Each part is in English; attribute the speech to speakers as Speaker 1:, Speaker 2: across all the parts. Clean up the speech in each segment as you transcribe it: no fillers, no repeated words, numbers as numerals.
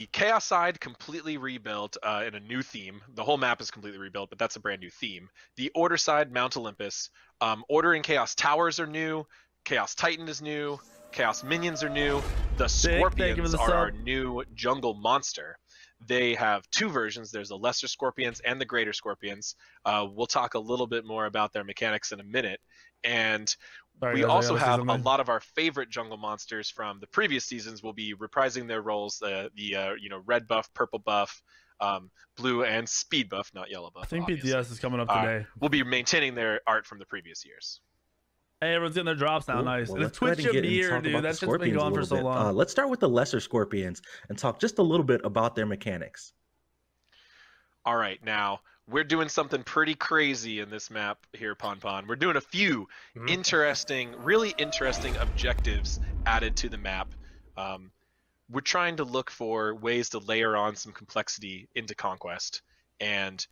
Speaker 1: Chaos side completely rebuilt in a new theme. The whole map is completely rebuilt, but that's a brand new theme. The Order side, Mount Olympus. Order and Chaos Towers are new. Chaos Titan is new. Chaos Minions are new. The Scorpions are our new jungle monster. They have two versions. There's the Lesser Scorpions and the Greater Scorpions. We'll talk a little bit more about their mechanics in a minute. And we also have a lot of our favorite jungle monsters from the previous seasons will be reprising their roles. Red buff, purple buff, blue, and speed buff, not yellow buff.
Speaker 2: I think
Speaker 1: obviously.
Speaker 2: BTS is coming up today.
Speaker 1: We'll be maintaining their art from the previous years.
Speaker 2: Hey, everyone's getting their drops now.
Speaker 3: Cool.
Speaker 2: Nice.
Speaker 3: Well,
Speaker 2: and it's Twitch Amir, dude. That's just been going for so long.
Speaker 3: Let's start with the Lesser Scorpions and talk just a little bit about their mechanics.
Speaker 1: All right, now we're doing something pretty crazy in this map here, Pon. We're doing a few really interesting objectives added to the map. We're trying to look for ways to layer on some complexity into Conquest. And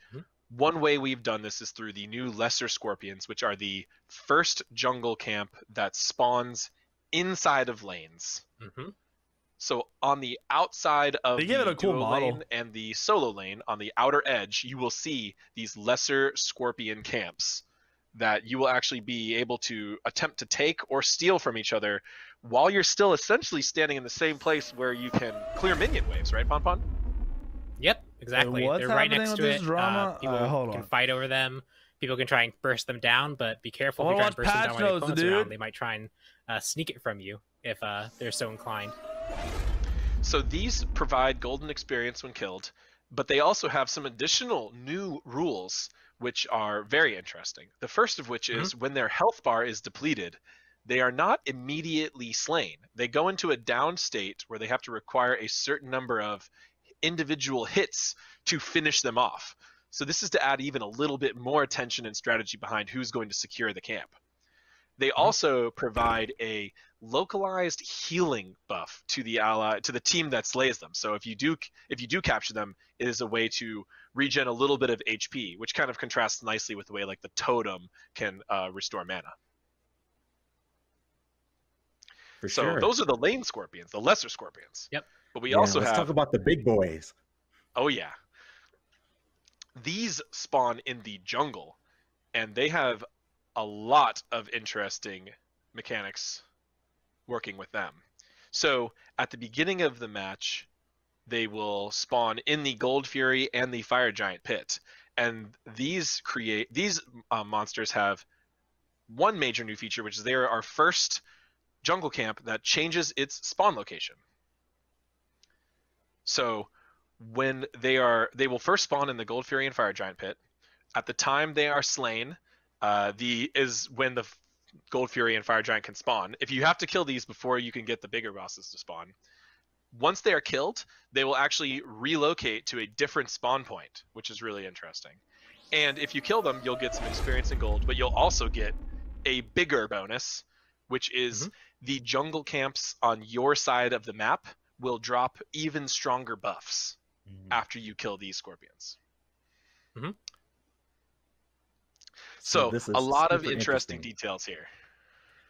Speaker 1: one way we've done this is through the new Lesser Scorpions, which are the first jungle camp that spawns inside of lanes. So on the outside of the duo lane and the solo lane, on the outer edge, you will see these Lesser Scorpion camps that you will actually be able to attempt to take or steal from each other while you're still essentially standing in the same place where you can clear minion waves, right, Pon?
Speaker 4: Yep, exactly. They're right next to it. People can fight over them. People can try and burst them down, but be careful if you try and burst them down while your opponent's around. They might try and sneak it from you if they're so inclined.
Speaker 1: So these provide golden experience when killed, but they also have some additional new rules which are very interesting. The first of which is when their health bar is depleted, they are not immediately slain. They go into a down state where they have to require a certain number of individual hits to finish them off. So this is to add even a little bit more attention and strategy behind who's going to secure the camp. They also provide a localized healing buff to the team that slays them. So if you do capture them, it is a way to regen a little bit of HP, which kind of contrasts nicely with the way like the totem can restore mana. So those are the lane scorpions, the lesser scorpions.
Speaker 4: Yep.
Speaker 1: But we also
Speaker 3: let's talk about the big boys.
Speaker 1: Oh yeah. These spawn in the jungle, and they have a lot of interesting mechanics working with them. So at the beginning of the match, they will spawn in the Gold Fury and the Fire Giant pit, and these monsters have one major new feature, which is they are our first jungle camp that changes its spawn location. So when they will first spawn in the Gold Fury and Fire Giant pit. At the time they are slain, is when the Gold Fury and Fire Giant can spawn. If you have to kill these before you can get the bigger bosses to spawn, once they are killed, they will actually relocate to a different spawn point, which is really interesting. And if you kill them, you'll get some experience in gold, but you'll also get a bigger bonus, which is the jungle camps on your side of the map will drop even stronger buffs after you kill these scorpions. So a lot of interesting details here.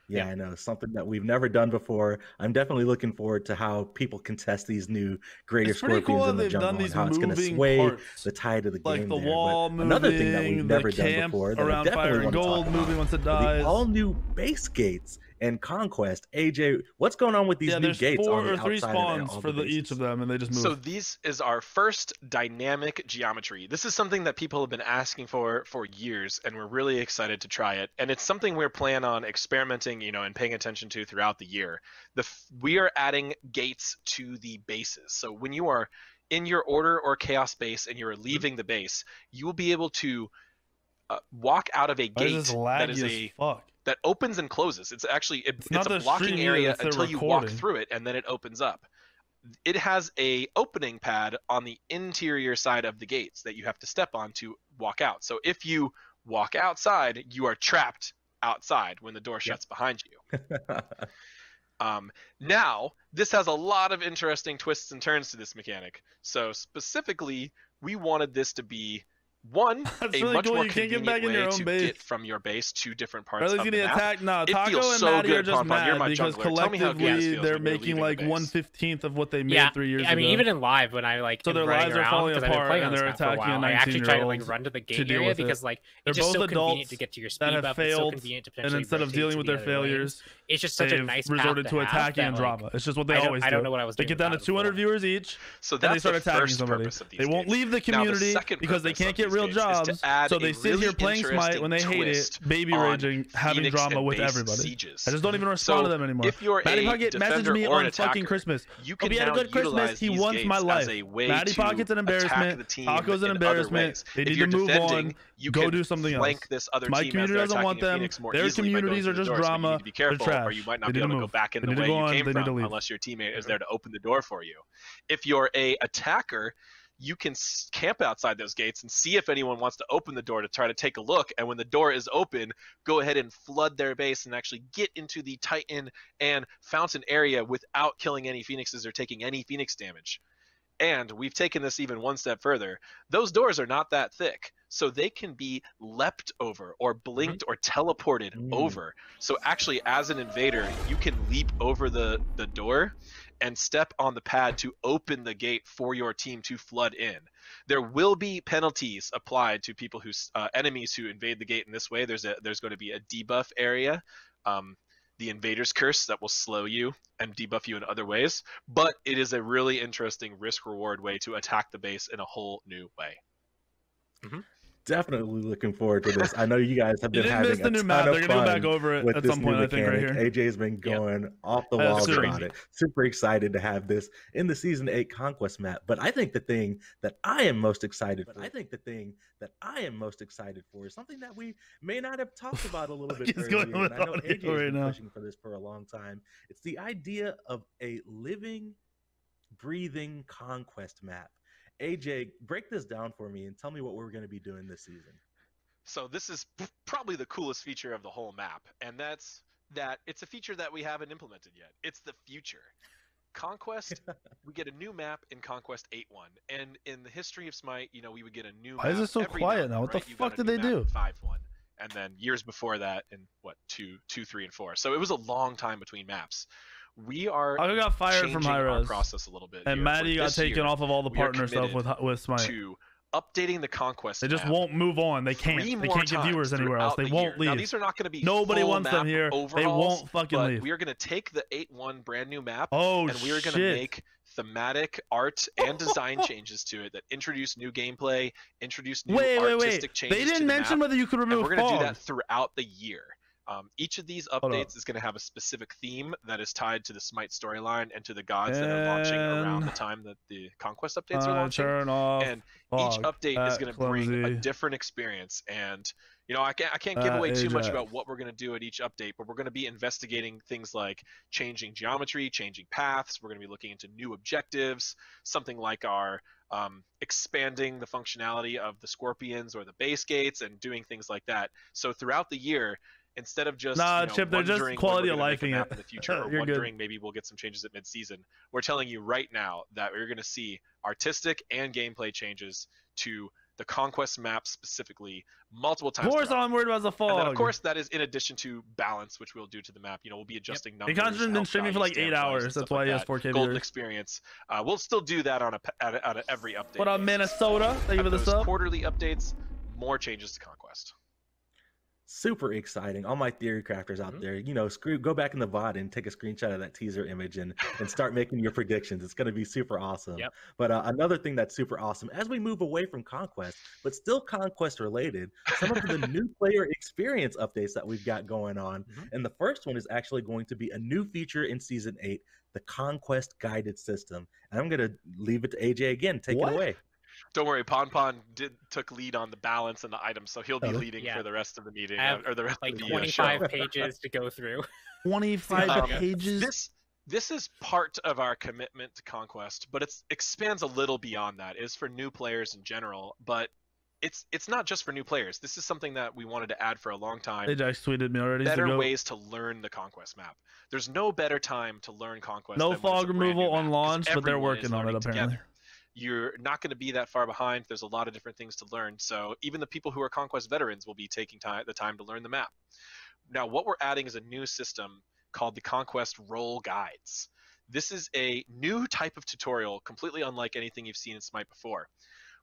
Speaker 3: Yeah, I know. Something that we've never done before. I'm definitely looking forward to how people can test these new greater scorpions in the jungle and how it's going to sway the tide of the game.
Speaker 2: Like the wall moving,
Speaker 3: another thing that we've never done before
Speaker 2: around Fire and Gold moving once it dies.
Speaker 3: The all new base gates and Conquest. AJ, what's going on with these new gates?
Speaker 2: Four or three spawns for each of them, and they just move.
Speaker 1: So this is our first dynamic geometry. This is something that people have been asking for years, and we're really excited to try it. And it's something we're planning on experimenting, and paying attention to throughout the year. We are adding gates to the bases. So when you are in your Order or Chaos base and you're leaving the base, you will be able to walk out of a gate that opens and closes. It's actually it's a blocking area until you walk through it, and then it opens up. It has a opening pad on the interior side of the gates that you have to step on to walk out. So if you walk outside, you are trapped outside when the door shuts behind you. Now, this has a lot of interesting twists and turns to this mechanic. So specifically, we wanted this to be One,
Speaker 2: That's
Speaker 1: a
Speaker 2: really
Speaker 1: much
Speaker 2: cool.
Speaker 1: more
Speaker 2: You can't get
Speaker 1: convenient
Speaker 2: back in
Speaker 1: way
Speaker 2: your own
Speaker 1: to
Speaker 2: base.
Speaker 1: get from your base to different parts
Speaker 2: Or at least
Speaker 1: of the map.
Speaker 2: attack. No,
Speaker 1: It
Speaker 2: Taco
Speaker 1: feels
Speaker 2: and
Speaker 1: so
Speaker 2: Maddie
Speaker 1: good,
Speaker 2: are just
Speaker 1: You're my
Speaker 2: mad because
Speaker 1: jungler. Tell me how good
Speaker 2: collectively
Speaker 1: it feels
Speaker 2: they're
Speaker 1: when you're
Speaker 2: making
Speaker 1: leaving
Speaker 2: like
Speaker 1: the base.
Speaker 2: 1/15 of what they made 3 years ago.
Speaker 4: I mean, even in live when I like
Speaker 2: so their
Speaker 4: running
Speaker 2: lives are
Speaker 4: around,
Speaker 2: falling
Speaker 4: because I've been
Speaker 2: apart
Speaker 4: playing
Speaker 2: and
Speaker 4: on this
Speaker 2: they're
Speaker 4: map for a
Speaker 2: attacking a
Speaker 4: while, I actually try to like
Speaker 2: 19-year-old
Speaker 4: run to the
Speaker 2: to
Speaker 4: gate
Speaker 2: deal
Speaker 4: area
Speaker 2: with
Speaker 4: because
Speaker 2: it.
Speaker 4: like
Speaker 2: They're
Speaker 4: it's just so
Speaker 2: both
Speaker 4: convenient
Speaker 2: adults
Speaker 4: to get to your
Speaker 2: that
Speaker 4: speed
Speaker 2: have
Speaker 4: buff. It's so
Speaker 2: failed,
Speaker 4: convenient to
Speaker 2: and
Speaker 4: potentially
Speaker 2: instead of
Speaker 4: rotate
Speaker 2: dealing
Speaker 4: to
Speaker 2: with
Speaker 4: the
Speaker 2: their
Speaker 4: other
Speaker 2: failures,
Speaker 4: lanes. It's just such a
Speaker 2: they've
Speaker 4: nice
Speaker 2: resorted
Speaker 4: path
Speaker 2: to
Speaker 4: have
Speaker 2: attacking
Speaker 4: that,
Speaker 2: and
Speaker 4: like,
Speaker 2: drama. It's just what they always do.
Speaker 4: I don't know what I was
Speaker 2: They
Speaker 4: doing
Speaker 2: get down to
Speaker 4: without it
Speaker 2: 200
Speaker 4: before.
Speaker 2: viewers each,
Speaker 1: So
Speaker 2: and they
Speaker 1: that's
Speaker 2: start
Speaker 1: the
Speaker 2: attacking
Speaker 1: first
Speaker 2: somebody.
Speaker 1: purpose of these
Speaker 2: They won't
Speaker 1: gates.
Speaker 2: leave the
Speaker 1: Now, the
Speaker 2: community
Speaker 1: second
Speaker 2: because they
Speaker 1: purpose
Speaker 2: can't
Speaker 1: of
Speaker 2: get
Speaker 1: these
Speaker 2: real
Speaker 1: gates is to
Speaker 2: jobs,
Speaker 1: add
Speaker 2: so
Speaker 1: a
Speaker 2: they sit
Speaker 1: really
Speaker 2: here playing Smite
Speaker 1: interesting
Speaker 2: when they hate it,
Speaker 1: twist
Speaker 2: baby
Speaker 1: on
Speaker 2: raging, having
Speaker 1: Phoenix
Speaker 2: drama
Speaker 1: and
Speaker 2: with
Speaker 1: base
Speaker 2: everybody.
Speaker 1: sieges.
Speaker 2: I just don't even respond to them anymore.
Speaker 1: If you're
Speaker 2: Matty
Speaker 1: a
Speaker 2: Pocket messaged
Speaker 1: defender
Speaker 2: me
Speaker 1: or an
Speaker 2: on fucking
Speaker 1: attacker,
Speaker 2: Christmas.
Speaker 1: you
Speaker 2: Hope
Speaker 1: can
Speaker 2: he had a
Speaker 1: now
Speaker 2: good Christmas.
Speaker 1: utilize
Speaker 2: He
Speaker 1: these
Speaker 2: wants
Speaker 1: gates
Speaker 2: my
Speaker 1: as
Speaker 2: life.
Speaker 1: a way
Speaker 2: Matty
Speaker 1: to
Speaker 2: Pocket's an
Speaker 1: attack
Speaker 2: embarrassment.
Speaker 1: the team
Speaker 2: Taco's an
Speaker 1: in other
Speaker 2: embarrassment.
Speaker 1: ways.
Speaker 2: They
Speaker 1: If
Speaker 2: need
Speaker 1: you're
Speaker 2: to move
Speaker 1: defending,
Speaker 2: on.
Speaker 1: you
Speaker 2: Go
Speaker 1: can
Speaker 2: do something
Speaker 1: flank
Speaker 2: else.
Speaker 1: this other
Speaker 2: My
Speaker 1: team as
Speaker 2: community
Speaker 1: they're
Speaker 2: doesn't want
Speaker 1: attacking
Speaker 2: them.
Speaker 1: Phoenix more
Speaker 2: Their
Speaker 1: easily by going
Speaker 2: communities
Speaker 1: through
Speaker 2: are
Speaker 1: the
Speaker 2: just
Speaker 1: doors, but you
Speaker 2: drama.
Speaker 1: need to be
Speaker 2: They're
Speaker 1: careful, or
Speaker 2: trash.
Speaker 1: you might
Speaker 2: They
Speaker 1: not be
Speaker 2: need
Speaker 1: able
Speaker 2: to
Speaker 1: to go
Speaker 2: move.
Speaker 1: back in
Speaker 2: They
Speaker 1: the
Speaker 2: need to
Speaker 1: way
Speaker 2: go
Speaker 1: you
Speaker 2: on.
Speaker 1: came
Speaker 2: They need to
Speaker 1: from,
Speaker 2: leave.
Speaker 1: unless your teammate is there to open the door for you. If you're a attacker, you can camp outside those gates and see if anyone wants to open the door to try to take a look. And when the door is open, go ahead and flood their base and actually get into the Titan and Fountain area without killing any Phoenixes or taking any Phoenix damage. And we've taken this even one step further. Those doors are not that thick, so they can be leapt over or blinked or teleported over. So actually, as an invader, you can leap over the door and step on the pad to open the gate for your team to flood in. There will be penalties applied to people who enemies who invade the gate in this way. There's going to be a debuff area. The Invader's Curse that will slow you and debuff you in other ways, but it is a really interesting risk-reward way to attack the base in a whole new way.
Speaker 3: Definitely looking forward to this. I know you guys have been having
Speaker 2: the new map. They're gonna go back over it at some point, I think, right here.
Speaker 3: AJ's been going off the walls about it. Super excited to have this in the Season 8 Conquest map. But I think the thing that I am most excited for, is something that we may not have talked about a little bit earlier. And I know AJ has been pushing for this for a long time. It's the idea of a living, breathing Conquest map. AJ, break this down for me and tell me what we're going to be doing this season.
Speaker 1: So this is probably the coolest feature of the whole map, and that's that it's a feature that we haven't implemented yet. It's the future. Conquest, we get a new map in Conquest 8.1, and in the history of Smite, we would get a new map.
Speaker 2: Why is it so quiet now? What the fuck did they do?
Speaker 1: 5.1, and then years before that in 2, 3, and 4. So it was a long time between maps. We are
Speaker 2: I got fired from Hi-Rez
Speaker 1: process a little bit,
Speaker 2: and Maddie got taken off of all the partner stuff with Smite.
Speaker 1: To updating the Conquest
Speaker 2: they just won't move on. They can't get viewers anywhere else. They won't leave.
Speaker 1: Now, these are not going to be
Speaker 2: nobody wants them here. They won't fucking leave.
Speaker 1: We are going to take the 8.1 brand new map
Speaker 2: and
Speaker 1: we are going to make thematic art and design changes to it that introduce new gameplay, introduce new artistic changes.
Speaker 2: They didn't mention whether you could remove
Speaker 1: fog. We're going to do that throughout the year. Each of these updates is going to have a specific theme that is tied to the Smite storyline and to the gods that are launching around the time that the Conquest updates are launching. And each update is going to bring a different experience. And I can't give away too much about what we're going to do at each update, but we're going to be investigating things like changing geometry, changing paths. We're going to be looking into new objectives, something like our expanding the functionality of the Scorpions or the base gates and doing things like that. So throughout the year, instead of just
Speaker 2: Chip, they're just quality of life in
Speaker 1: the future, or wondering maybe we'll get some changes at mid-season, we're telling you right now that we're going to see artistic and gameplay changes to the Conquest map specifically multiple times.
Speaker 2: Of course, all I'm worried about is the fog.
Speaker 1: And then, of course, that is in addition to balance, which we'll do to the map. We'll be adjusting numbers.
Speaker 2: He's been streaming for like 8 hours. That's why he has 4K
Speaker 1: golden experience. We'll still do that on every update.
Speaker 2: What up, Minnesota? Thank you for the sub.
Speaker 1: Quarterly updates, more changes to Conquest.
Speaker 3: Super exciting. All my theory crafters out there, go back in the VOD and take a screenshot of that teaser image and start making your predictions. It's going to be super awesome.
Speaker 4: Yep.
Speaker 3: But another thing that's super awesome, as we move away from Conquest, but still Conquest related, some of the new player experience updates that we've got going on. And the first one is actually going to be a new feature in Season 8, the Conquest Guided System. And I'm going to leave it to AJ again. Take it away.
Speaker 1: Don't worry, Pon took lead on the balance and the items, so he'll be leading for the rest of the meeting or the rest of the
Speaker 4: 25 pages to go through.
Speaker 2: 25 pages.
Speaker 1: This is part of our commitment to Conquest, but it expands a little beyond that. It is for new players in general, but it's not just for new players. This is something that we wanted to add for a long time.
Speaker 2: They just tweeted me already.
Speaker 1: Better ways to learn the Conquest map. There's no better time to learn Conquest.
Speaker 2: No fog removal on launch, but they're working on it apparently.
Speaker 1: you're not going to be that far behind. There's a lot of different things to learn. So even the people who are Conquest veterans will be taking the time to learn the map. Now, what we're adding is a new system called the Conquest Role Guides. This is a new type of tutorial, completely unlike anything you've seen in Smite before.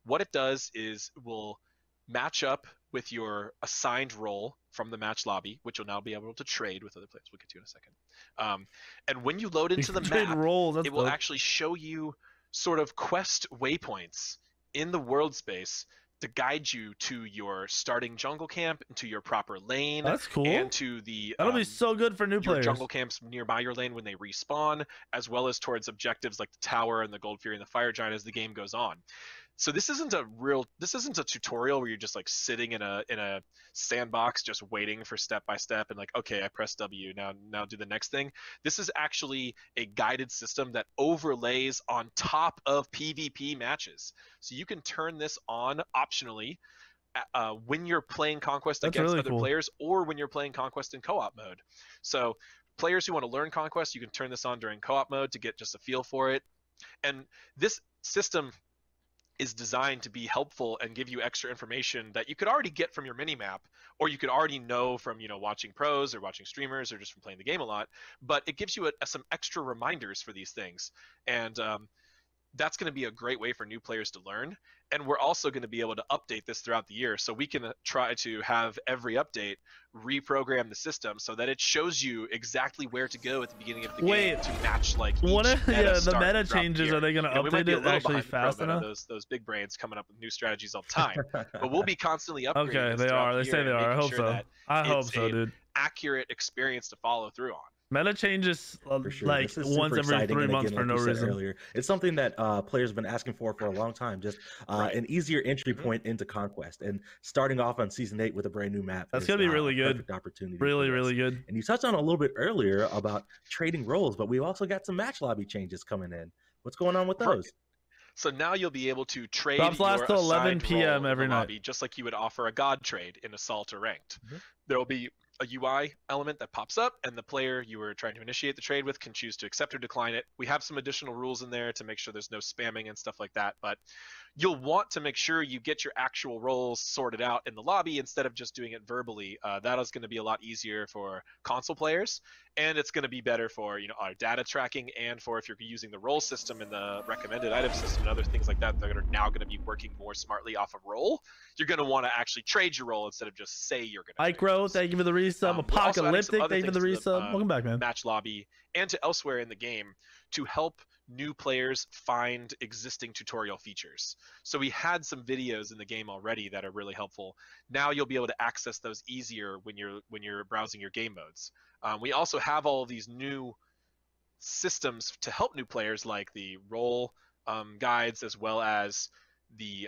Speaker 1: What it does is will match up with your assigned role from the match lobby, which you'll now be able to trade with other players. We'll get to in a second. And when you load into the map, it will actually show you sort of quest waypoints in the world space to guide you to your starting jungle camp, to your proper lane.
Speaker 2: That's cool.
Speaker 1: And to the
Speaker 2: that'll be so good for new players.
Speaker 1: Jungle camps nearby your lane when they respawn, as well as towards objectives like the tower and the Gold Fury and the Fire Giant as the game goes on. So this isn't a tutorial where you're just like sitting in a sandbox just waiting for step by step and like, okay, I press W, now do the next thing. This is actually a guided system that overlays on top of PvP matches. So you can turn this on optionally when you're playing Conquest against other players, or when you're playing Conquest in co-op mode. So players who want to learn Conquest, you can turn this on during co-op mode to get just a feel for it. And this system is designed to be helpful and give you extra information that you could already get from your minimap, or you could already know from, you know, watching pros or watching streamers or just from playing the game a lot. But it gives you some extra reminders for these things. And that's going to be a great way for new players to learn. And we're also going to be able to update this throughout the year. So we can try to have every update reprogram the system so that it shows you exactly where to go at the beginning of the game to match like each
Speaker 2: the meta changes. Are they going to update it actually fast enough?
Speaker 1: Those big brains coming up with new strategies all the time. But we'll be constantly upgrading.
Speaker 2: Okay, they are. They say they are. I hope so. I hope so, dude.
Speaker 1: Accurate experience to follow through on.
Speaker 2: Meta changes like once every 3 months for no reason.
Speaker 3: Earlier. It's something that players have been asking for a long time. Just an easier entry point into Conquest, and starting off on season 8 with a brand new map.
Speaker 2: That's gonna be really good.
Speaker 3: Perfect opportunity.
Speaker 2: Really good.
Speaker 3: And you touched on a little bit earlier about trading roles, but we've also got some match lobby changes coming in. What's going on with those?
Speaker 1: So now you'll be able to trade
Speaker 2: Drops last till 11 p.m. every night,
Speaker 1: lobby, just like you would offer a god trade in Assault or Ranked. There will be a UI element that pops up, and the player you were trying to initiate the trade with can choose to accept or decline it. We have some additional rules in there to make sure there's no spamming and stuff like that, but you'll want to make sure you get your actual roles sorted out in the lobby instead of just doing it verbally. That is going to be a lot easier for console players, and it's going to be better for, you know, our data tracking, and for if you're using the role system and the recommended item system and other things like that, they're now going to be working more smartly off a role. You're going to want to actually trade your role instead of just say you're going to.
Speaker 2: Icro, thank you for the resub. Apocalyptic, thank you for the resub. Welcome back, man.
Speaker 1: Match lobby and to elsewhere in the game to help new players find existing tutorial features. So we had some videos in the game already that are really helpful. Now you'll be able to access those easier when you're browsing your game modes. We also have all of these new systems to help new players, like the role guides, as well as the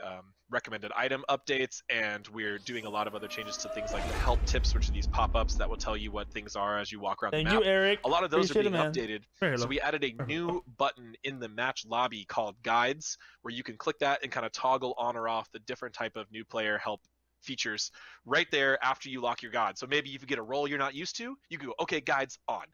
Speaker 1: recommended item updates, and we're doing a lot of other changes to things like the help tips, which are these pop-ups that will tell you what things are as you walk around the map.
Speaker 2: Thank you, Eric.
Speaker 1: A lot of those are being updated. So we added a new button in the match lobby called Guides, where you can click that and kind of toggle on or off the different type of new player help features right there after you lock your god. So maybe if you get a role you're not used to, you can go, okay, Guides on.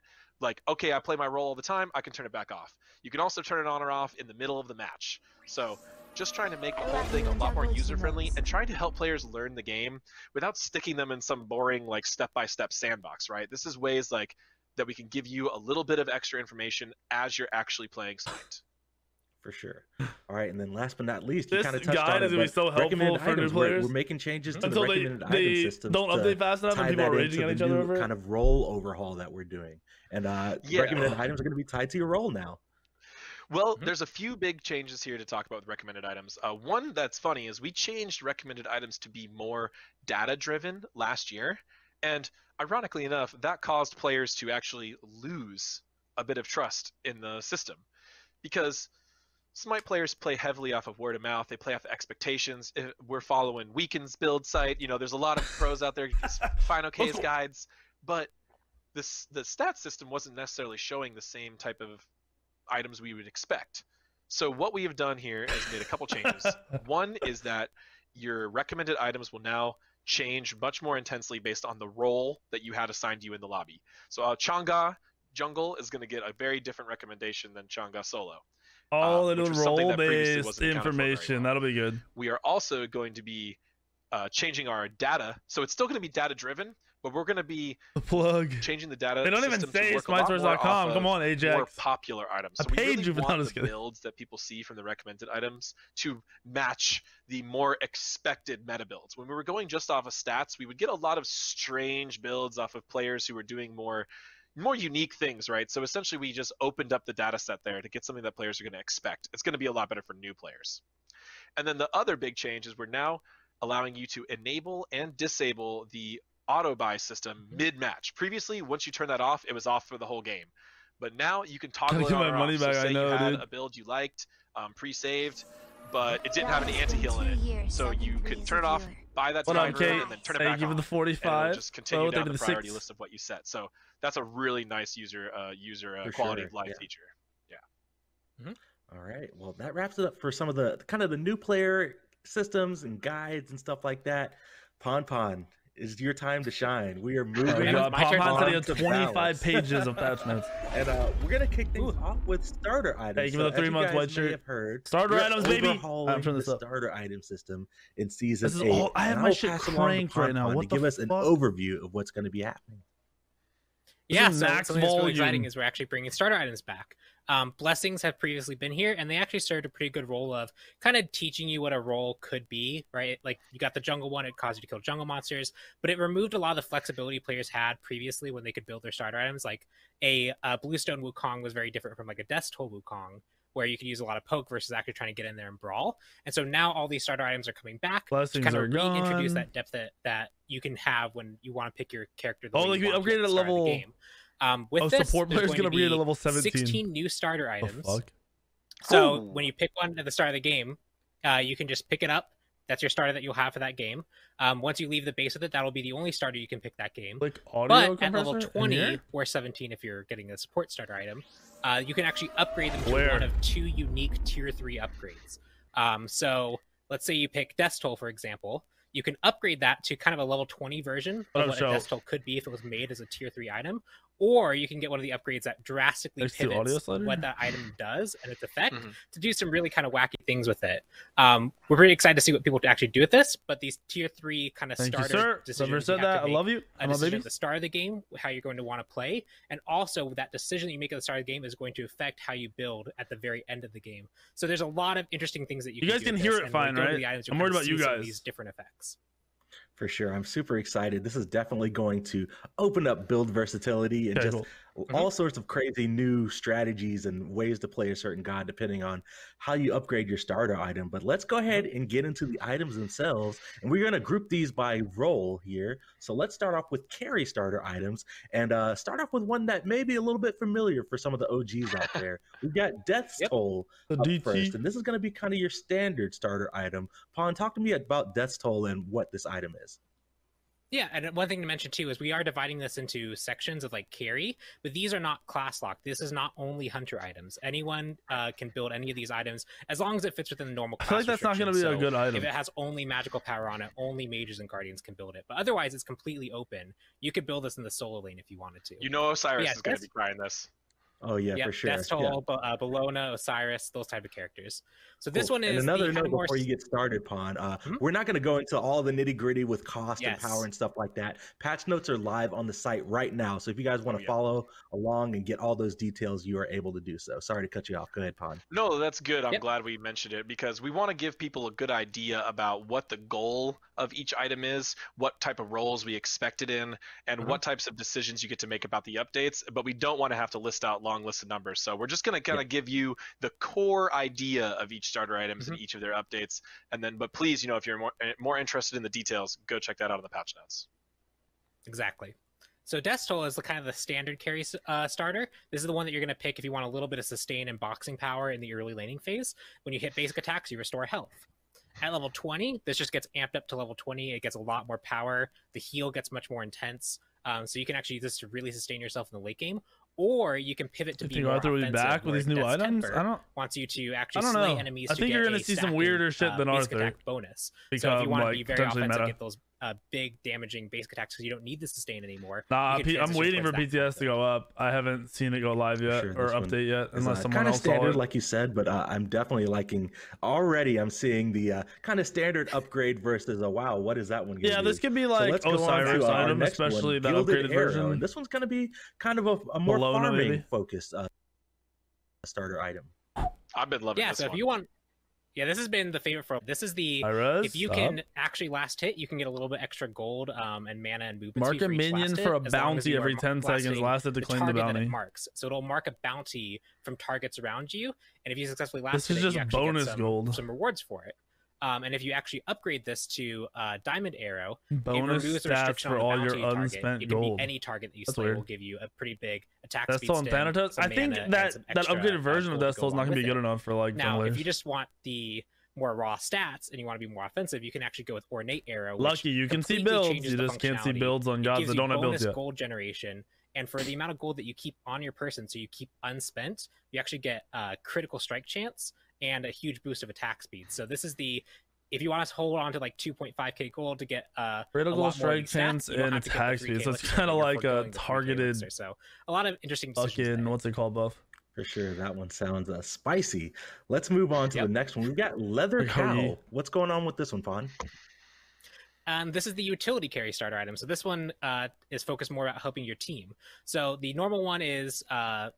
Speaker 1: Like, okay, I play my role all the time, I can turn it back off. You can also turn it on or off in the middle of the match. So just trying to make the whole thing a lot more user-friendly and trying to help players learn the game without sticking them in some boring, like, step-by-step sandbox, right? This is ways, like, that we can give you a little bit of extra information as you're actually playing Smite.
Speaker 3: For sure. All right, and then last but not least, you kind of touched on it,
Speaker 2: but so helpful for new players.
Speaker 3: We're making changes to the recommended item systems.
Speaker 2: Don't update fast enough, and people are raging at each other over it.
Speaker 3: Kind of role overhaul that we're doing, and recommended items are going to be tied to your role now.
Speaker 1: Well, there's a few big changes here to talk about with recommended items. One that's funny is we changed recommended items to be more data-driven last year, and ironically enough, that caused players to actually lose a bit of trust in the system, because Smite players play heavily off of word of mouth. They play off of expectations. We're following Weekend's build site. You know, there's a lot of pros out there, Final K's guides, but the stat system wasn't necessarily showing the same type of items we would expect. So what we have done here is made a couple changes. One is that your recommended items will now change much more intensely based on the role that you had assigned you in the lobby. So Chang'e Jungle is going to get a very different recommendation than Chang'e Solo.
Speaker 2: Oh, they're doing role-based information. That'll be good.
Speaker 1: We are also going to be changing our data, so it's still going to be data-driven, but we're going to be changing the data.
Speaker 2: They don't even say SmiteSource.com. Come on, Ajax.
Speaker 1: More popular items. So
Speaker 2: I paid
Speaker 1: really
Speaker 2: you for
Speaker 1: want the builds that people see from the recommended items to match the more expected meta builds. When we were going just off of stats, we would get a lot of strange builds off of players who were doing more unique things, right? So essentially we just opened up the data set there to get something that players are going to expect. It's going to be a lot better for new players. And then the other big change is we're now allowing you to enable and disable the auto buy system mid-match. Previously, once you turn that off, it was off for the whole game. But now you can toggle it on or off. So say you had a build you liked, pre-saved, but it didn't have any anti-heal in it. So you could turn it off, buy that driver, and then turn it back on.
Speaker 2: Give the 45.
Speaker 1: And it'll just continue down the priority list of what you set. So that's a really nice user quality of life feature. Yeah.
Speaker 3: All right. Well, that wraps it up for some of the kind of the new player systems and guides and stuff like that. Pon, it's your time to shine. We are moving on
Speaker 2: to 25 pages of patch notes.
Speaker 3: And we're going to kick things off with starter items.
Speaker 2: Hey, give me the 3-month white shirt. Starter items, baby.
Speaker 3: I'm turning this up. Starter item system in Season 8.
Speaker 2: I have my shit cranked right now. What the
Speaker 3: give us an overview of what's going to be happening.
Speaker 4: Yeah, so something that's really exciting is we're actually bringing starter items back. Blessings have previously been here, and they actually served a pretty good role of kind of teaching you what a role could be, right? Like, you got the jungle one, it caused you to kill jungle monsters, but it removed a lot of the flexibility players had previously when they could build their starter items. Like, a Bluestone Wukong was very different from, like, a Death Toll Wukong, where you could use a lot of poke versus actually trying to get in there and brawl. And so now all these starter items are coming back to kind of reintroduce that depth that you can have when you want to pick your character.
Speaker 2: Like we upgraded a level.
Speaker 4: With this,
Speaker 2: support players gonna be at level 17.
Speaker 4: 16 new starter items. So when you pick one at the start of the game, you can just pick it up. That's your starter that you'll have for that game. Once you leave the base with it, that'll be the only starter you can pick that game.
Speaker 2: Like audio
Speaker 4: but at level 20 or 17, if you're getting a support starter item, you can actually upgrade them to one of 2 unique tier 3 upgrades. So let's say you pick Death Toll, for example. You can upgrade that to kind of a level 20 version of what a Death Toll could be if it was made as a tier 3 item. Or you can get one of the upgrades that drastically pivots what that item does and its effect to do some really kind of wacky things with it. We're pretty excited to see what people actually do with this, but these tier 3 kind of starter decisions.
Speaker 2: I love you.
Speaker 4: A decision at the start of the game, how you're going to want to play, and also that decision that you make at the start of the game is going to affect how you build at the very end of the game. So there's a lot of interesting things that you
Speaker 2: guys can hear it fine, right? I'm worried about you guys.
Speaker 4: These different effects.
Speaker 3: For sure. I'm super excited. This is definitely going to open up build versatility and all sorts of crazy new strategies and ways to play a certain god depending on how you upgrade your starter item. But let's go ahead and get into the items themselves. And we're going to group these by role here. So let's start off with carry starter items and start off with one that may be a little bit familiar for some of the OGs out there. We've got Death's Toll up first. And this is going to be kind of your standard starter item. Pon, talk to me about Death's Toll and what this item is.
Speaker 4: Yeah, and one thing to mention too is we are dividing this into sections of like carry, but these are not class locked. This is not only hunter items. Anyone can build any of these items as long as it fits within the normal class.
Speaker 2: I feel like that's not going to be a good item.
Speaker 4: If it has only magical power on it, only mages and guardians can build it. But otherwise, it's completely open. You could build this in the solo lane if you wanted to.
Speaker 1: You know Osiris is going to be trying this.
Speaker 3: Oh yeah, for sure.
Speaker 4: Death Toll, Bellona, Osiris, those type of characters. So this one is.
Speaker 3: And another note before you get started, Pon. We're not going to go into all the nitty gritty with cost and power and stuff like that. Patch notes are live on the site right now, so if you guys want to follow along and get all those details, you are able to do so. Sorry to cut you off. Go ahead, Pon.
Speaker 1: No, that's good. I'm glad we mentioned it because we want to give people a good idea about what the goal of each item is, what type of roles we expect it in, and what types of decisions you get to make about the updates. But we don't want to have to list out long list of numbers, so we're just going to kind of give you the core idea of each starter items and each of their updates, and then but please, if you're more interested in the details, go check that out in the patch notes.
Speaker 4: Exactly. So Death Toll is the kind of the standard carry starter. This is the one that you're going to pick if you want a little bit of sustain and boxing power in the early laning phase. When you hit basic attacks, you restore health. At level 20, this just gets amped up to level 20. It gets a lot more power. The heal gets much more intense. So you can actually use this to really sustain yourself in the late game. Or you can pivot to be more offensive.
Speaker 2: Back with these new items?
Speaker 4: Wants you to actually slay enemies.
Speaker 2: I think you're going to see some weirder shit than Arthur.
Speaker 4: Bonus. So if you want to be very offensive, get those big damaging basic attacks because you don't need the sustain anymore.
Speaker 2: Nah, I'm waiting for PTS to go up. I haven't seen it go live yet or update yet, unless someone else saw it.
Speaker 3: Kind of standard, like you said, but I'm definitely liking. Already, I'm seeing the kind of standard upgrade versus wow, what is that one?
Speaker 2: Yeah, this could be like Osiris item, especially the upgraded version.
Speaker 3: And this one's going to be kind of a more farming focused starter item.
Speaker 1: I've been loving this
Speaker 4: one.
Speaker 1: So
Speaker 4: if you want. Yeah, this has been the favorite for. This is the if you can actually last hit, you can get a little bit extra gold and mana and movement.
Speaker 2: Mark a minion for a bounty every 10 seconds. Last hit to claim the bounty.
Speaker 4: Marks, so it'll mark a bounty from targets around you, and if you successfully last
Speaker 2: hit,
Speaker 4: you
Speaker 2: just bonus
Speaker 4: get
Speaker 2: gold.
Speaker 4: Some rewards for it. And if you actually upgrade this to Diamond Arrow,
Speaker 2: bonus
Speaker 4: it removes the
Speaker 2: stats for all your unspent gold.
Speaker 4: Any target that you slay will give you a pretty big attack speed.
Speaker 2: That's Thanatos. I think that upgraded version of Death is not going to be good enough for like.
Speaker 4: Now, if you just want the more raw stats and you want to be more offensive, you can actually go with Ornate Arrow.
Speaker 2: Lucky you can see builds, you just can't see builds on gods that don't have builds yet.
Speaker 4: Gold generation, and for the amount of gold that you keep on your person, so you keep unspent, you actually get critical strike chance and a huge boost of attack speed. So this is the if you want to hold on to like 2.5k gold to get
Speaker 2: critical strike chance and attack speed. So it's kind of like a targeted.
Speaker 4: So a lot of interesting decisions.
Speaker 2: What's it called, Buff?
Speaker 3: For sure, that one sounds spicy. Let's move on to the next one. We've got Leather Cow. What's going on with this one, Fawn?
Speaker 4: This is the utility carry starter item. So this one is focused more about helping your team. So the normal one is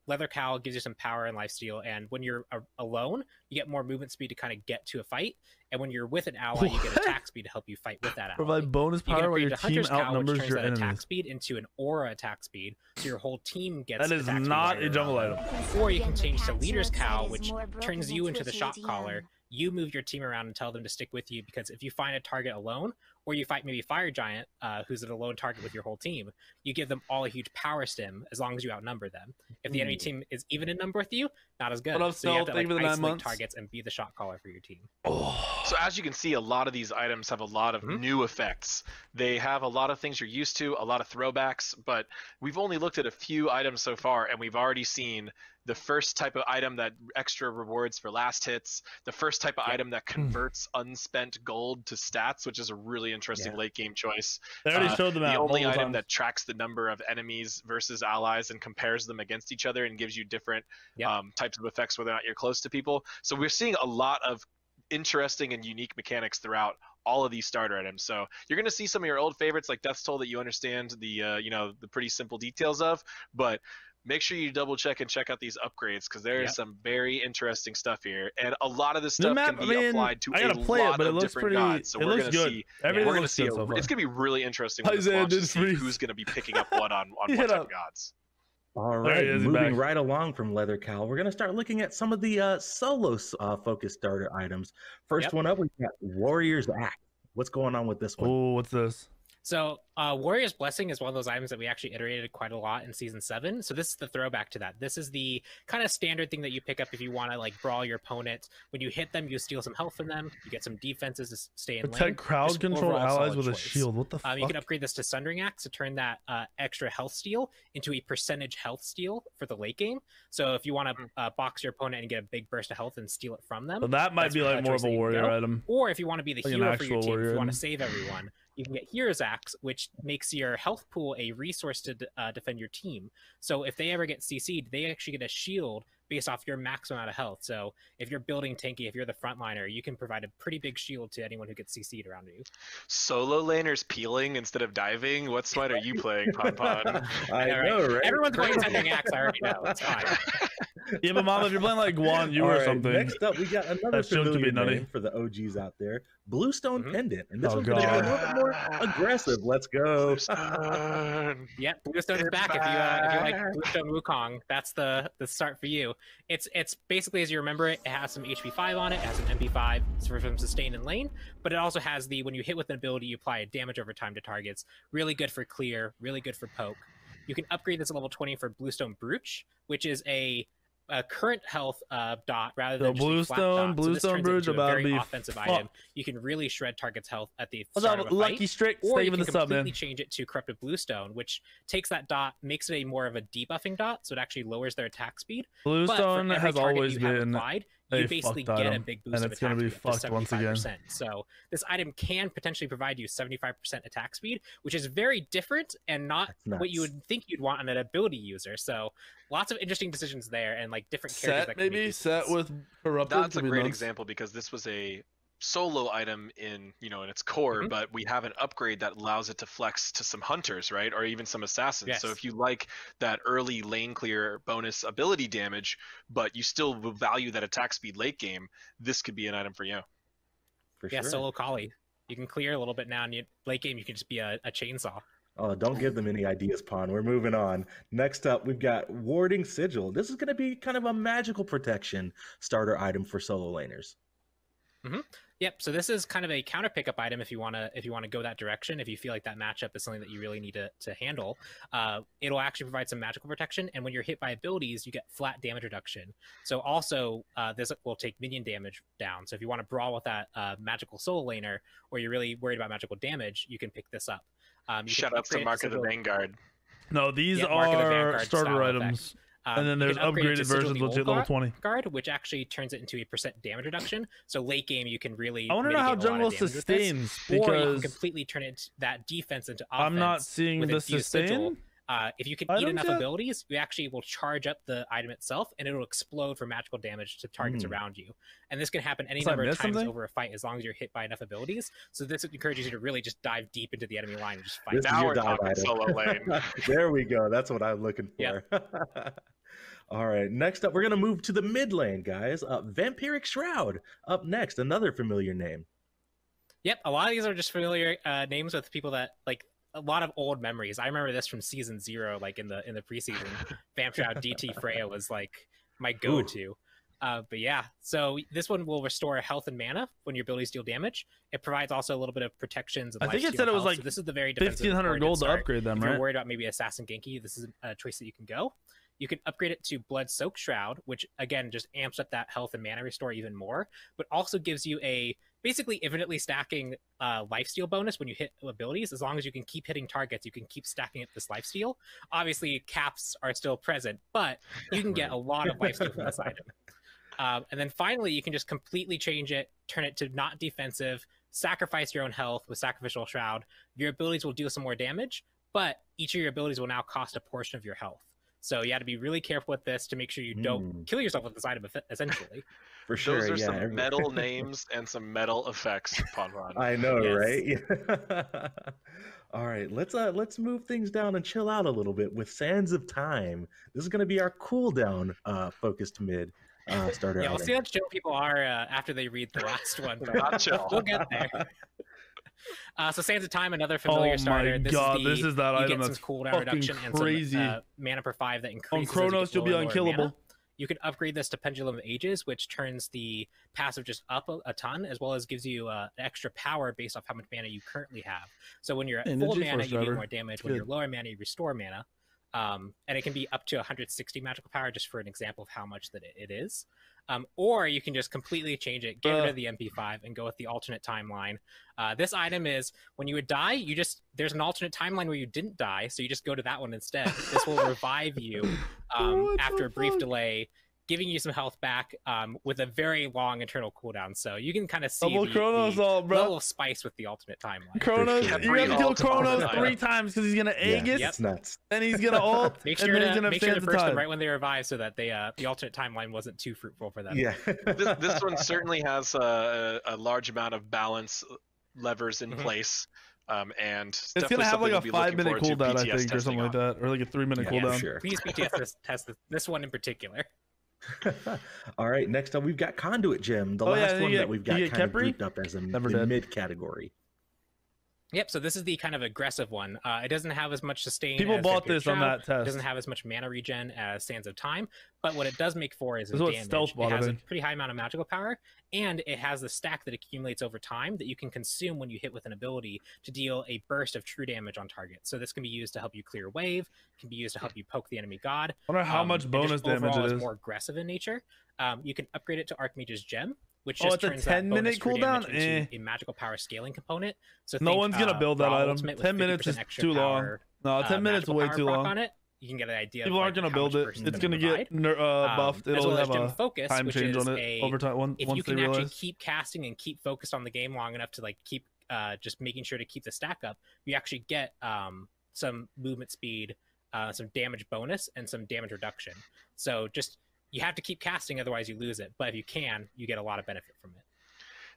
Speaker 4: Leather Cow gives you some power and lifesteal, and when you're alone, you get more movement speed to kind of get to a fight. And when you're with an ally, you get attack speed to help you fight with that ally.
Speaker 2: Provide bonus power while your team outnumbers your enemies.
Speaker 4: Attack speed into an aura attack speed, so your whole team gets.
Speaker 2: That is not a jungle item.
Speaker 4: Or you can change to Leader's Cow, which turns you into the shot caller. You move your team around and tell them to stick with you, because if you find a target alone, or you fight maybe Fire Giant, who's an alone target with your whole team, you give them all a huge power stim as long as you outnumber them. If the enemy team is even in number with you, not as good. So you have to isolate targets and be the shot caller for your team.
Speaker 1: So as you can see, a lot of these items have a lot of new effects. They have a lot of things you're used to, a lot of throwbacks, but we've only looked at a few items so far, and we've already seen the first type of item that extra rewards for last hits, the first type of item that converts unspent gold to stats, which is a really interesting late game choice.
Speaker 2: They already showed them
Speaker 1: the only item that tracks the number of enemies versus allies and compares them against each other and gives you different types of effects whether or not you're close to people. So we're seeing a lot of interesting and unique mechanics throughout all of these starter items. So you're going to see some of your old favorites like Death's Toll that you understand the the pretty simple details of, but make sure you double check and check out these upgrades, because there is some very interesting stuff here, and a lot of this stuff can be applied to a lot of different gods. So we're going to see, it's going to be really interesting when this launches to see who's going to be picking up what on what type of gods.
Speaker 3: All right, moving right along from Leather Cow, we're going to start looking at some of the solo focused starter items. First one up, we've got Warrior's Axe. What's going on with this one?
Speaker 2: Oh, what's this?
Speaker 4: So Warrior's Blessing is one of those items that we actually iterated quite a lot in Season 7. So this is the throwback to that. This is the kind of standard thing that you pick up if you want to like brawl your opponent. When you hit them, you steal some health from them. You get some defenses to stay in lane.
Speaker 2: Protect crowd control allies with a shield. What the fuck?
Speaker 4: You can upgrade this to Sundering Axe to turn that extra health steal into a percentage health steal for the late game. So if you want to box your opponent and get a big burst of health and steal it from them.
Speaker 2: Well, that might be like more of a warrior item.
Speaker 4: Or if you want to be the hero for your team, if you want to save everyone, you can get Hero's Axe, which makes your health pool a resource to defend your team. So if they ever get CC'd, they actually get a shield based off your maximum amount of health. So if you're building tanky, if you're the frontliner, you can provide a pretty big shield to anyone who gets CC'd around you.
Speaker 1: Solo laners peeling instead of diving? What Smite are you playing, Pon Pon?
Speaker 3: I know, right?
Speaker 4: Everyone's playing Sending Axe, I already know. It's fine.
Speaker 2: Yeah, but Mom, if you're playing like Guan Yu or something.
Speaker 3: Next up, we got another familiar name for the OGs out there, Bluestone Pendant. And this one's going to be a little bit more aggressive. Let's go.
Speaker 4: Yeah, Bluestone is back. If you like Bluestone Wukong, that's the start for you. It's basically, as you remember it has some HP 5 on it. It has an MP5 for some sustain in lane, but it also has the, when you hit with an ability, you apply a damage over time to targets. Really good for clear, really good for poke. You can upgrade this to level 20 for Bluestone Brooch, which is a current health dot rather than just a flat dot.
Speaker 2: Bluestone Brooch about to be
Speaker 4: offensive item. You can really shred target's health at the
Speaker 2: start
Speaker 4: of a fight.
Speaker 2: Lucky Strix,
Speaker 4: or you can completely change it to Corrupted Bluestone, which takes that dot, makes it a more of a debuffing dot, so it actually lowers their attack speed.
Speaker 2: Bluestone has always been
Speaker 4: you basically get a big boost of attack speed to 75%. So this item can potentially provide you 75% attack speed, which is very different and not what you would think you'd want on an ability user. So lots of interesting decisions there, and like different characters that
Speaker 2: maybe set with corrupted.
Speaker 1: That's a great example, because this was a solo item in its core, but we have an upgrade that allows it to flex to some hunters, right, or even some assassins. Yes. So if you like that early lane clear bonus ability damage, but you still will value that attack speed late game, this could be an item for you.
Speaker 3: For sure.
Speaker 4: Solo Kali, you can clear a little bit now, and late game you can just be a chainsaw.
Speaker 3: Oh, don't give them any ideas, Pawn. We're moving on. Next up, we've got Warding Sigil. This is going to be kind of a magical protection starter item for solo laners.
Speaker 4: Yep. So this is kind of a counter pickup item if you want to go that direction. If you feel like that matchup is something that you really need to handle, it'll actually provide some magical protection. And when you're hit by abilities, you get flat damage reduction. So also this will take minion damage down. So if you want to brawl with that magical solo laner, or you're really worried about magical damage, you can pick this up.
Speaker 1: Shout out to Mark of the Vanguard.
Speaker 2: No, these are starter items. And then there's upgraded versions which hit level 20.
Speaker 4: Guard, which actually turns it into a % damage reduction. So late game, you can really.
Speaker 2: I want to know how jungle sustains,
Speaker 4: because or you can completely turn that defense into offense.
Speaker 2: I'm not seeing the sustain.
Speaker 4: Sigil. If you can eat enough abilities, you actually will charge up the item itself, and it'll explode for magical damage to targets around you. And this can happen any number of times over a fight, as long as you're hit by enough abilities. So this encourages you to really just dive deep into the enemy line and just fight.
Speaker 1: Now we're talking solo lane.
Speaker 3: There we go. That's what I'm looking for. Yep. All right, next up, we're going to move to the mid lane, guys. Vampiric Shroud up next, another familiar name.
Speaker 4: Yep, a lot of these are just familiar names with people that, like, a lot of old memories. I remember this from season 0, like in the preseason. Vamp Shroud DT Freya was like my go-to. But yeah, so this one will restore health and mana when your abilities deal damage. It provides also a little bit of protections. And
Speaker 2: I think it said it was like
Speaker 4: so this is the very 1,500
Speaker 2: gold to upgrade them,
Speaker 4: if
Speaker 2: right?
Speaker 4: you're worried about maybe Assassin Genki, this is a choice that you can go. You can upgrade it to Blood Soaked Shroud, which again just amps up that health and mana restore even more, but also gives you a basically infinitely stacking lifesteal bonus when you hit abilities. As long as you can keep hitting targets, you can keep stacking up this lifesteal. Obviously, caps are still present, but you can get a lot of lifesteal from this item. And then finally, you can just completely change it, turn it to not defensive, sacrifice your own health with Sacrificial Shroud. Your abilities will deal some more damage, but each of your abilities will now cost a portion of your health. So you have to be really careful with this to make sure you don't kill yourself with this item, essentially.
Speaker 3: For sure.
Speaker 1: Those are some metal names and some metal effects, Ponron.
Speaker 3: I know, right? All right, let's move things down and chill out a little bit with Sands of Time. This is going to be our cooldown focused mid starter.
Speaker 4: Yeah, we'll see how chill people are after they read the last one. Not chill. We'll get there. So Sands of Time, another familiar starter.
Speaker 2: This is that item that's
Speaker 4: cooldown reduction
Speaker 2: crazy.
Speaker 4: And some mana per 5 that increases.
Speaker 2: On Chronos, you'll be unkillable.
Speaker 4: Mana. You can upgrade this to Pendulum of Ages, which turns the passive just up a ton, as well as gives you extra power based off how much mana you currently have. So when you're at full mana, you do more damage. When you're lower mana, you restore mana. And it can be up to 160 magical power, just for an example of how much that it is. Or you can just completely change it, get rid of the MP5, and go with the alternate timeline. This item is, when you would die, there's an alternate timeline where you didn't die, so you just go to that one instead. This will revive you after a brief delay, giving you some health back with a very long internal cooldown. So you can kind of see the level of spice with the alternate timeline.
Speaker 2: Chronos, you have to kill Chronos 3 times because he's going to Aegis.
Speaker 3: It's nuts.
Speaker 2: Then he's going to ult.
Speaker 4: Make sure to burst them right when they revive so that the alternate timeline wasn't too fruitful for them.
Speaker 3: Yeah.
Speaker 1: this one certainly has a large amount of balance levers in place. And
Speaker 2: it's gonna have like a 5-minute cooldown, I think, or something like that, or like a 3-minute cooldown.
Speaker 3: Sure.
Speaker 4: Please BTS test this one in particular.
Speaker 3: All right, next up we've got Conduit Gem, the last one that we've got kind of grouped up as a mid category.
Speaker 4: Yep, so this is the kind of aggressive one. It doesn't have as much sustain.
Speaker 2: People bought this on that test.
Speaker 4: It doesn't have as much mana regen as Sands of Time, but what it does make for is
Speaker 2: damage.
Speaker 4: It has a pretty high amount of magical power, and it has a stack that accumulates over time that you can consume when you hit with an ability to deal a burst of true damage on target. So this can be used to help you clear wave, can be used to help you poke the enemy god.
Speaker 2: I wonder how much bonus damage it is.
Speaker 4: More aggressive in nature. You can upgrade it to Archmage's Gem, which
Speaker 2: just
Speaker 4: turns
Speaker 2: a 10-minute cooldown
Speaker 4: into a magical power scaling component. So
Speaker 2: no one's gonna build that item. 10 minutes is too long. No, 10 minutes is way too long.
Speaker 4: On it. you can get an idea.
Speaker 2: People aren't going to build it. It's going to get buffed. It'll have a
Speaker 4: focus,
Speaker 2: time change on it over time.
Speaker 4: If you can actually keep casting and keep focused on the game long enough to like keep just making sure to keep the stack up, you actually get some movement speed, some damage bonus, and some damage reduction. So just you have to keep casting, otherwise you lose it. But if you can, you get a lot of benefit from it.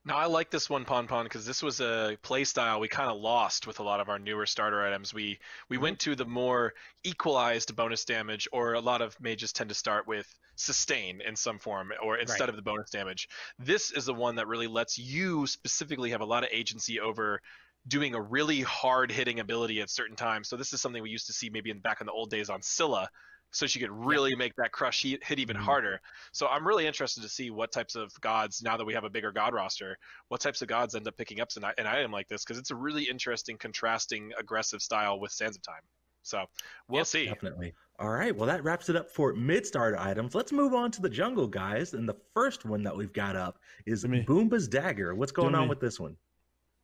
Speaker 1: Now, I like this one, Pon, because this was a play style we kind of lost with a lot of our newer starter items. We went to the more equalized bonus damage, or a lot of mages tend to start with sustain in some form, or instead of the bonus damage. This is the one that really lets you specifically have a lot of agency over doing a really hard-hitting ability at certain times. So this is something we used to see maybe back in the old days on Scylla, so she could really make that crush hit even harder. So I'm really interested to see what types of gods, now that we have a bigger god roster, what types of gods end up picking up an item like this, because it's a really interesting, contrasting, aggressive style with Sands of Time. So we'll see.
Speaker 3: Definitely. All right, well, that wraps it up for mid-starter items. Let's move on to the jungle, guys. And the first one that we've got up is Boomba's Dagger. What's going on with this one?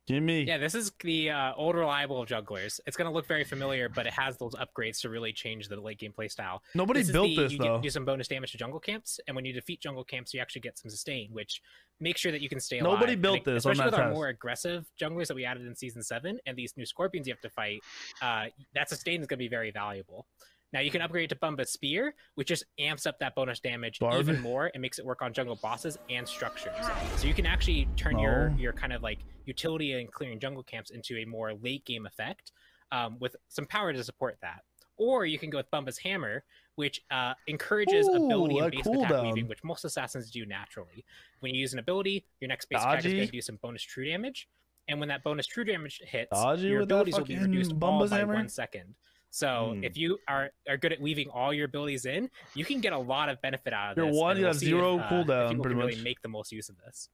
Speaker 2: Gimme.
Speaker 4: Yeah, this is the old reliable of jugglers. It's going to look very familiar, but it has those upgrades to really change the late game play style.
Speaker 2: Nobody built this, though.
Speaker 4: You do some bonus damage to jungle camps, and when you defeat jungle camps, you actually get some sustain, which makes sure that you can stay alive.
Speaker 2: Nobody built this,
Speaker 4: especially with our more aggressive junglers that we added in Season 7, and these new scorpions you have to fight, that sustain is going to be very valuable. Now you can upgrade to Bumba's Spear, which just amps up that bonus damage even more and makes it work on jungle bosses and structures. So you can actually turn your kind of like utility and clearing jungle camps into a more late game effect with some power to support that. Or you can go with Bumba's Hammer, which encourages ability and base attack weaving, which most assassins do naturally. When you use an ability, your next base attack is going to do some bonus true damage. And when that bonus true damage hits, your abilities will be reduced all by 1 second. So if you are good at weaving all your abilities in, you can get a lot of benefit out of this.
Speaker 2: You have 0 cooldown.
Speaker 4: People can really make the most use of this.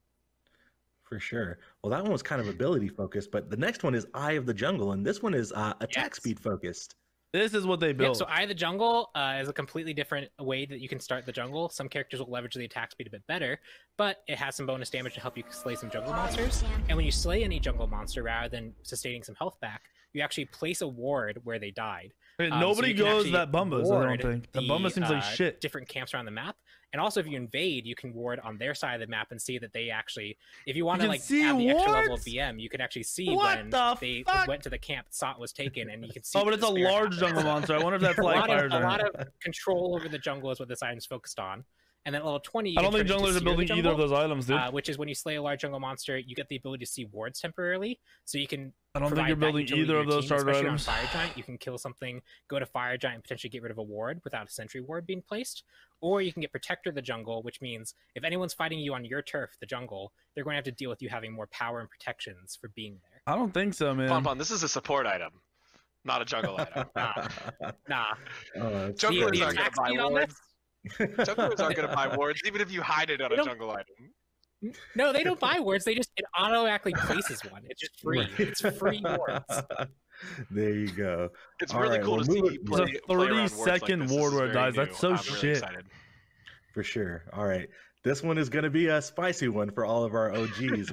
Speaker 3: For sure. Well, that one was kind of ability focused, but the next one is Eye of the Jungle, and this one is attack speed focused.
Speaker 2: This is what they built.
Speaker 4: So Eye of the Jungle is a completely different way that you can start the jungle. Some characters will leverage the attack speed a bit better, but it has some bonus damage to help you slay some jungle monsters. And when you slay any jungle monster, rather than sustaining some health back, you actually place a ward where they died.
Speaker 2: Nobody goes that Bumba's, I don't think. The Bumba seems like shit.
Speaker 4: Different camps around the map. And also, if you invade, you can ward on their side of the map and see that they actually, if you want to like have the extra level of BM, you can actually see when they went to the camp, saw it was taken, and you can see.
Speaker 2: Oh, but it's a large jungle monster. I wonder if that's like
Speaker 4: a lot of control over the jungle is what this item's focused on. And then level 20,
Speaker 2: I don't think junglers are building either of those items, dude.
Speaker 4: Which is when you slay a large jungle monster, you get the ability to see wards temporarily, so you can.
Speaker 2: I don't think you're building either of those starter items.
Speaker 4: On Fire Giant, you can kill something, go to Fire Giant, and potentially get rid of a ward without a sentry ward being placed. Or you can get Protector of the Jungle, which means if anyone's fighting you on your turf, the jungle, they're going to have to deal with you having more power and protections for being there.
Speaker 2: I don't think so, man.
Speaker 1: Pon, this is a support item, not a jungle item.
Speaker 4: Nah.
Speaker 1: Junglers aren't going to buy wards. Junglers aren't going to buy wards, even if you hide it on a jungle item.
Speaker 4: No, they don't buy wards. It automatically places one. It's just free. It's free wards.
Speaker 3: There you go.
Speaker 1: It's really cool to see.
Speaker 2: It's a 30-second ward where it dies. That's so shit.
Speaker 3: For sure. All right. This one is going to be a spicy one for all of our OGs.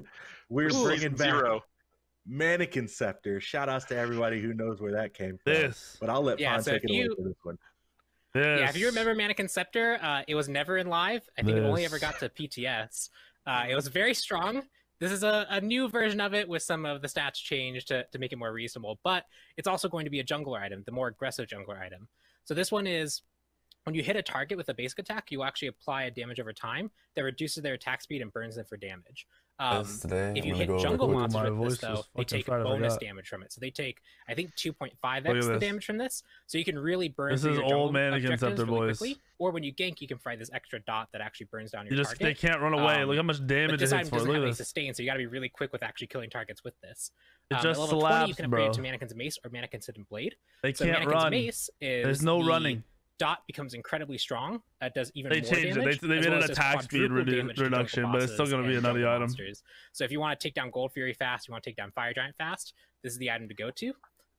Speaker 3: We're bringing back Mannequin Scepter. Shout outs to everybody who knows where that came from. But I'll let Pon take it away for this one.
Speaker 4: Yeah, if you remember Mannequin Scepter, it was never in live. I think it only ever got to PTS. It was very strong. This is a new version of it with some of the stats changed to make it more reasonable, but it's also going to be a jungler item, the more aggressive jungler item. So this one is, when you hit a target with a basic attack, you actually apply a damage over time that reduces their attack speed and burns them for damage. If you hit jungle monsters with this, though, they take bonus damage from it. So they take, I think, 2.5x the damage from this. So you can really burn through your jungle objectives really quickly. Or when you gank, you can fry this extra dot that actually burns down your target.
Speaker 2: They can't run away. Look how much damage it hits for.
Speaker 4: This item doesn't have any sustain, so you got to be really quick with actually killing targets with this.
Speaker 2: It just
Speaker 4: level
Speaker 2: slaps,
Speaker 4: 20, you can upgrade to Mannequin's Mace or Mannequin's Hidden Blade.
Speaker 2: They can't run.
Speaker 4: Mace is
Speaker 2: There's no running.
Speaker 4: Dot becomes incredibly strong. It does even
Speaker 2: more
Speaker 4: damage.
Speaker 2: They made an attack speed reduction, but it's still going to be a nutty item.
Speaker 4: So if you want to take down Gold Fury fast, you want to take down Fire Giant fast, this is the item to go to.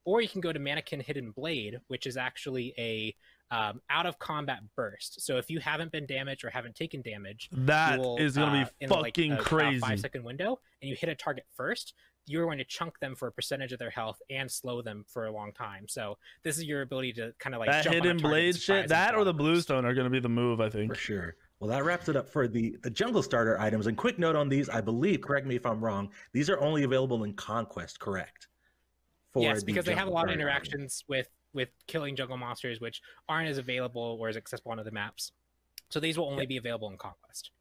Speaker 4: Or you can go to Mannequin Hidden Blade, which is actually a out of combat burst. So if you haven't been damaged or haven't taken damage,
Speaker 2: that is going to be fucking crazy.
Speaker 4: 5-second window, and you hit a target first, you're going to chunk them for a percentage of their health and slow them for a long time. So this is your ability to kind of like
Speaker 2: that
Speaker 4: jump
Speaker 2: hidden blade shit. That or the bluestone are going to be the move, I think.
Speaker 3: For sure. Well, that wraps it up for the jungle starter items. And quick note on these, I believe, correct me if I'm wrong, these are only available in Conquest, correct?
Speaker 4: Yes, because they have a lot of interactions with killing jungle monsters, which aren't as available or as accessible on other maps. So these will only be available in Conquest.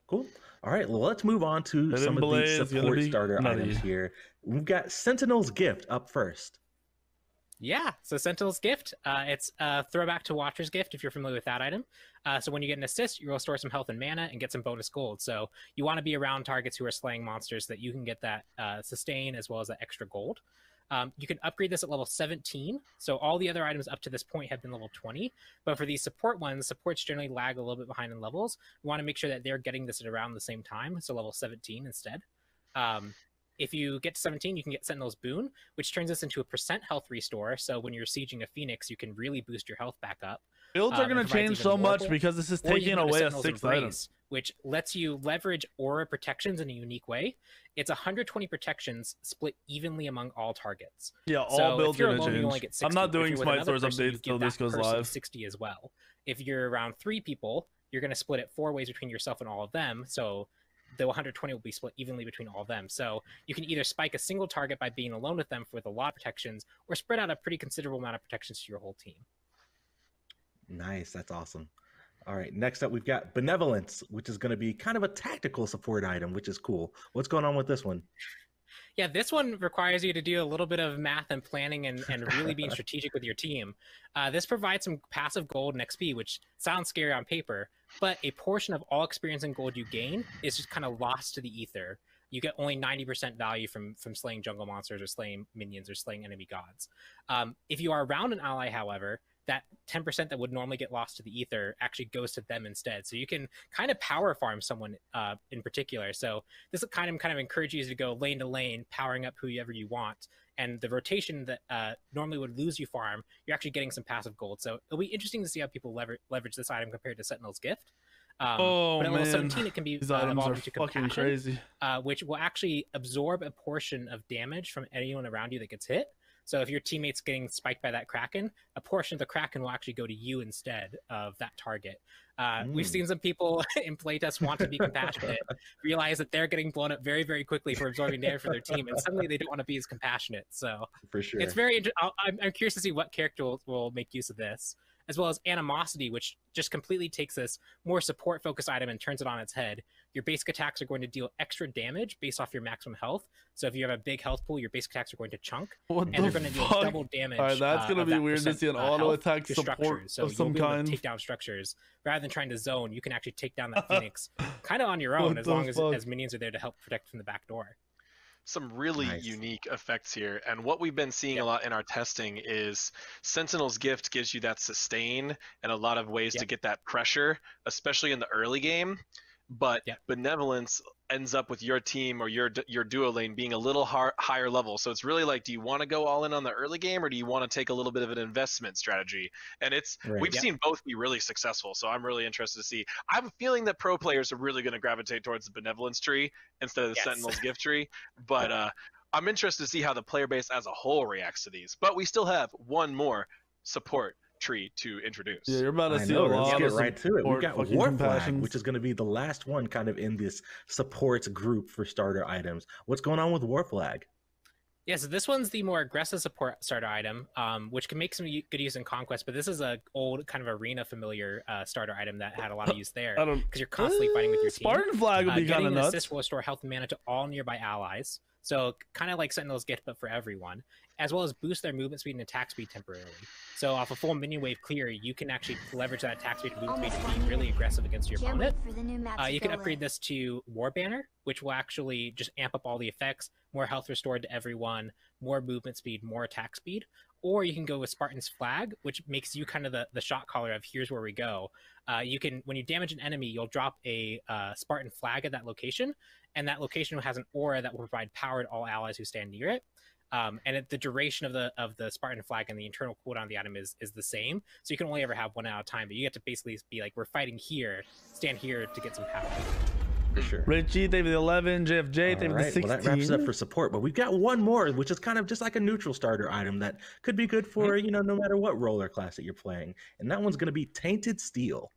Speaker 3: Cool. All right, well, let's move on to some of the support starter items here. We've got Sentinel's Gift up first.
Speaker 4: Yeah, so Sentinel's Gift, it's a throwback to Watcher's Gift if you're familiar with that item. So when you get an assist, you'll restore some health and mana and get some bonus gold. So you want to be around targets who are slaying monsters so that you can get that sustain as well as that extra gold. You can upgrade this at level 17. So all the other items up to this point have been level 20. But for these support ones, supports generally lag a little bit behind in levels. We want to make sure that they're getting this at around the same time. So level 17 instead. If you get to 17, you can get Sentinel's Boon, which turns this into a % health restore. So when you're sieging a Phoenix, you can really boost your health back up.
Speaker 2: Builds are going to change so much because this is taking away a 6th item,
Speaker 4: which lets you leverage aura protections in a unique way. It's 120 protections split evenly among all targets.
Speaker 2: Yeah, all builds are going to change. I'm not doing Smite Source updates until this goes live.
Speaker 4: 60 as well. If you're around 3 people, you're going to split it 4 ways between yourself and all of them. So the 120 will be split evenly between all of them. So you can either spike a single target by being alone with them with a lot of protections, or spread out a pretty considerable amount of protections to your whole team.
Speaker 3: Nice, that's awesome. All right, next up we've got Benevolence, which is going to be kind of a tactical support item, which is cool. What's going on with this one?
Speaker 4: Yeah, this one requires you to do a little bit of math and planning and really being strategic with your team. This provides some passive gold and XP, which sounds scary on paper, but a portion of all experience and gold you gain is just kind of lost to the ether. You get only 90% value from slaying jungle monsters or slaying minions or slaying enemy gods. If you are around an ally, however, that 10% that would normally get lost to the ether actually goes to them instead. So you can kind of power farm someone in particular. So this kind of encourages you to go lane to lane, powering up whoever you want. And the rotation that normally would lose you farm, you're actually getting some passive gold. So it'll be interesting to see how people leverage this item compared to Sentinel's Gift. But at level 17, it can be evolved into Compassion, which will actually absorb a portion of damage from anyone around you that gets hit. So if your teammate's getting spiked by that Kraken, a portion of the Kraken will actually go to you instead of that target. We've seen some people in playtests want to be compassionate, realize that they're getting blown up very, very quickly for absorbing damage for their team, and suddenly they don't want to be as compassionate. So
Speaker 3: for sure,
Speaker 4: it's very. I'm curious to see what character will make use of this, as well as Animosity, which just completely takes this more support-focused item and turns it on its head. Your basic attacks are going to deal extra damage based off your maximum health. So if you have a big health pool, your basic attacks are going to chunk, and they're going to deal double damage.
Speaker 2: All right, that's going to be weird to see an auto attack support
Speaker 4: so
Speaker 2: of some kind.
Speaker 4: Take down structures rather than trying to zone. You can actually take down that Phoenix kind of on your own, as long as minions are there to help protect from the back door.
Speaker 1: Some really unique effects here, and what we've been seeing a lot in our testing is Sentinel's Gift gives you that sustain and a lot of ways to get that pressure, especially in the early game. But Benevolence ends up with your team or your duo lane being a little higher level. So it's really like, do you want to go all in on the early game, or do you want to take a little bit of an investment strategy? And we've seen both be really successful. So I'm really interested to see. I have a feeling that pro players are really going to gravitate towards the Benevolence tree instead of the Sentinel's Gift tree. But I'm interested to see how the player base as a whole reacts to these. But we still have one more support tree to introduce.
Speaker 2: Yeah, you're about to see a lot.
Speaker 3: Let's get right to it. We've got War Flag, which is going to be the last one kind of in this supports group for starter items. What's going on with War Flag?
Speaker 4: Yeah, so this one's the more aggressive support starter item, which can make some good use in Conquest, but this is an old kind of arena familiar starter item that had a lot of use there because you're constantly fighting with your team.
Speaker 2: Spartan Flag would be kind of nuts.
Speaker 4: Assist will restore health and mana to all nearby allies. So kind of like Sentinel's Gift, but for everyone, as well as boost their movement speed and attack speed temporarily. So off a full minion wave clear, you can actually leverage that attack speed and movement speed to be really aggressive against your opponent. You can upgrade this to War Banner, which will actually just amp up all the effects, more health restored to everyone, more movement speed, more attack speed. Or you can go with Spartan's Flag, which makes you kind of the shot caller of here's where we go. You can, when you damage an enemy, you'll drop a Spartan Flag at that location, and that location has an aura that will provide power to all allies who stand near it. And the duration of the Spartan flag and the internal cooldown of the item is the same. So you can only ever have one at a time, but you get to basically be like, we're fighting here, stand here to get some power.
Speaker 3: For sure.
Speaker 2: Richie, thank you for the 11. JFJ, thank you for the 16.
Speaker 3: Well, that wraps it up for support, but we've got one more, which is kind of just like a neutral starter item that could be good for, you know, no matter what role or class that you're playing. And that one's going to be Tainted Steel.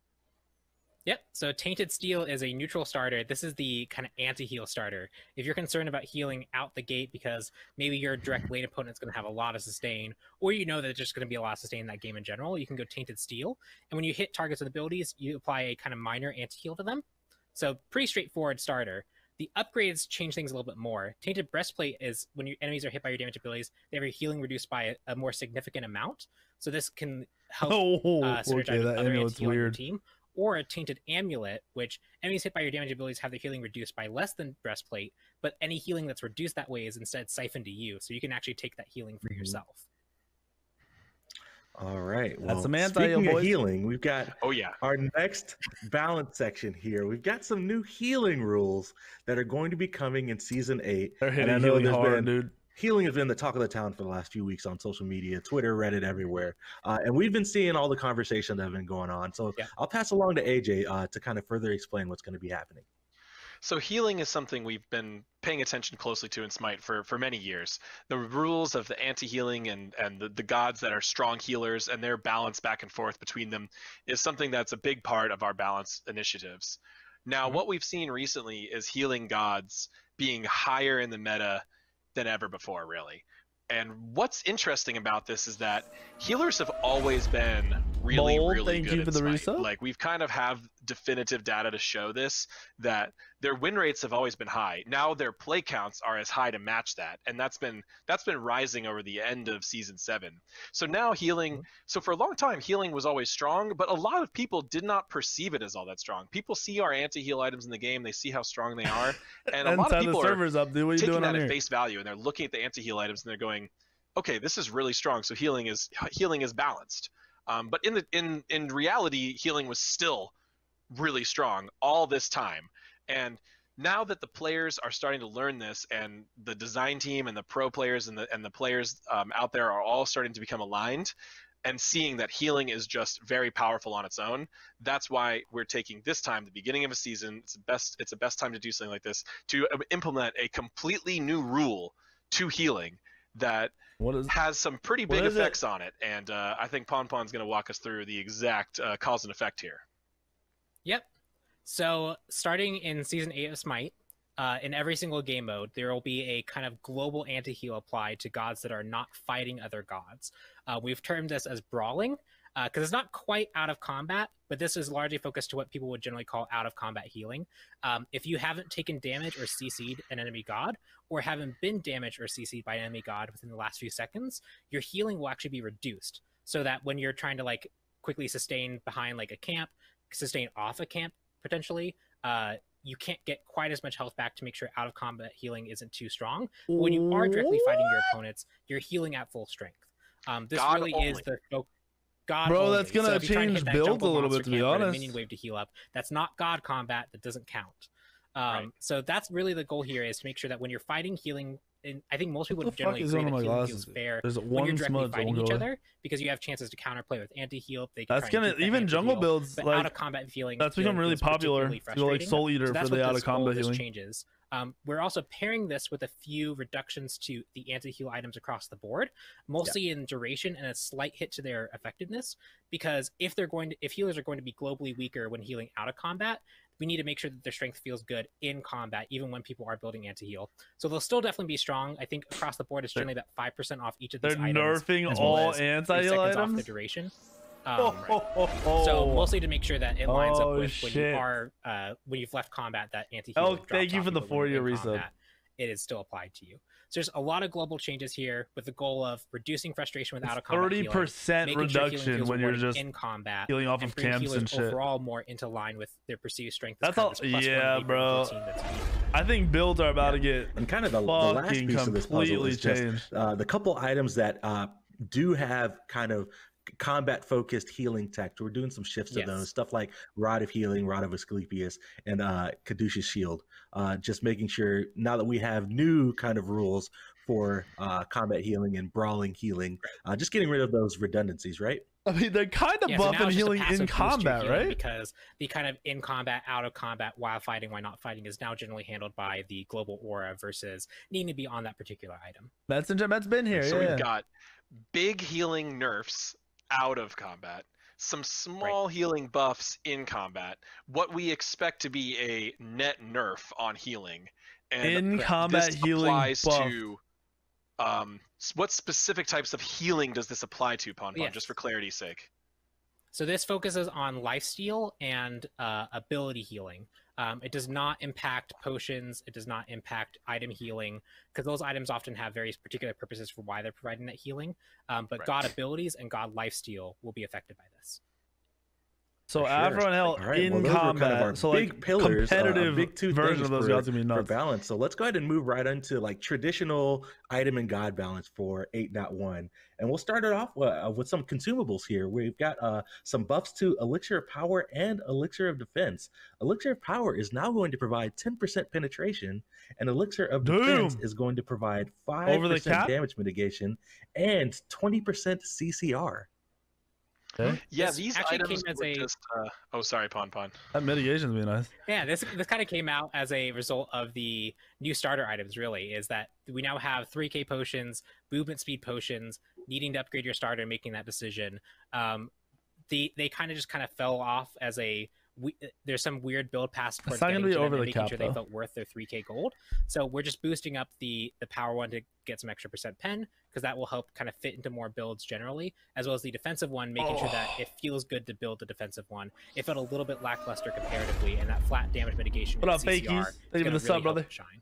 Speaker 4: Yep, so Tainted Steel is a neutral starter. This is the kind of anti-heal starter. If you're concerned about healing out the gate because maybe your direct lane opponent's going to have a lot of sustain, or you know that there's just going to be a lot of sustain in that game in general, you can go Tainted Steel. And when you hit targets with abilities, you apply a kind of minor anti-heal to them. So pretty straightforward starter. The upgrades change things a little bit more. Tainted Breastplate is when your enemies are hit by your damage abilities, they have your healing reduced by a more significant amount. So this can help synergize with other anti-heal on your team. Or a Tainted Amulet, which enemies hit by your damage abilities have their healing reduced by less than Breastplate, but any healing that's reduced that way is instead siphoned to you, so you can actually take that healing for yourself.
Speaker 3: All right. Well,
Speaker 2: that's some anti-heal,
Speaker 3: speaking
Speaker 2: boys.
Speaker 3: of healing, we've got our next balance section here. We've got some new healing rules that are going to be coming in Season 8.
Speaker 2: They're hitting healing hard, dude.
Speaker 3: Healing has been the talk of the town for the last few weeks on social media, Twitter, Reddit, everywhere. And we've been seeing all the conversations that have been going on. So I'll pass along to AJ to kind of further explain what's going to be happening.
Speaker 1: So healing is something we've been paying attention closely to in Smite for many years. The rules of the anti-healing and the gods that are strong healers and their balance back and forth between them is something that's a big part of our balance initiatives. Now, what we've seen recently is healing gods being higher in the meta than ever before, really. And what's interesting about this is that healers have always been really good at Smite. Like, we've kind of have definitive data to show this, that their win rates have always been high. Now their play counts are as high to match that, and that's been rising over the end of Season 7. So now healing, so for a long time healing was always strong, but a lot of people did not perceive it as all that strong. People see our anti-heal items in the game, they see how strong they are, and a lot of people are taking that at face value, and they're looking at the anti-heal items and they're going, okay, this is really strong, so healing is balanced. But in reality, healing was still really strong all this time. And now that the players are starting to learn this, and the design team and the pro players and the players out there are all starting to become aligned and seeing that healing is just very powerful on its own, that's why we're taking this time, the beginning of a season, it's the best time to do something like this, to implement a completely new rule to healing that has some pretty big effects on it. And I think Ponpon's going to walk us through the exact cause and effect here.
Speaker 4: Yep. So starting in Season 8 of Smite, in every single game mode, there will be a kind of global anti-heal applied to gods that are not fighting other gods. We've termed this as brawling, because it's not quite out of combat, but this is largely focused to what people would generally call out of combat healing. If you haven't taken damage or CC'd an enemy god, or haven't been damaged or CC'd by an enemy god within the last few seconds, your healing will actually be reduced, so that when you're trying to like quickly sustain behind like a camp, sustain off a camp potentially, you can't get quite as much health back to make sure out of combat healing isn't too strong. But when you are directly fighting your opponents, you're healing at full strength. This God really only. Is the God
Speaker 2: bro
Speaker 4: only.
Speaker 2: That's gonna change builds a little bit, to be honest.
Speaker 4: Minion wave to heal up, that's not God combat, that doesn't count. So that's really the goal here, is to make sure that when you're fighting healing, and I think most people generally agree that healing feels fair when you're directly fighting each other, because you have chances to counterplay with anti-heal.
Speaker 2: That's gonna even jungle builds, like
Speaker 4: out of combat feeling.
Speaker 2: That's become really popular. Feel like Soul Eater for the out of combat healing.
Speaker 4: Changes. We're also pairing this with a few reductions to the anti-heal items across the board, mostly in duration and a slight hit to their effectiveness. Because if healers are going to be globally weaker when healing out of combat, we need to make sure that their strength feels good in combat, even when people are building anti-heal. So they'll still definitely be strong. I think across the board, it's generally about 5% off each of these items.
Speaker 2: They're nerfing all anti-heal items?
Speaker 4: Off the duration. So mostly to make sure that it lines up with when you are when you've left combat, that anti-heal.
Speaker 2: Thank you for the 4-year resub.
Speaker 4: It is still applied to you. So there's a lot of global changes here with the goal of reducing frustration without a combat
Speaker 2: 30% reduction when you're just
Speaker 4: in combat,
Speaker 2: healing off of camps and shit.
Speaker 4: Overall, more into line with their perceived strength.
Speaker 2: That's all. Yeah, bro. I think builds are about to get
Speaker 3: and kind of the last piece of this puzzle is just the couple items that do have kind of combat focused healing tech. We're doing some shifts to those, stuff like Rod of Healing, Rod of Asclepius, and Caduceus Shield. Just making sure now that we have new kind of rules for combat healing and brawling healing, just getting rid of those redundancies, right?
Speaker 2: I mean, they're kind of buffing healing in combat, right?
Speaker 4: Because the kind of in combat, out of combat, while fighting, while not fighting is now generally handled by the global aura versus needing to be on that particular item.
Speaker 2: That's been here.
Speaker 1: So we've got big healing nerfs out of combat, some small healing buffs in combat, what we expect to be a net nerf on healing, and
Speaker 2: in combat healing
Speaker 1: applies
Speaker 2: buff.
Speaker 1: to what specific types of healing does this apply to, Ponpon, just for clarity's sake?
Speaker 4: So this focuses on lifesteal and ability healing. It does not impact potions. It does not impact item healing, because those items often have very particular purposes for why they're providing that healing. But God abilities and God lifesteal will be affected by this.
Speaker 2: So Afro and Hell in combat, so like pillars, competitive
Speaker 3: big two
Speaker 2: version of those gods gonna be nuts.
Speaker 3: For balance. So let's go ahead and move right into like traditional item and god balance for 8.1, and we'll start it off with some consumables here. We've got some buffs to Elixir of Power and Elixir of Defense. Elixir of Power is now going to provide 10% penetration, and Elixir of Defense is going to provide 5% damage mitigation and 20% CCR.
Speaker 2: Okay.
Speaker 1: Yeah, these items came as just. Oh, sorry, Ponpon.
Speaker 2: That mitigation's be nice.
Speaker 4: Yeah, this kind of came out as a result of the new starter items. Really, is that we now have 3K potions, movement speed potions. Needing to upgrade your starter, and making that decision. They kind of fell off as a. There's some weird build path towards getting to them and making sure they felt worth their 3K gold. So we're just boosting up the power one to get some extra percent pen, because that will help kind of fit into more builds generally, as well as the defensive one, making sure that it feels good to build the defensive one. It felt a little bit lackluster comparatively, and that flat damage mitigation
Speaker 2: and
Speaker 4: CCR is going to really help shine.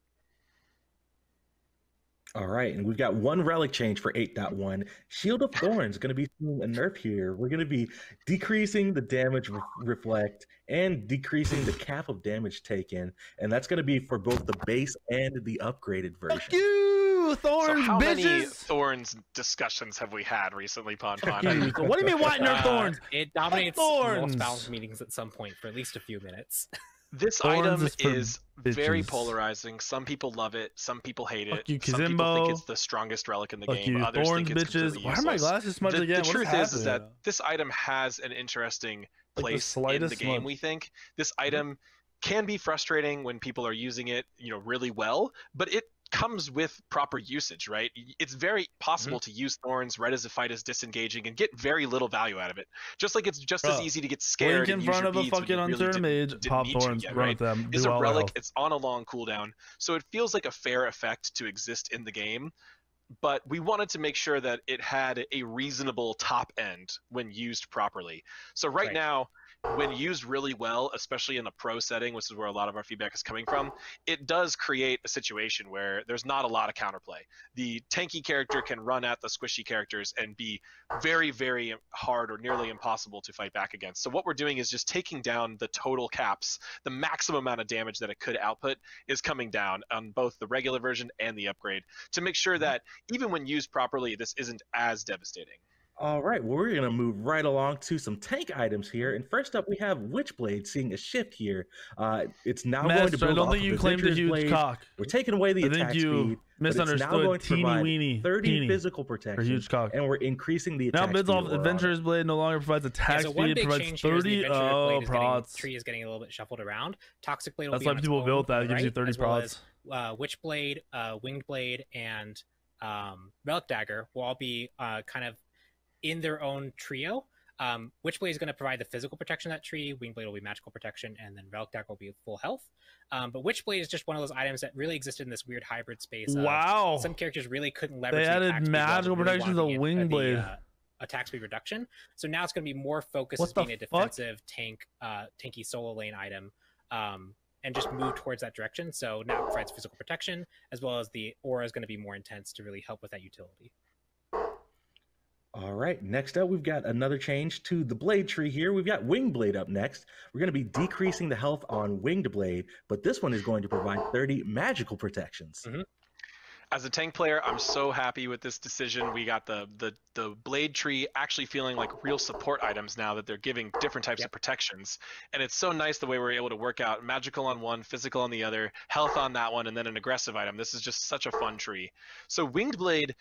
Speaker 3: All right, and we've got one relic change for 8.1. Shield of Thorns going to be seeing a nerf here. We're going to be decreasing the damage reflect and decreasing the cap of damage taken, and that's going to be for both the base and the upgraded version.
Speaker 2: Fuck you, Thorns,
Speaker 1: so how
Speaker 2: bitches!
Speaker 1: Many Thorns discussions have we had recently, Ponpon?
Speaker 2: What do you mean, why nerf Thorns?
Speaker 4: It dominates most balance meetings at some point for at least a few minutes.
Speaker 1: This item is very polarizing. Some people love it. Some people hate it. Some people think it's the strongest relic in the game. Others think it's completely useless.
Speaker 2: Why are my glasses smudged again?
Speaker 1: The truth is that this item has an interesting place in the game, we think. This item can be frustrating when people are using it, really well, but it comes with proper usage, right? It's very possible to use Thorns right as the fight is disengaging and get very little value out of it. Just like it's just as easy to get scared and use your beads when you really didn't
Speaker 2: pop
Speaker 1: need
Speaker 2: Thorns,
Speaker 1: to yet, right?
Speaker 2: them.
Speaker 1: It's a relic. It's on a long cooldown, so it feels like a fair effect to exist in the game. But we wanted to make sure that it had a reasonable top end when used properly. So right now, when used really well, especially in a pro setting, which is where a lot of our feedback is coming from, it does create a situation where there's not a lot of counterplay. The tanky character can run at the squishy characters and be very, very hard or nearly impossible to fight back against. So what we're doing is just taking down the total caps. The maximum amount of damage that it could output is coming down on both the regular version and the upgrade to make sure that even when used properly, this isn't as devastating.
Speaker 3: All right, well, we're going to move right along to some tank items here. And first up, we have Witchblade seeing a shift here. It's now going to build off of Adventurer's Blade.
Speaker 2: Cock.
Speaker 3: We're taking away the attack speed.
Speaker 2: Misunderstood.
Speaker 3: It's now going to provide
Speaker 2: weeny,
Speaker 3: 30 physical protection.
Speaker 2: Huge cock.
Speaker 3: And we're increasing the attack speed.
Speaker 2: Now builds off Adventurer's Blade no longer provides attack speed. It provides 30. Oh, prots.
Speaker 4: Tree is getting a little bit shuffled around. Toxic Blade will
Speaker 2: That's
Speaker 4: be
Speaker 2: why people built that. It gives you 30 prots.
Speaker 4: Witchblade, Winged Blade, and Relic Dagger will all be kind of in their own trio. Witchblade is going to provide the physical protection of that tree, Wingblade will be magical protection, and then Relic Dagger will be full health. But Witchblade is just one of those items that really existed in this weird hybrid space.
Speaker 2: Wow.
Speaker 4: Some characters really couldn't leverage
Speaker 2: the added magical protection to the Wingblade.
Speaker 4: Attack speed reduction. So now it's going to be more focused as being a defensive tanky solo lane item. And just move towards that direction. So now it provides physical protection, as well as the aura is going to be more intense to really help with that utility.
Speaker 3: All right, next up, we've got another change to the blade tree here. We've got Winged Blade up next. We're going to be decreasing the health on Winged Blade, but this one is going to provide 30 magical protections.
Speaker 1: As a tank player, I'm so happy with this decision. We got the blade tree actually feeling like real support items now that they're giving different types of protections. And it's so nice the way we're able to work out magical on one, physical on the other, health on that one, and then an aggressive item. This is just such a fun tree. So Winged Blade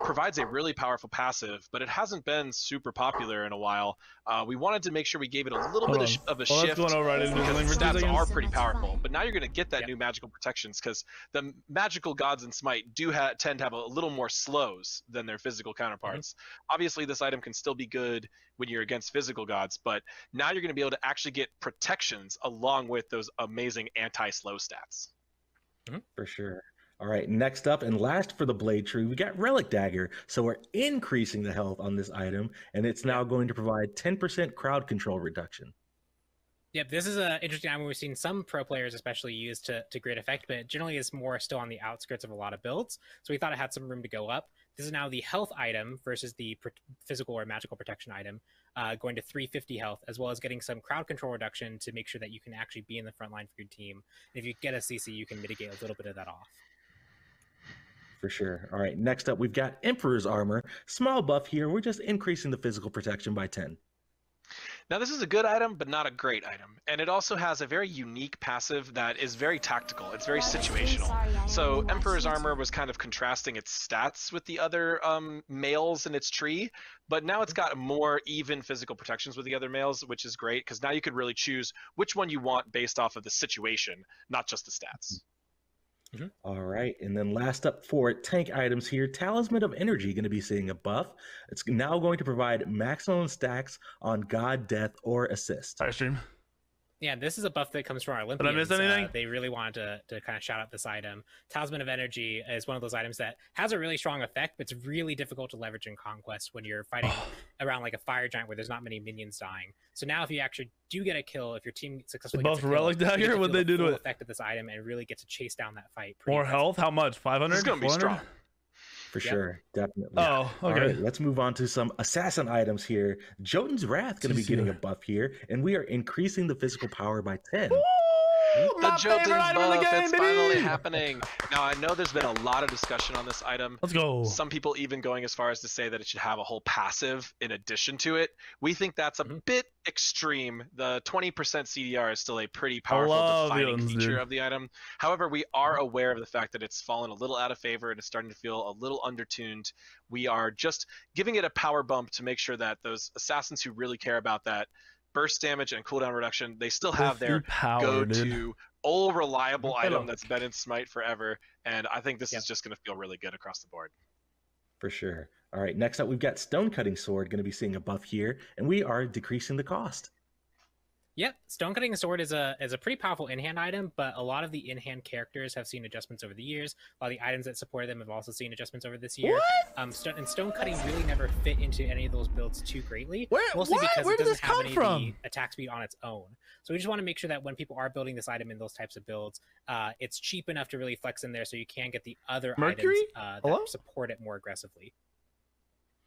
Speaker 1: provides a really powerful passive, but it hasn't been super popular in a while. We wanted to make sure we gave it a little bit of a shift because the stats are pretty powerful. But now you're going to get that new magical protections because the magical gods in Smite do tend to have a little more slows than their physical counterparts. Obviously, this item can still be good when you're against physical gods, but now you're going to be able to actually get protections along with those amazing anti-slow stats.
Speaker 3: For sure. All right, next up and last for the blade tree, we got Relic Dagger. So we're increasing the health on this item, and it's now going to provide 10% crowd control reduction.
Speaker 4: Yep, this is an interesting item we've seen some pro players especially use to great effect, but generally is more still on the outskirts of a lot of builds. So we thought it had some room to go up. This is now the health item versus the physical or magical protection item, going to 350 health, as well as getting some crowd control reduction to make sure that you can actually be in the front line for your team. And if you get a CC, you can mitigate a little bit of that off.
Speaker 3: For sure. All right, next up, we've got Emperor's Armor. Small buff here. We're just increasing the physical protection by 10.
Speaker 1: Now, this is a good item, but not a great item. And it also has a very unique passive that is very tactical. It's very situational. So Emperor's Armor was kind of contrasting its stats with the other males in its tree, but now it's got more even physical protections with the other males, which is great, because now you could really choose which one you want based off of the situation, not just the stats.
Speaker 3: All right, and then last up for tank items here, Talisman of Energy going to be seeing a buff. It's now going to provide maximum stacks on God, Death, or Assist.
Speaker 2: Hi, stream.
Speaker 4: Yeah, this is a buff that comes from our Olympians.
Speaker 2: Did I miss anything?
Speaker 4: They really wanted to kind of shout out this item. Talisman of Energy is one of those items that has a really strong effect, but it's really difficult to leverage in Conquest when you're fighting around like a fire giant where there's not many minions dying. So now if you actually do get a kill, if your team successfully gets a kill,
Speaker 2: Relic Dagger, what they do to it?
Speaker 4: Effect of this item and really get to chase down that fight.
Speaker 2: More health? How much? 500?
Speaker 1: It's going to be strong.
Speaker 3: For sure, definitely.
Speaker 2: Oh, okay.
Speaker 3: All right, let's move on to some assassin items here. Jotun's Wrath going to be getting a buff here, and we are increasing the physical power by 10.
Speaker 1: The Jotun's buff, it's finally happening. Now, I know there's been a lot of discussion on this item.
Speaker 2: Let's go.
Speaker 1: Some people even going as far as to say that it should have a whole passive in addition to it. We think that's a bit extreme. The 20% CDR is still a pretty powerful defining feature of the item. However, we are aware of the fact that it's fallen a little out of favor and is starting to feel a little undertuned. We are just giving it a power bump to make sure that those assassins who really care about that burst damage and cooldown reduction, they still have their go-to old reliable item that's been in Smite forever, and I think this is just going to feel really good across the board.
Speaker 3: For sure. All right, next up we've got Stone Cutting Sword going to be seeing a buff here, and we are decreasing the cost.
Speaker 4: Yep, Stone Cutting Sword is a pretty powerful in-hand item, but a lot of the in-hand characters have seen adjustments over the years. A lot of the items that support them have also seen adjustments over this year. And Stone Cutting really never fit into any of those builds too greatly, mostly because it doesn't have any of the attack speed on its own. So we just want to make sure that when people are building this item in those types of builds, it's cheap enough to really flex in there so you can get the other items that support it more aggressively.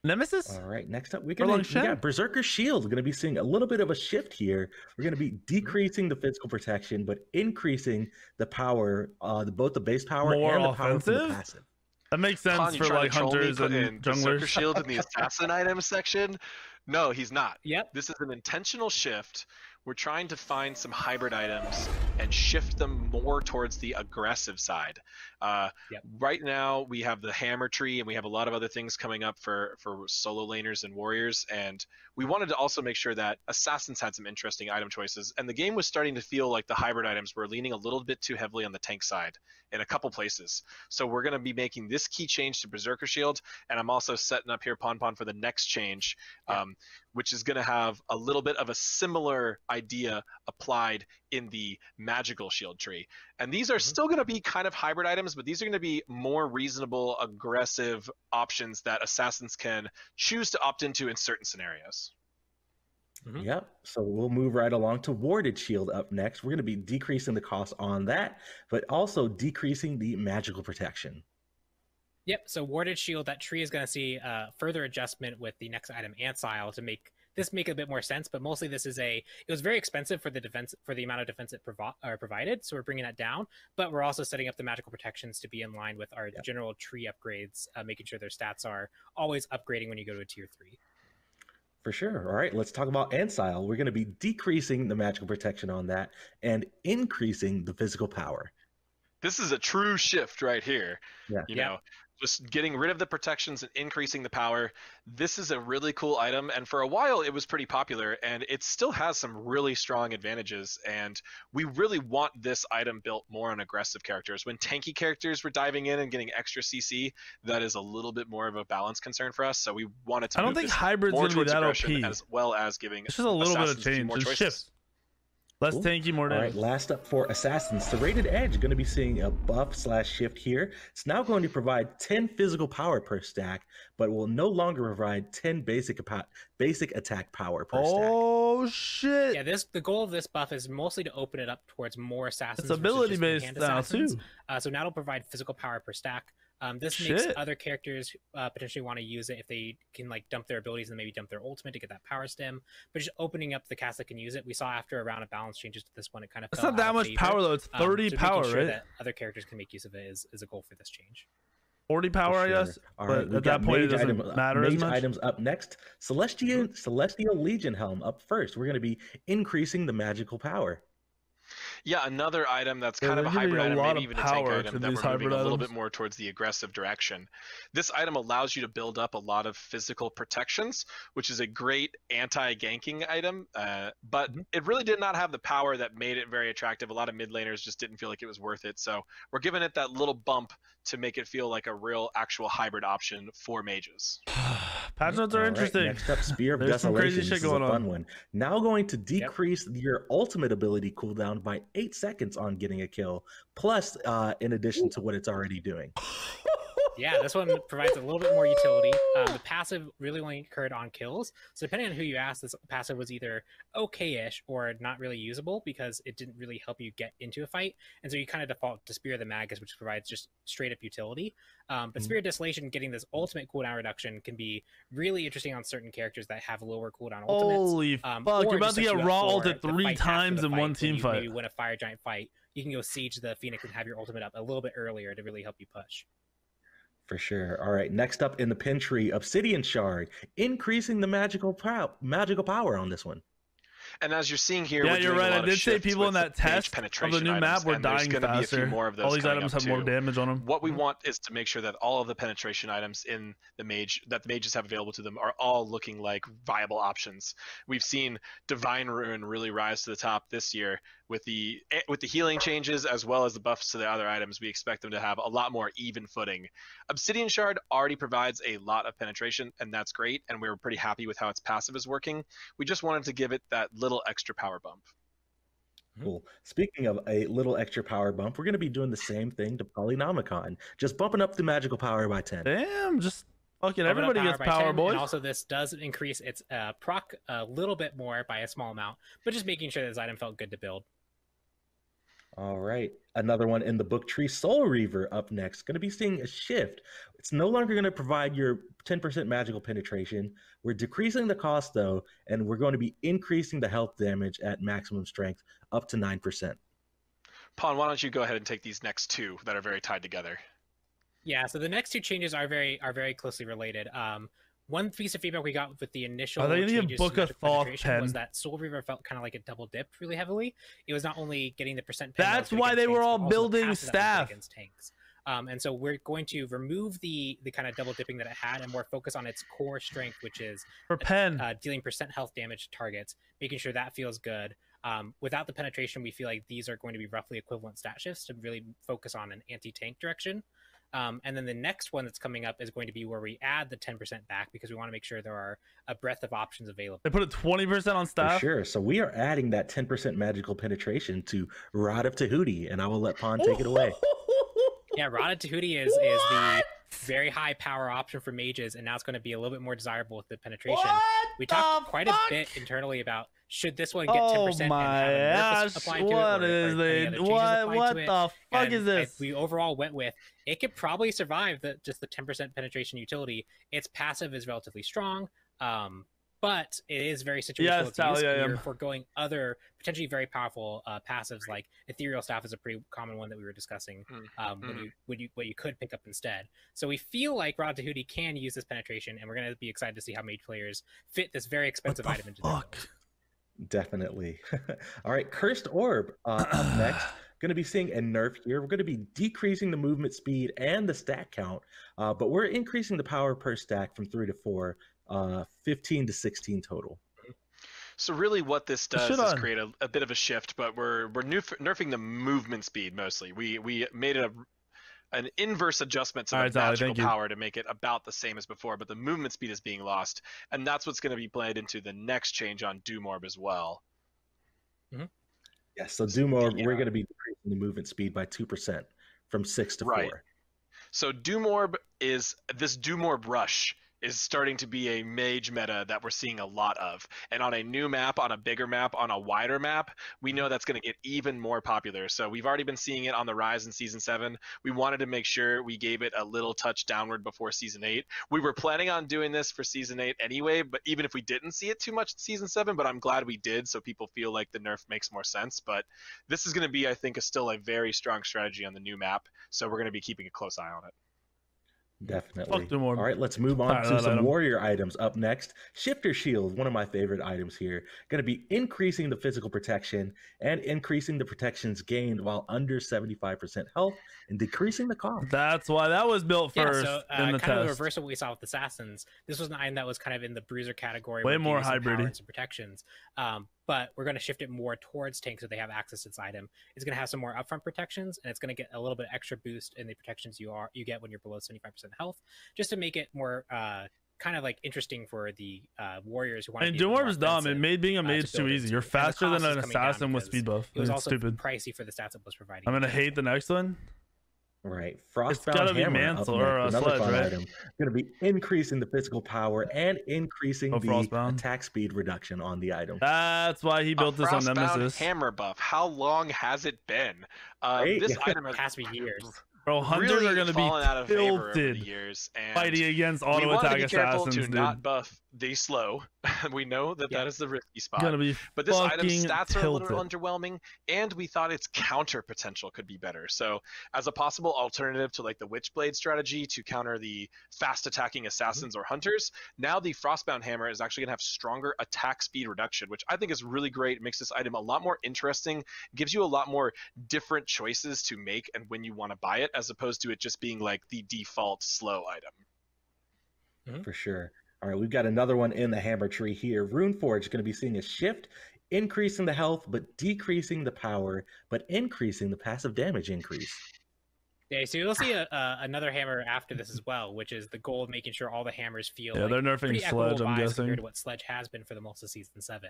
Speaker 2: Nemesis?
Speaker 3: All right, next up we got Berserker Shield. We're going to be seeing a little bit of a shift here. We're going to be decreasing the physical protection, but increasing the power, both the base power and the power from the passive.
Speaker 2: That makes sense for like hunters and junglers.
Speaker 1: Berserker Shield in the assassin items section? No, he's not.
Speaker 4: Yep.
Speaker 1: This is an intentional shift. We're trying to find some hybrid items and shift them more towards the aggressive side. Right now, we have the hammer tree, and we have a lot of other things coming up for solo laners and warriors. And we wanted to also make sure that assassins had some interesting item choices. And the game was starting to feel like the hybrid items were leaning a little bit too heavily on the tank side in a couple places. So we're going to be making this key change to Berserker Shield. And I'm also setting up here Pon for the next change, which is going to have a little bit of a similar idea applied in the magical shield tree. And these are still going to be kind of hybrid items, but these are going to be more reasonable, aggressive options that assassins can choose to opt into in certain scenarios.
Speaker 3: Yep. So we'll move right along to Warded Shield up next. We're going to be decreasing the cost on that, but also decreasing the magical protection.
Speaker 4: Yep. So Warded Shield, that tree is going to see further adjustment with the next item, Antile, to make this make a bit more sense, but mostly this is it was very expensive for the defense, for the amount of defense it provided, so we're bringing that down, but we're also setting up the magical protections to be in line with our general tree upgrades, making sure their stats are always upgrading when you go to a tier 3.
Speaker 3: For sure. All right, let's talk about Ancile. We're going to be decreasing the magical protection on that and increasing the physical power.
Speaker 1: This is a true shift right here.
Speaker 3: Yeah.
Speaker 1: You know, just getting rid of the protections and increasing the power. This is a really cool item, and for a while it was pretty popular, and it still has some really strong advantages, and we really want this item built more on aggressive characters. When tanky characters were diving in and getting extra CC, that is a little bit more of a balance concern for us, so we wanted to move this
Speaker 2: hybrid's
Speaker 1: more
Speaker 2: gonna
Speaker 1: towards
Speaker 2: be that
Speaker 1: aggression,
Speaker 2: OP.
Speaker 1: as well as giving
Speaker 2: this is a little bit of change.
Speaker 1: more choices.
Speaker 2: Shift. Less tanky, more damage.
Speaker 3: All right, last up for Assassins. The Rated Edge going to be seeing a buff/shift here. It's now going to provide 10 physical power per stack, but will no longer provide 10 basic attack power per stack.
Speaker 2: Oh, shit.
Speaker 4: Yeah, the goal of this buff is mostly to open it up towards more Assassins.
Speaker 2: It's ability-based now, too.
Speaker 4: So now it'll provide physical power per stack. This makes other characters potentially want to use it if they can like dump their abilities and maybe dump their ultimate to get that power stem. But just opening up the cast that can use it, we saw after a round of balance changes to this one, it kind of
Speaker 2: it's not that much power though. It's 30
Speaker 4: so
Speaker 2: power,
Speaker 4: sure
Speaker 2: right?
Speaker 4: That other characters can make use of it is a goal for this change.
Speaker 2: 40 power, I guess.
Speaker 3: All
Speaker 2: but
Speaker 3: right,
Speaker 2: at that point, it doesn't matter as much.
Speaker 3: Items up next. Celestial Legion Helm up first. We're going to be increasing the magical power.
Speaker 1: Yeah, another item that's kind of a hybrid item, maybe even a tank item, that we're moving a little bit more towards the aggressive direction. This item allows you to build up a lot of physical protections, which is a great anti-ganking item, but it really did not have the power that made it very attractive. A lot of mid laners just didn't feel like it was worth it, so we're giving it that little bump to make it feel like a real actual hybrid option for mages.
Speaker 2: Patch notes are interesting.
Speaker 3: Next up, Spear of Desolation. This is a fun one. Now going to decrease your ultimate ability cooldown by 8 seconds on getting a kill, plus in addition to what it's already doing.
Speaker 4: Yeah, this one provides a little bit more utility. The passive really only occurred on kills, so depending on who you ask, this passive was either okay-ish or not really usable because it didn't really help you get into a fight, and so you kind of default to Spear of the Magus, which provides just straight-up utility. But Spear of Desolation, getting this ultimate cooldown reduction can be really interesting on certain characters that have lower cooldown ultimates.
Speaker 2: Holy fuck, you're about to get raw ulted 3 times in one team fight.
Speaker 4: Maybe win a Fire Giant fight, you can go siege the Phoenix and have your ultimate up a little bit earlier to really help you push.
Speaker 3: For sure. All right. Next up in the pin tree, Obsidian Shard, increasing the magical power on this one.
Speaker 1: And as you're seeing here,
Speaker 2: yeah, you're right. I did say people in that test of the new map were dying faster. All these items have more damage on them.
Speaker 1: What we want is to make sure that all of the penetration items in the mage that the mages have available to them are all looking like viable options. We've seen Divine Ruin really rise to the top this year with the healing changes as well as the buffs to the other items. We expect them to have a lot more even footing. Obsidian Shard already provides a lot of penetration, and that's great, and we were pretty happy with how its passive is working. We just wanted to give it that little extra power bump.
Speaker 3: Cool. Speaking of a little extra power bump, we're going to be doing the same thing to Polynomicon, just bumping up the magical power by 10.
Speaker 2: Damn, just fucking everybody gets power, boys.
Speaker 4: And also this does increase its proc a little bit more by a small amount, but just making sure this item felt good to build.
Speaker 3: All right, another one in the book tree, Soul Reaver up next. Going to be seeing a shift. It's no longer going to provide your 10% magical penetration. We're decreasing the cost though, and we're going to be increasing the health damage at maximum strength up to 9%.
Speaker 1: Pawn, why don't you go ahead and take these next two that are very tied together?
Speaker 4: Yeah, so the next two changes are very closely related. One piece of feedback we got with the initial changes was that Soul Reaver felt kind of like it double dipped really heavily. It was not only getting the percent.
Speaker 2: That's why they were all building staff
Speaker 4: against tanks. And so we're going to remove the kind of double dipping that it had and more focus on its core strength, which is
Speaker 2: for pen
Speaker 4: dealing percent health damage to targets, making sure that feels good. Without the penetration, we feel like these are going to be roughly equivalent stat shifts to really focus on an anti-tank direction. And then the next one that's coming up is going to be where we add the 10% back because we want to make sure there are a breadth of options available.
Speaker 2: They put a 20% on staff?
Speaker 3: For sure. So we are adding that 10% magical penetration to Rod of Tahuti, and I will let Pawn take it away.
Speaker 4: Yeah, Rod of Tahuti is the very high power option for mages, and now it's going to be a little bit more desirable with the penetration. We talked quite a bit internally about should this one get 10% and have a nerf applied to it,
Speaker 2: what the fuck is this?
Speaker 4: We overall went with it could probably survive just the 10% penetration utility. Its passive is relatively strong. but it is very situational abuse. You're foregoing other potentially very powerful passives, like Ethereal Staff is a pretty common one that we were discussing. What you could pick up instead. So we feel like Rod Tahuti can use this penetration, and we're going to be excited to see how many players fit this very expensive item into their build.
Speaker 3: Definitely. All right, Cursed Orb up next. Going to be seeing a nerf here. We're going to be decreasing the movement speed and the stack count, but we're increasing the power per stack from 3 to 4, 15 to 16 total.
Speaker 1: So really what this does is create a bit of a shift, but we're nerfing the movement speed mostly. We made an inverse adjustment to the magical power to make it about the same as before, but the movement speed is being lost, and that's what's going to be played into the next change on Doom Orb as well.
Speaker 3: Yes, so Doom Orb, we're going to be decreasing the movement speed by 2% from 6 to 4.
Speaker 1: So Doom Orb is this Doom Orb rush is starting to be a mage meta that we're seeing a lot of. And on a new map, on a bigger map, on a wider map, we know that's going to get even more popular. So we've already been seeing it on the rise in Season 7. We wanted to make sure we gave it a little touch downward before Season 8. We were planning on doing this for Season 8 anyway, but even if we didn't see it too much in Season 7, but I'm glad we did, so people feel like the nerf makes more sense. But this is going to be, I think, still a very strong strategy on the new map, so we're going to be keeping a close eye on it.
Speaker 3: Definitely. All right, let's move on to some warrior items up next. Shifter Shield, one of my favorite items here. Going to be increasing the physical protection and increasing the protections gained while under 75% health and decreasing the cost.
Speaker 2: That's why that was built first in the
Speaker 4: kind of the reverse of what we saw with Assassins. This was an item that was kind of in the bruiser category.
Speaker 2: Way more hybrid
Speaker 4: and some protections. But we're going to shift it more towards tanks so they have access to this item. It's going to have some more upfront protections, and it's going to get a little bit extra boost in the protections you get when you're below 75% health, just to make it more kind of like interesting for the warriors who want to.
Speaker 2: And Doom Orb is dumb. It made being a mage too easy. You're faster than an assassin with speed buff.
Speaker 4: It was also
Speaker 2: stupid.
Speaker 4: Pricey for the stats it was providing.
Speaker 2: I'm going to hate the next one.
Speaker 3: Right, Frostbound Hammer,
Speaker 2: mantle or a sledge, right?
Speaker 3: Item. Going to be increasing the physical power and increasing the attack speed reduction on the item.
Speaker 2: That's why he built this on Nemesis.
Speaker 1: Hammer buff. How long has it been? This item
Speaker 4: has to be years.
Speaker 2: Bro, hunters
Speaker 1: really
Speaker 2: are going to be
Speaker 1: out of favor over the
Speaker 2: tilted
Speaker 1: years, and
Speaker 2: fighting against auto attack assassins.
Speaker 1: To not buff the slow. We know that that is the risky spot.
Speaker 2: Be
Speaker 1: but this item's stats are a little underwhelming, and we thought its counter potential could be better. So, as a possible alternative to like the Witchblade strategy to counter the fast attacking assassins or hunters, now the Frostbound Hammer is actually going to have stronger attack speed reduction, which I think is really great. It makes this item a lot more interesting, gives you a lot more different choices to make and when you want to buy it, as opposed to it just being like the default slow item.
Speaker 3: For sure. All right, we've got another one in the hammer tree here. Runeforge is going to be seeing a shift, increasing the health, but decreasing the power, but increasing the passive damage increase.
Speaker 4: Yeah, so you'll see another hammer after this as well, which is the goal of making sure all the hammers feel
Speaker 2: they're nerfing Sledge, I'm guessing,
Speaker 4: compared to what Sledge has been for the most of Season 7.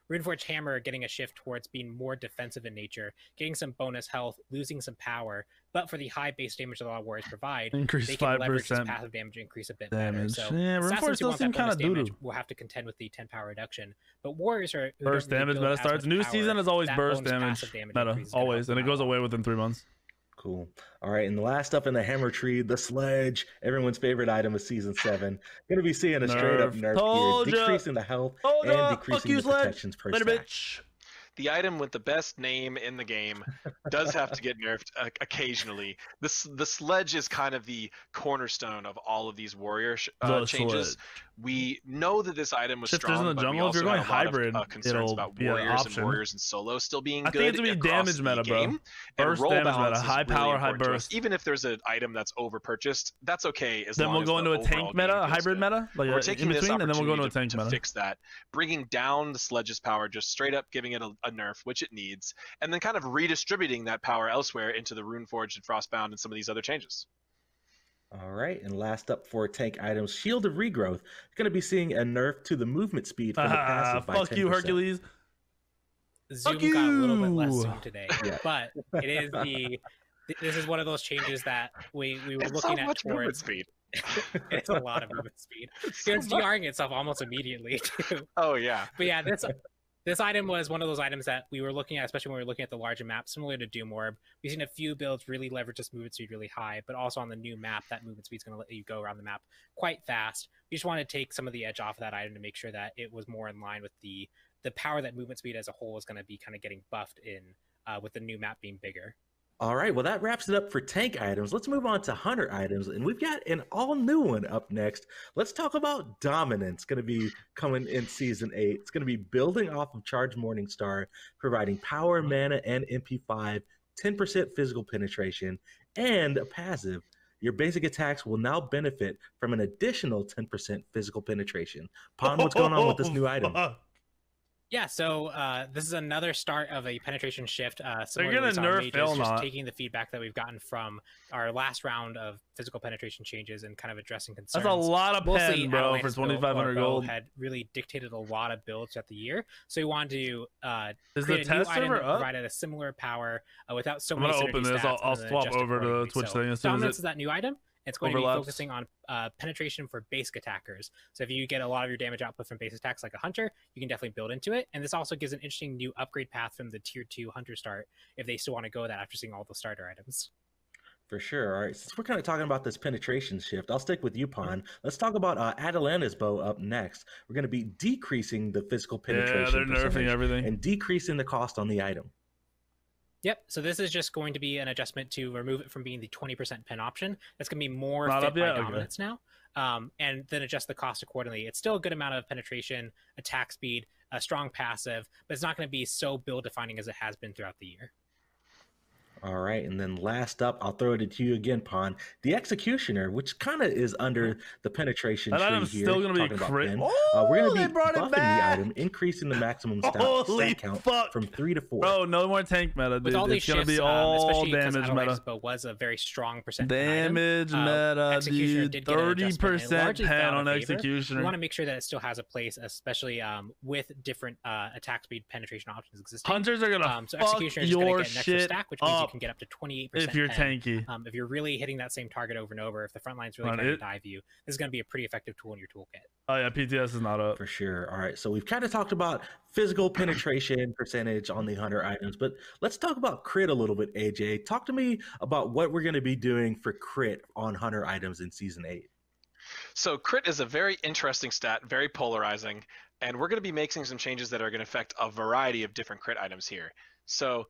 Speaker 4: Runeforge Hammer getting a shift towards being more defensive in nature, getting some bonus health, losing some power, but for the high base damage that a lot of warriors provide,
Speaker 2: increase
Speaker 4: they can
Speaker 2: 5%
Speaker 4: leverage this passive damage increase a bit
Speaker 2: damage.
Speaker 4: better. So
Speaker 2: yeah, Runeforge still seems kind of doo-doo.
Speaker 4: Will have to contend with the 10 power reduction, but warriors are
Speaker 2: burst damage meta starts. New season is always burst damage meta, always, and it goes away within 3 months.
Speaker 3: Cool. All right, and the last up in the hammer tree, the sledge, everyone's favorite item of Season 7. Going to be seeing a straight-up nerf here, decreasing the health and decreasing the protections per stack.
Speaker 1: The item with the best name in the game does have to get nerfed occasionally. The sledge is kind of the cornerstone of all of these warrior changes. We know that this item was strong,
Speaker 2: in the jungle. If you're going hybrid,
Speaker 1: concerns about warriors and warriors and solo still being good.
Speaker 2: I think it's going to be damage meta, bro. Burst damage meta, high power, high burst.
Speaker 1: Even if there's an item that's over purchased, that's okay.
Speaker 2: Then we'll go into a tank meta, a hybrid meta, like
Speaker 1: we're taking
Speaker 2: in between, and then we'll go into a tank
Speaker 1: to
Speaker 2: meta.
Speaker 1: Fix that, bringing down the sledge's power, just straight up giving it a nerf, which it needs, and then kind of redistributing that power elsewhere into the Runeforged and Frostbound and some of these other changes.
Speaker 3: All right, and last up for tank items, Shield of Regrowth. Going to be seeing a nerf to the movement speed from the passive by 10%.
Speaker 2: Fuck you, Hercules.
Speaker 4: Zoom got a little bit less zoom today, but it is this is one of those changes that we were looking at towards
Speaker 1: speed.
Speaker 4: It's a lot of movement speed. It's DRing itself almost immediately too.
Speaker 1: Oh yeah.
Speaker 4: But yeah, This item was one of those items that we were looking at, especially when we were looking at the larger map, similar to Doom Orb. We've seen a few builds really leverage this movement speed really high, but also on the new map, that movement speed is going to let you go around the map quite fast. We just wanted to take some of the edge off of that item to make sure that it was more in line with the power that movement speed as a whole is going to be kind of getting buffed in with the new map being bigger.
Speaker 3: All right, well, that wraps it up for tank items. Let's move on to hunter items, and we've got an all-new one up next. Let's talk about Dominance, going to be coming in Season 8. It's going to be building off of Charged Morningstar, providing power, mana, and MP5, 10% physical penetration, and a passive. Your basic attacks will now benefit from an additional 10% physical penetration. Pon, what's going on with this new item?
Speaker 4: Yeah, so this is another start of a penetration shift.
Speaker 2: They're going to nerf
Speaker 4: just taking the feedback that we've gotten from our last round of physical penetration changes and kind of addressing concerns.
Speaker 2: That's a lot of pen, bro, for 2,500 gold.
Speaker 4: Had really dictated a lot of builds throughout the year, so we wanted to
Speaker 2: is
Speaker 4: create
Speaker 2: the
Speaker 4: a new
Speaker 2: test
Speaker 4: item
Speaker 2: server
Speaker 4: that
Speaker 2: up?
Speaker 4: provided a similar power without so
Speaker 2: I'm
Speaker 4: many
Speaker 2: gonna open this.
Speaker 4: stats
Speaker 2: I'll swap over to the Twitch thing as soon as
Speaker 4: Dominance is that new item. It's going
Speaker 2: overlaps.
Speaker 4: to be focusing on penetration for basic attackers. So if you get a lot of your damage output from base attacks like a hunter, you can definitely build into it. And this also gives an interesting new upgrade path from the tier 2 hunter start if they still want to go that after seeing all the starter items.
Speaker 3: For sure. All right, since we're kind of talking about this penetration shift, I'll stick with you, Pon. Let's talk about Atalanta's bow up next. We're going to be decreasing the physical penetration.
Speaker 2: Yeah, they're nerfing everything.
Speaker 3: And decreasing the cost on the item.
Speaker 4: Yep, so this is just going to be an adjustment to remove it from being the 20% pen option. That's going to be more fit by Dominance now, and then adjust the cost accordingly. It's still a good amount of penetration, attack speed, a strong passive, but it's not going to be so build-defining as it has been throughout the year.
Speaker 3: All right, and then last up, I'll throw it to you again, Pon. The Executioner, which kind of is under the penetration tree
Speaker 2: item's
Speaker 3: here.
Speaker 2: Still gonna be crit.
Speaker 3: We're going to be buffing the item, increasing the maximum stat count from 3 to 4.
Speaker 2: Bro, no more tank meta, dude.
Speaker 4: With all these
Speaker 2: it's going to
Speaker 4: shifts,
Speaker 2: be all
Speaker 4: damage
Speaker 2: meta.
Speaker 4: But was a very strong percent
Speaker 2: damage meta, dude. 30% pen on Executioner.
Speaker 4: We want to make sure that it still has a place, especially with different attack speed penetration options existing.
Speaker 2: Hunters are going to
Speaker 4: so
Speaker 2: fuck
Speaker 4: Executioner is
Speaker 2: your
Speaker 4: going to get an extra
Speaker 2: shit
Speaker 4: stack, which means you
Speaker 2: up
Speaker 4: can get up to 28%
Speaker 2: if you're
Speaker 4: pen.
Speaker 2: tanky.
Speaker 4: If you're really hitting that same target over and over, if the front line's really trying to dive you, this is going to be a pretty effective tool in your toolkit.
Speaker 2: Oh yeah, PTS is not up.
Speaker 3: For sure. All right, so we've kind of talked about physical penetration percentage on the hunter items, but let's talk about crit a little bit, AJ. Talk to me about what we're going to be doing for crit on hunter items in Season 8.
Speaker 1: So crit is a very interesting stat, very polarizing, and we're going to be making some changes that are going to affect a variety of different crit items here. So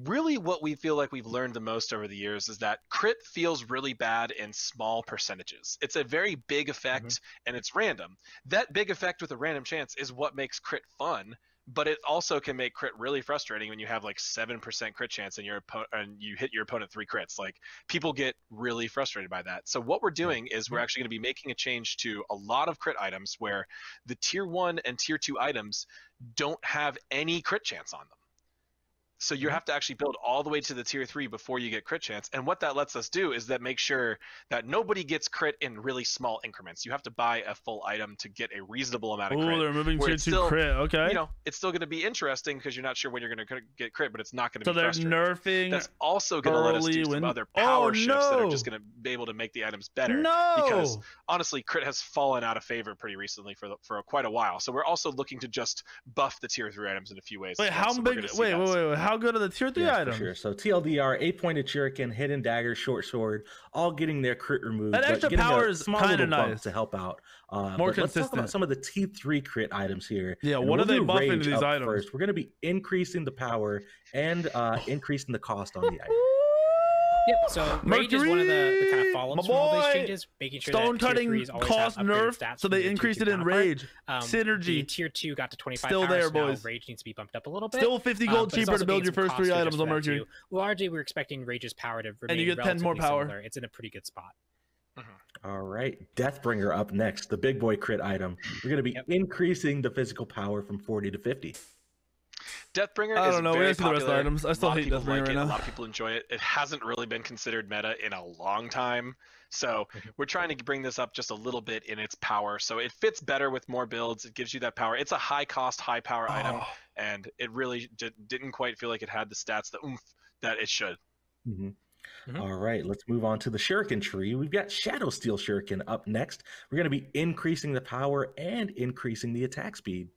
Speaker 1: really what we feel like we've learned the most over the years is that crit feels really bad in small percentages. It's a very big effect and it's random. That big effect with a random chance is what makes crit fun, but it also can make crit really frustrating when you have like 7% crit chance and you hit your opponent 3 crits. Like people get really frustrated by that. So what we're doing is we're actually going to be making a change to a lot of crit items where the tier 1 and tier 2 items don't have any crit chance on them. So you have to actually build all the way to the tier 3 before you get crit chance. And what that lets us do is that make sure that nobody gets crit in really small increments. You have to buy a full item to get a reasonable amount of crit.
Speaker 2: Oh, they're moving tier 2 crit. Okay.
Speaker 1: You know, it's still going to be interesting because you're not sure when you're going to get crit, but it's not going to be
Speaker 2: frustrating. So they're nerfing.
Speaker 1: That's also going to let us do some other power shifts that are just going to be able to make the items better. Because honestly, crit has fallen out of favor pretty recently for quite a while. So we're also looking to just buff the tier 3 items in a few ways.
Speaker 2: Wait, how big? Wait. How good are the tier 3 items?
Speaker 3: For sure. So TLDR, 8-pointed shuriken, hidden dagger, short sword, all getting their crit removed.
Speaker 2: That extra power is kind of nice
Speaker 3: to help out.
Speaker 2: More consistent. Let's talk about
Speaker 3: some of the T3 crit items here.
Speaker 2: Yeah, what are they buffing to these items?
Speaker 3: First, we're going to be increasing the power and increasing the cost on the item.
Speaker 4: Yep, so Rage is one of the kind of follow-ups from all these changes, making sure
Speaker 2: Stone
Speaker 4: that tier 3s always
Speaker 2: cost
Speaker 4: have
Speaker 2: nerf,
Speaker 4: stats
Speaker 2: so they increased it in Rage.
Speaker 4: Synergy. The tier 2 got to 25
Speaker 2: Still
Speaker 4: power,
Speaker 2: there,
Speaker 4: so
Speaker 2: boys.
Speaker 4: Now Rage needs to be bumped up a little bit.
Speaker 2: Still 50 gold cheaper to build your first 3 items on Mercury.
Speaker 4: Largely, we're expecting Rage's power to remain
Speaker 2: and you get 10 more power.
Speaker 4: Similar. It's in a pretty good spot.
Speaker 3: All right, Deathbringer up next, the big boy crit item. We're going to be increasing the physical power from 40 to 50.
Speaker 1: Deathbringer
Speaker 2: I don't know.
Speaker 1: Very
Speaker 2: we see the rest of the items. I still hate Deathbringer right now.
Speaker 1: A lot of people enjoy it. It hasn't really been considered meta in a long time. So we're trying to bring this up just a little bit in its power. So it fits better with more builds. It gives you that power. It's a high cost, high power item. And it really didn't quite feel like it had the stats, the oomph that it should.
Speaker 3: All right, let's move on to the Shuriken tree. We've got Shadow Steel Shuriken up next. We're going to be increasing the power and increasing the attack speed.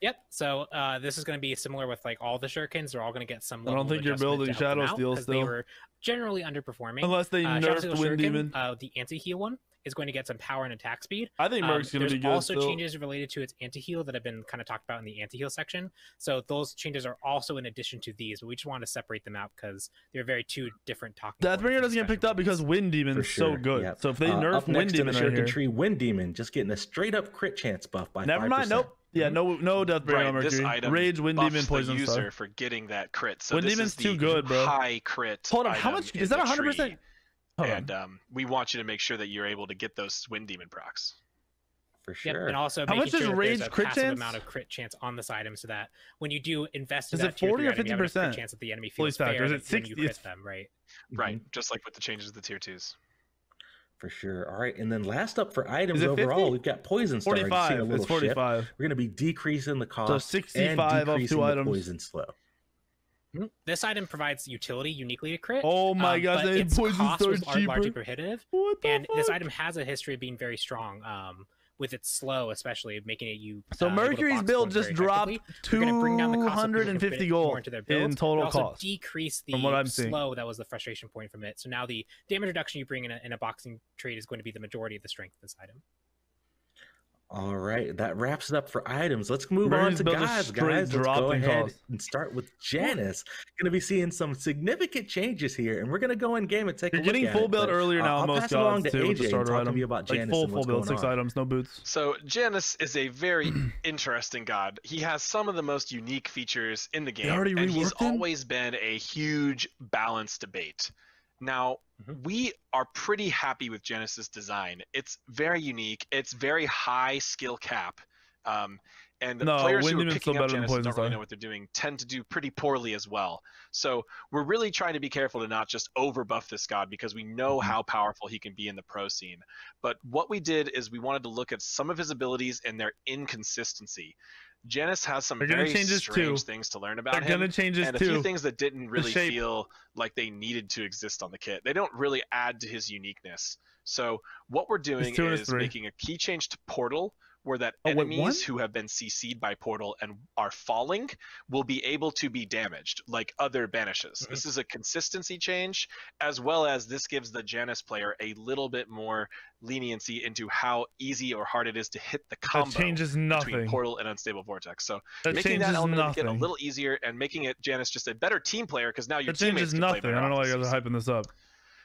Speaker 4: Yep. So this is going to be similar with like all the shurikens. They're all going to get some.
Speaker 2: I don't think you're building Shadow Steel still.
Speaker 4: They were generally underperforming.
Speaker 2: Unless they nerfed Wind Demon.
Speaker 4: The anti-heal one is going to get some power and attack speed.
Speaker 2: I think Merc's going to be good.
Speaker 4: There's also changes related to its anti-heal that have been kind of talked about in the anti-heal section. So those changes are also in addition to these, but we just want to separate them out because they're very two different talking.
Speaker 2: Deathbringer doesn't get picked up because Wind Demon is so good. Yep. So if they nerf Wind Demon right here,
Speaker 3: tree, Wind Demon just getting a straight up crit chance buff by 5%.
Speaker 2: Never mind. Nope. Yeah, no Deathbringer on Mercury. Rage, Wind Demon, Poison
Speaker 1: user
Speaker 2: Star.
Speaker 1: for getting that crit. So
Speaker 2: Wind Demon's too good, bro.
Speaker 1: High crit.
Speaker 2: Hold on, how much is that? 100%.
Speaker 1: And we want you to make sure that you're able to get those Wind Demon procs.
Speaker 3: For sure.
Speaker 4: Yep, and also
Speaker 2: how much
Speaker 4: sure
Speaker 2: is Rage
Speaker 4: there's a
Speaker 2: crit chance?
Speaker 4: amount of crit chance on this item, so that when you do invest in
Speaker 2: is
Speaker 4: that
Speaker 2: it 40 or
Speaker 4: 50% chance that the enemy feels fair
Speaker 2: or is it 60?
Speaker 4: When you crit them, right?
Speaker 1: Right, just like with the changes of the tier 2s.
Speaker 3: For sure. All right, and then last up for items overall, we've got Poison Star.
Speaker 2: 45. It's 45.
Speaker 3: Shift. We're going to be decreasing the cost.
Speaker 2: So 65 of 2 items.
Speaker 3: Poison slow.
Speaker 4: This item provides utility uniquely to crit.
Speaker 2: Oh my god,
Speaker 4: its
Speaker 2: Poison
Speaker 4: cost
Speaker 2: Star
Speaker 4: was
Speaker 2: cheaper.
Speaker 4: largely prohibitive.
Speaker 2: What the fuck?
Speaker 4: This item has a history of being very strong. With its slow, especially making it
Speaker 2: So Mercury's build just dropped 250 gold in total cost.
Speaker 4: Decrease the slow that was the frustration point from it. So now the damage reduction you bring in a boxing trade is going to be the majority of the strength of this item.
Speaker 3: All right, that wraps it up for items. Let's move on to guys. Let's go ahead and start with Janice. Going to be seeing some significant changes here, and we're going to go in game and take a look at it.
Speaker 2: You're getting full build earlier now on most gods too with the starter item.
Speaker 3: About Janice
Speaker 2: like full build, 6 items, no boots.
Speaker 1: So Janice is a very interesting god. He has some of the most unique features in the game, and he's always been a huge balance debate. Now, we are pretty happy with Janice's design. It's very unique. It's very high skill cap. And the players who are picking up Janice and don't really know what they're doing tend to do pretty poorly as well. So we're really trying to be careful to not just overbuff this god because we know how powerful he can be in the pro scene. But what we did is we wanted to look at some of his abilities and their inconsistency. Janice has some very strange things to learn about him, and a few things that didn't really feel like they needed to exist on the kit. They don't really add to his uniqueness. So what we're doing is making a key change to Portal, where that enemies who have been CC'd by Portal and are falling will be able to be damaged, like other banishes. This is a consistency change, as well as this gives the Janice player a little bit more leniency into how easy or hard it is to hit the combo between Portal and Unstable Vortex. So making that element get a little easier and making it Janice just a better team player, because now your teammates can play better.
Speaker 2: I don't know why you guys are hyping this up.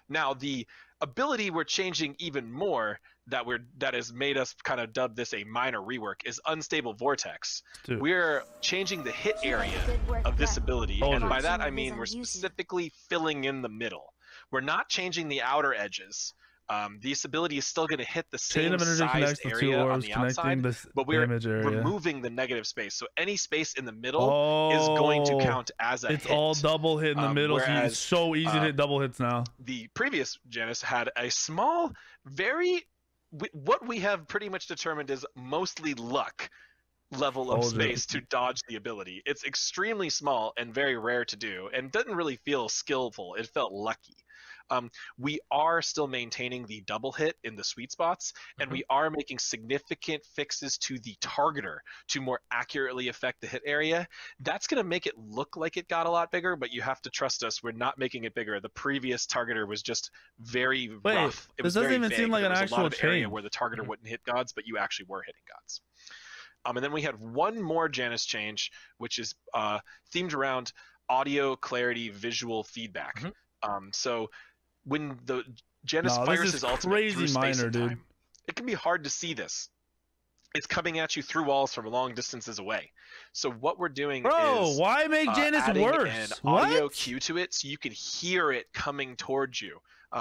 Speaker 1: Now the ability we're changing even more that has made us kind of dub this a minor rework is Unstable Vortex. We're changing the hit area of this ability, and by that I mean we're specifically filling in the middle. We're not changing the outer edges. This ability is still going to hit the same sized area on the outside, but we're removing the negative space. So any space in the middle is going to count as a hit.
Speaker 2: It's all double hit in the middle, so it's so easy to hit double hits now.
Speaker 1: The previous Janice had a small, what we have pretty much determined is mostly luck level of space to dodge the ability. It's extremely small and very rare to do, and doesn't really feel skillful. It felt lucky. We are still maintaining the double hit in the sweet spots, and we are making significant fixes to the targeter to more accurately affect the hit area. That's going to make it look like it got a lot bigger, but you have to trust us. We're not making it bigger. The previous targeter was just very rough. It was
Speaker 2: doesn't
Speaker 1: very
Speaker 2: even
Speaker 1: vague.
Speaker 2: seem like
Speaker 1: there
Speaker 2: an
Speaker 1: was
Speaker 2: actual
Speaker 1: a lot of area
Speaker 2: change
Speaker 1: where the targeter wouldn't hit gods, but you actually were hitting gods. And then we had one more Janice change, which is themed around audio clarity, visual feedback. So when the Janice fires his ultimate through space and time, it can be hard to see this. It's coming at you through walls from long distances away. So what we're doing is
Speaker 2: why make Janice
Speaker 1: adding
Speaker 2: worse?
Speaker 1: an audio cue to it so you can hear it coming towards you,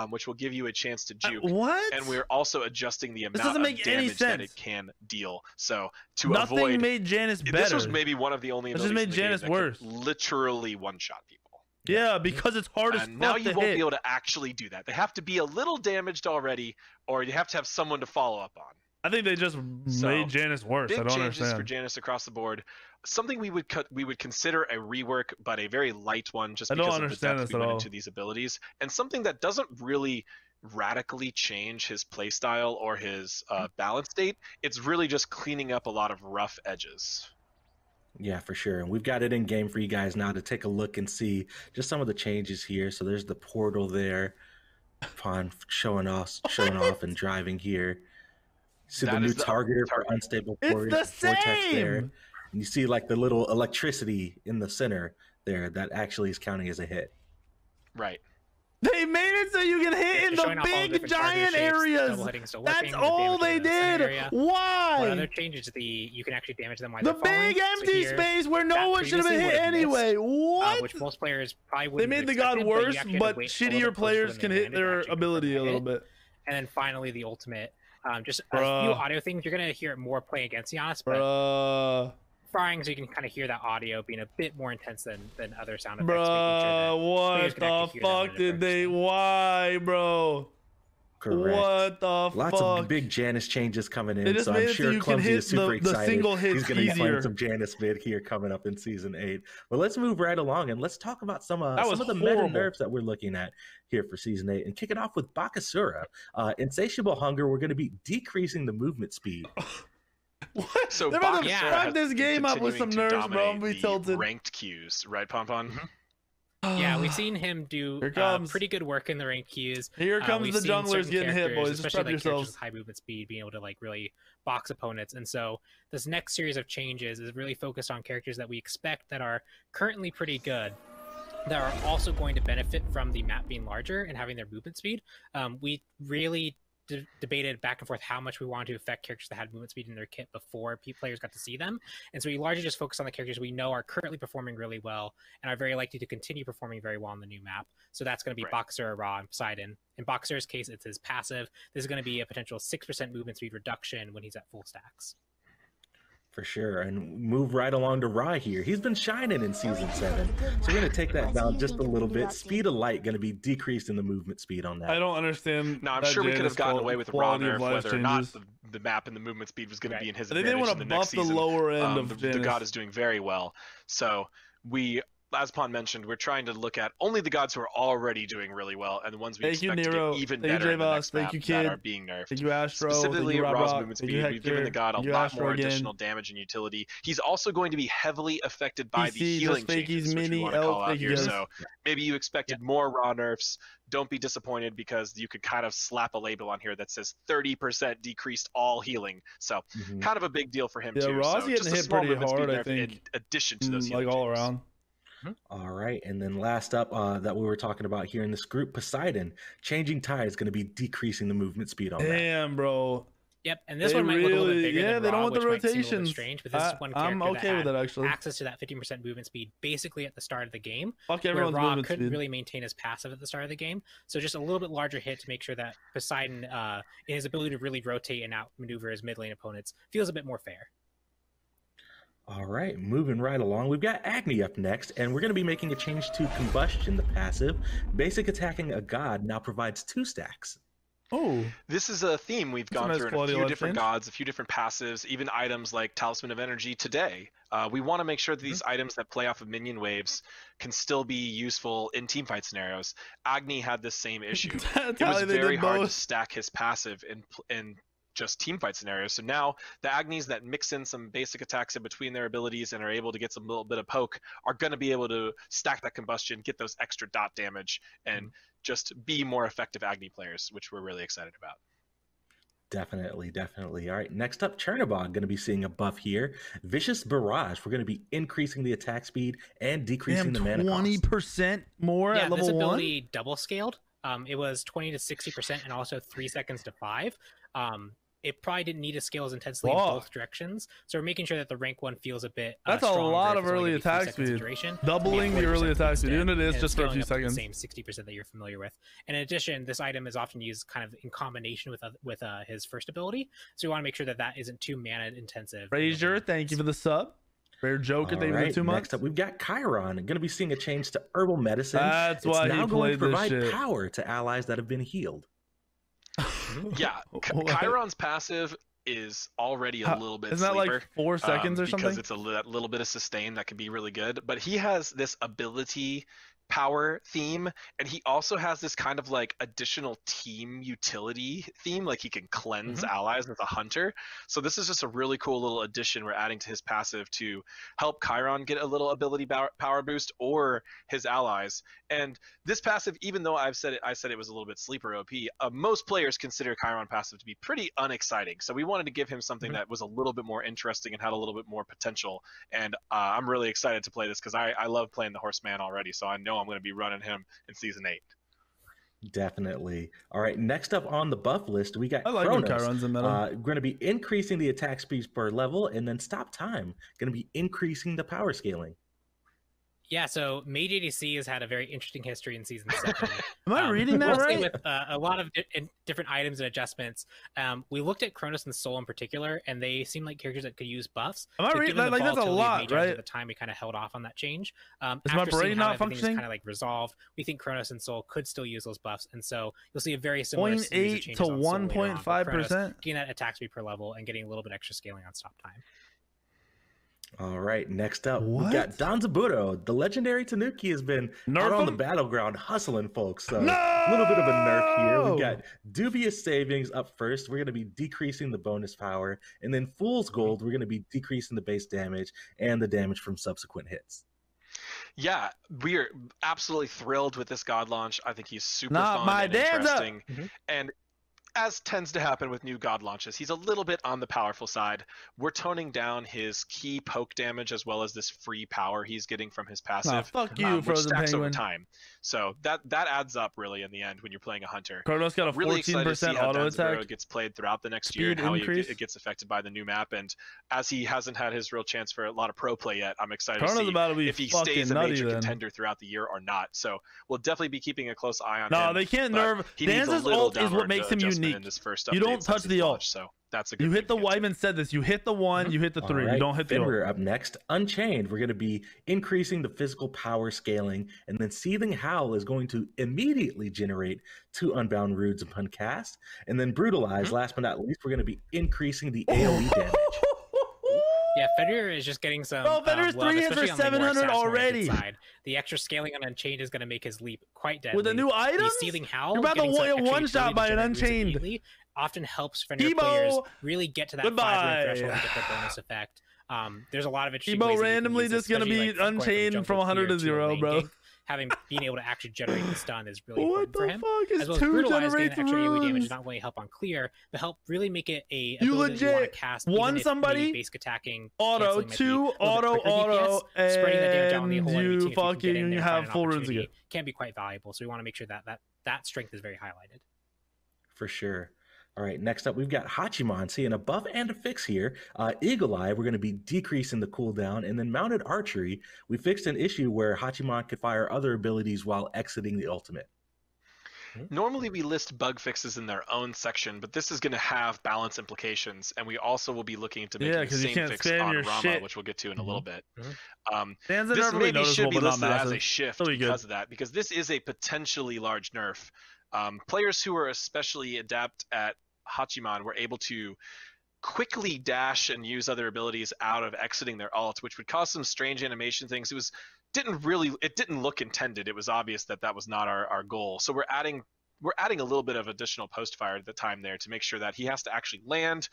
Speaker 1: which will give you a chance to juke. And we're also adjusting the amount of damage that it can deal. So to avoid
Speaker 2: made Janice better.
Speaker 1: This was maybe one of the only abilities
Speaker 2: made Janice worse.
Speaker 1: Literally one-shot people.
Speaker 2: Yeah, because it's hard as fuck
Speaker 1: now you
Speaker 2: to
Speaker 1: won't
Speaker 2: hit.
Speaker 1: be able to actually do that. They have to be a little damaged already, or you have to have someone to follow up on.
Speaker 2: I think they just made Janice worse. I don't understand.
Speaker 1: Big changes for Janice across the board. Something we would consider a rework, but a very light one, just because of the depth we went into these abilities, and something that doesn't really radically change his playstyle or his balance state. It's really just cleaning up a lot of rough edges.
Speaker 3: Yeah, for sure. And we've got it in game for you guys now to take a look and see just some of the changes here. So there's the portal there, upon showing off and driving here. See the new targeter for unstable vortex there. And you see like the little electricity in the center there that actually is counting as a hit.
Speaker 1: Right.
Speaker 2: They made it so you can hit in the big giant areas. That's all they did. Why?
Speaker 4: One other change is you can actually damage them while
Speaker 2: the big empty space where no one should have been hit anyway. What?
Speaker 4: Which most players probably wouldn't.
Speaker 2: They made the god worse, but shittier players can hit their ability a little bit.
Speaker 4: And then finally the ultimate. Just a few audio things. You're gonna hear it more playing against Giannis, but frying, so you can kind of hear that audio being a bit more intense than other sound effects.
Speaker 2: What the fuck did they? Why, bro?
Speaker 3: Correct.
Speaker 2: What the fuck?
Speaker 3: Lots of big Janus changes coming in, so I'm sure Clumsy is super excited. He's going to be playing some Janus mid here coming up in Season 8. But let's move right along and let's talk about some of the meta nerfs that we're looking at here for Season 8. And kick it off with Bakasura. Insatiable Hunger, we're going to be decreasing the movement speed.
Speaker 2: What? So they're about to fuck this game up with some nerfs, bro. I'm be tilted.
Speaker 1: Ranked queues, right, Ponpon?
Speaker 4: Yeah, we've seen him do pretty good work in the ranked queues.
Speaker 2: Here comes the junglers getting hit, boys. Just prep yourselves.
Speaker 4: With high movement speed, being able to like really box opponents. And so this next series of changes is really focused on characters that we expect that are currently pretty good, that are also going to benefit from the map being larger and having their movement speed. We really debated back and forth how much we wanted to affect characters that had movement speed in their kit before players got to see them, and so we largely just focused on the characters we know are currently performing really well and are very likely to continue performing very well on the new map. So that's going to be Bakasura, Ra, and Poseidon. In Bakasura's case, it's his passive. This is going to be a potential 6% movement speed reduction when he's at full stacks.
Speaker 3: For sure, and move right along to Ra here. He's been shining in Season 7, so we're going to take that down just a little bit. Speed of light going to be decreased in the movement speed on that.
Speaker 2: I don't understand.
Speaker 1: No, I'm sure we could have gotten away with Ra nerf whether or not the map and the movement speed was going to be in his advantage.
Speaker 2: They want to buff the lower end of
Speaker 1: the god is doing very well, so as Pon mentioned, we're trying to look at only the gods who are already doing really well and the ones we expect to get even better in the next map that are being nerfed.
Speaker 2: Thank you, Astro.
Speaker 1: Specifically, Ra's movement speed. We've given the god a lot more additional damage and utility. He's also going to be heavily affected by the healing changes, which we want to call out here. So maybe you expected more Ra nerfs. Don't be disappointed because you could kind of slap a label on here that says 30% decreased all healing. So kind of a big deal for him too.
Speaker 2: Ra's
Speaker 1: so
Speaker 2: getting hit pretty hard, I think.
Speaker 1: In addition to those
Speaker 2: like all around.
Speaker 3: All right, and then last up that we were talking about here in this group, Poseidon. Changing Tide is going to be decreasing the movement speed on that.
Speaker 2: Damn, bro.
Speaker 4: Yep, and this one might look a little bit bigger than
Speaker 2: they don't want the
Speaker 4: rotations. Strange, but this is one character
Speaker 2: I'm okay with it, actually.
Speaker 4: Access to that 50% movement speed basically at the start of the game.
Speaker 2: Fuck
Speaker 4: where
Speaker 2: everyone's
Speaker 4: Ra
Speaker 2: movement
Speaker 4: couldn't
Speaker 2: speed.
Speaker 4: really maintain his passive at the start of the game. So just a little bit larger hit to make sure that Poseidon, in his ability to really rotate and outmaneuver his mid lane opponents, feels a bit more fair.
Speaker 3: All right, moving right along, we've got Agni up next, and we're going to be making a change to Combustion, the passive. Basic attacking a god now provides 2 stacks.
Speaker 2: Oh,
Speaker 1: this is a theme we've gone through in a few different gods, a few different passives, even items like Talisman of Energy today. We want to make sure that these items that play off of minion waves can still be useful in teamfight scenarios. Agni had this same issue. It was very hard to stack his passive in just teamfight scenarios. So now the Agnis that mix in some basic attacks in between their abilities and are able to get some little bit of poke are going to be able to stack that combustion, get those extra dot damage, and just be more effective Agni players, which we're really excited about.
Speaker 3: Definitely, definitely. All right, next up, Chernobog, going to be seeing a buff here. Vicious Barrage, we're going to be increasing the attack speed and decreasing the mana cost.
Speaker 2: 20% more at level 1?
Speaker 4: This ability double scaled. It was 20 to 60% and also 3 seconds to 5. It probably didn't need to scale as intensely in both directions, so we're making sure that the rank 1 feels a bit
Speaker 2: that's a lot of early attack speed. Doubling the early attack speed, even if it is just for a few seconds.
Speaker 4: The same 60% that you're familiar with. And in addition, this item is often used kind of in combination with his first ability, so we want to make sure that that isn't too mana intensive.
Speaker 2: Frazier, thank you for the sub. Rare Joker, thank you for the 2 months.
Speaker 3: Next up, we've got Chiron, going to be seeing a change to Herbal Medicine.
Speaker 2: That's why
Speaker 3: now
Speaker 2: he
Speaker 3: going to provide
Speaker 2: this shit.
Speaker 3: power to allies that have been healed.
Speaker 1: Yeah, Chiron's passive is already a little bit
Speaker 2: Isn't that
Speaker 1: sleeper,
Speaker 2: like 4 seconds or something?
Speaker 1: because it's that little bit of sustain that can be really good. But he has this ability power theme, and he also has this kind of like additional team utility theme, like he can cleanse allies with a hunter. So this is just a really cool little addition we're adding to his passive to help Chiron get a little ability power boost, or his allies. And this passive, even though I said it was a little bit sleeper OP, most players consider Chiron passive to be pretty unexciting. So we wanted to give him something that was a little bit more interesting and had a little bit more potential. And I'm really excited to play this because I love playing the Horseman already, so I know I'm going to be running him in Season 8.
Speaker 3: Definitely. All right, next up on the buff list, we got
Speaker 2: Chronos.
Speaker 3: We're going to be increasing the attack speed per level, and then stop time, going to be increasing the power scaling.
Speaker 4: Yeah, so Mage ADC has had a very interesting history in Season 7.
Speaker 2: Am I reading that right?
Speaker 4: With a lot of different items and adjustments. We looked at Cronus and Soul in particular, and they seem like characters that could use buffs.
Speaker 2: Am I reading that? Like, that's a lot, right?
Speaker 4: At the time, we kind of held off on that change.
Speaker 2: Is my brain not functioning?
Speaker 4: Kind of like resolved. We think Cronus and Soul could still use those buffs, and so you'll see a very similar
Speaker 2: 0.8 to 1.5%.
Speaker 4: Getting that attack speed per level and getting a little bit extra scaling on stop time.
Speaker 3: All right, next up, we got Danzaburou. The legendary Tanuki has been out on the battleground hustling folks. So a little bit of a nerf here. We got Dubious Savings up first. We're going to be decreasing the bonus power. And then Fool's Gold, we're going to be decreasing the base damage and the damage from subsequent hits.
Speaker 1: Yeah, we are absolutely thrilled with this God launch. I think he's super fun and interesting. And as tends to happen with new God launches, he's a little bit on the powerful side. We're toning down his key poke damage as well as this free power he's getting from his passive.
Speaker 2: Fuck you, Frozen
Speaker 1: stacks
Speaker 2: Penguin.
Speaker 1: over time. So that adds up really in the end when you're playing a hunter.
Speaker 2: Chronos got a 14% auto attack.
Speaker 1: Gets played throughout the next year and how it gets affected by the new map. And as he hasn't had his real chance for a lot of pro play yet, I'm excited to see if he stays a major contender throughout the year or not. So we'll definitely be keeping a close eye on him.
Speaker 2: No, they can't nerve. Danza's ult is what makes him unique.
Speaker 1: In this first
Speaker 2: you don't touch the ult.
Speaker 1: So that's a good
Speaker 2: you hit the Wyman said this. You hit the 1, you hit the 3. You don't hit the ult.
Speaker 3: Up next, Unchained. We're going to be increasing the physical power scaling, and then Seething Howl is going to immediately generate 2 Unbound Rudes upon cast, and then Brutalize. Last but not least, we're going to be increasing the AoE damage.
Speaker 4: Yeah, Fenrir is just getting some.
Speaker 2: Oh, Fenrir's 3 hits for 700 already.
Speaker 4: The extra scaling on Unchained is going to make his leap quite deadly.
Speaker 2: With a new item,
Speaker 4: the Seething Howl,
Speaker 2: you're about to one-shot by an Unchained.
Speaker 4: Often helps Fenrir players really get to that 5-win threshold and get the bonus effect. There's a lot of interesting ways
Speaker 2: randomly just going to be Unchained from 100 to 0, bro.
Speaker 4: Being able to actually generate the stun is really important for him.
Speaker 2: What the fuck is
Speaker 4: as well as
Speaker 2: 2
Speaker 4: Brutalize, getting
Speaker 2: generate
Speaker 4: extra AoE
Speaker 2: runes?
Speaker 4: damage not only help on clear, but help really make it a
Speaker 2: you
Speaker 4: ability that you want to
Speaker 2: legit
Speaker 4: cast
Speaker 2: one somebody
Speaker 4: basic attacking
Speaker 2: auto 2 auto
Speaker 4: spreading that damage out on
Speaker 2: and
Speaker 4: the whole enemy
Speaker 2: you
Speaker 4: team.
Speaker 2: fucking have full runes again.
Speaker 4: Can be quite valuable, so we want to make sure that strength is very highlighted.
Speaker 3: For sure. All right, next up, we've got Hachiman seeing a buff and a fix here. Eagle Eye, we're going to be decreasing the cooldown, and then Mounted Archery, we fixed an issue where Hachiman could fire other abilities while exiting the ultimate.
Speaker 1: Normally we list bug fixes in their own section, but this is going to have balance implications, and we also will be looking to make the same fix on Rama, which we'll get to in a little bit. This maybe should be listed as a shift because of that, because this is a potentially large nerf. Players who are especially adept at Hachiman were able to quickly dash and use other abilities out of exiting their ult, which would cause some strange animation things. It didn't look intended. It was obvious that was not our goal. So we're adding a little bit of additional post fire at the time there to make sure that he has to actually land,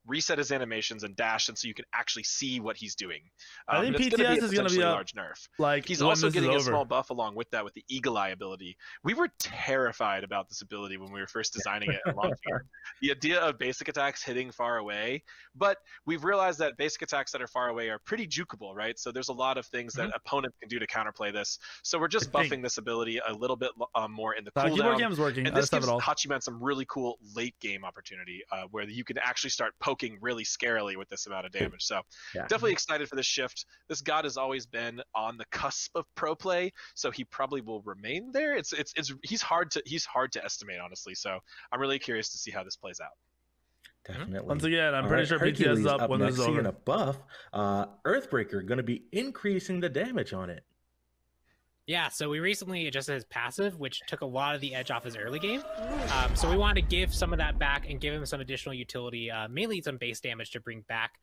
Speaker 1: reset his animations, and dash, and so you can actually see what he's doing.
Speaker 2: I think PTS is going to be a
Speaker 1: large nerf.
Speaker 2: Like,
Speaker 1: he's also getting a small buff along with that with the Eagle Eye ability. We were terrified about this ability when we were first designing it and launching it. The idea of basic attacks hitting far away, but we've realized that basic attacks that are far away are pretty jukeable, right? So there's a lot of things that opponents can do to counterplay this. So we're just buffing this ability a little bit more in the cooldown. And this gives Hachiman some really cool late game opportunity where you can actually start poking really scarily with this amount of damage. So definitely excited for this shift. This god has always been on the cusp of pro play, so he probably will remain there. He's hard to estimate, honestly. So I'm really curious to see how this plays out.
Speaker 3: Definitely.
Speaker 2: Once again, I'm pretty sure PTS is up when this is over.
Speaker 3: A buff, Earthbreaker going to be increasing the damage on it.
Speaker 4: Yeah, so we recently adjusted his passive, which took a lot of the edge off his early game. So we wanted to give some of that back and give him some additional utility, mainly some base damage to bring back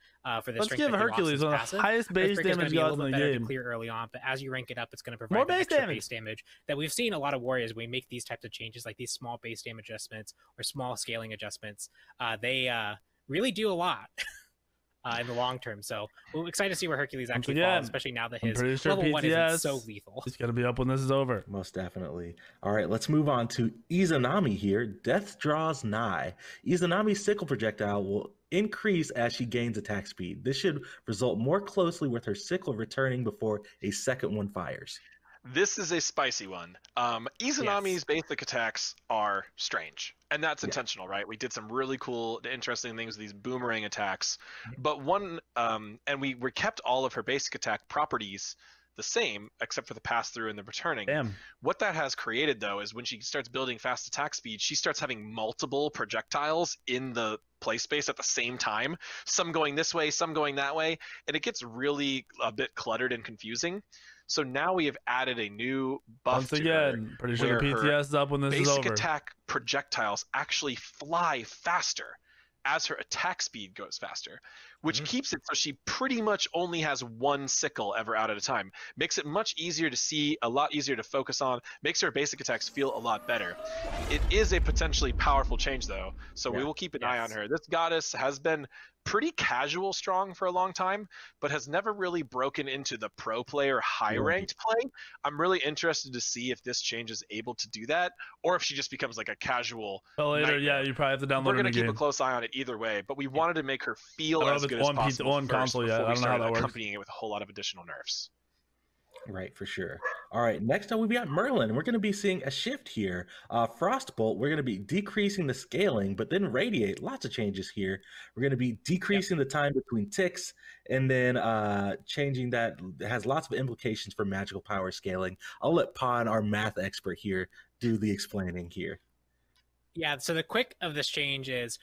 Speaker 4: for the strength.
Speaker 2: Let's give Hercules one of the highest base damage gods in the game.
Speaker 4: To clear early on, but as you rank it up, it's going to provide more base damage that we've seen a lot of warriors. We make these types of changes, like these small base damage adjustments or small scaling adjustments. They really do a lot. In the long term, so we're excited to see where Hercules actually falls, especially now that his level 1 is so lethal.
Speaker 2: He's gonna be up when this is over.
Speaker 3: Most definitely. All right, let's move on to Izanami here. Death draws nigh. Izanami's sickle projectile will increase as she gains attack speed. This should result more closely with her sickle returning before a second one fires.
Speaker 1: This is a spicy one. Izanami's basic attacks are strange, and that's intentional, right? We did some really cool, interesting things with these boomerang attacks, but and we kept all of her basic attack properties the same, except for the pass through and the returning.
Speaker 2: Damn.
Speaker 1: What that has created, though, is when she starts building fast attack speed, she starts having multiple projectiles in the play space at the same time, some going this way, some going that way, and it gets really a bit cluttered and confusing. So now we have added a new buff.
Speaker 2: Once again, pretty sure the PTS is up when this is over.
Speaker 1: Basic attack projectiles actually fly faster as her attack speed goes faster, which keeps it so she pretty much only has one sickle ever out at a time. Makes it much easier to see, a lot easier to focus on, makes her basic attacks feel a lot better. It is a potentially powerful change, though, so we will keep an eye on her. This goddess has been pretty casual strong for a long time, but has never really broken into the pro player high ranked play. I'm really interested to see if this change is able to do that, or if she just becomes like a casual
Speaker 2: later. Yeah, you probably have to download.
Speaker 1: We're going to keep a close eye on it either way, but we wanted to make her feel as good as possible
Speaker 2: on console yet. I don't know how that works.
Speaker 1: Accompanying it with a whole lot of additional nerfs.
Speaker 3: Right, for sure. All right, next up we've got Merlin. We're going to be seeing a shift here. Frostbolt, we're going to be decreasing the scaling, but then Radiate, lots of changes here. We're going to be decreasing the time between ticks, and then changing that. It has lots of implications for magical power scaling. I'll let Pon, our math expert here, do the explaining here.
Speaker 4: Yeah, so the quick of this change is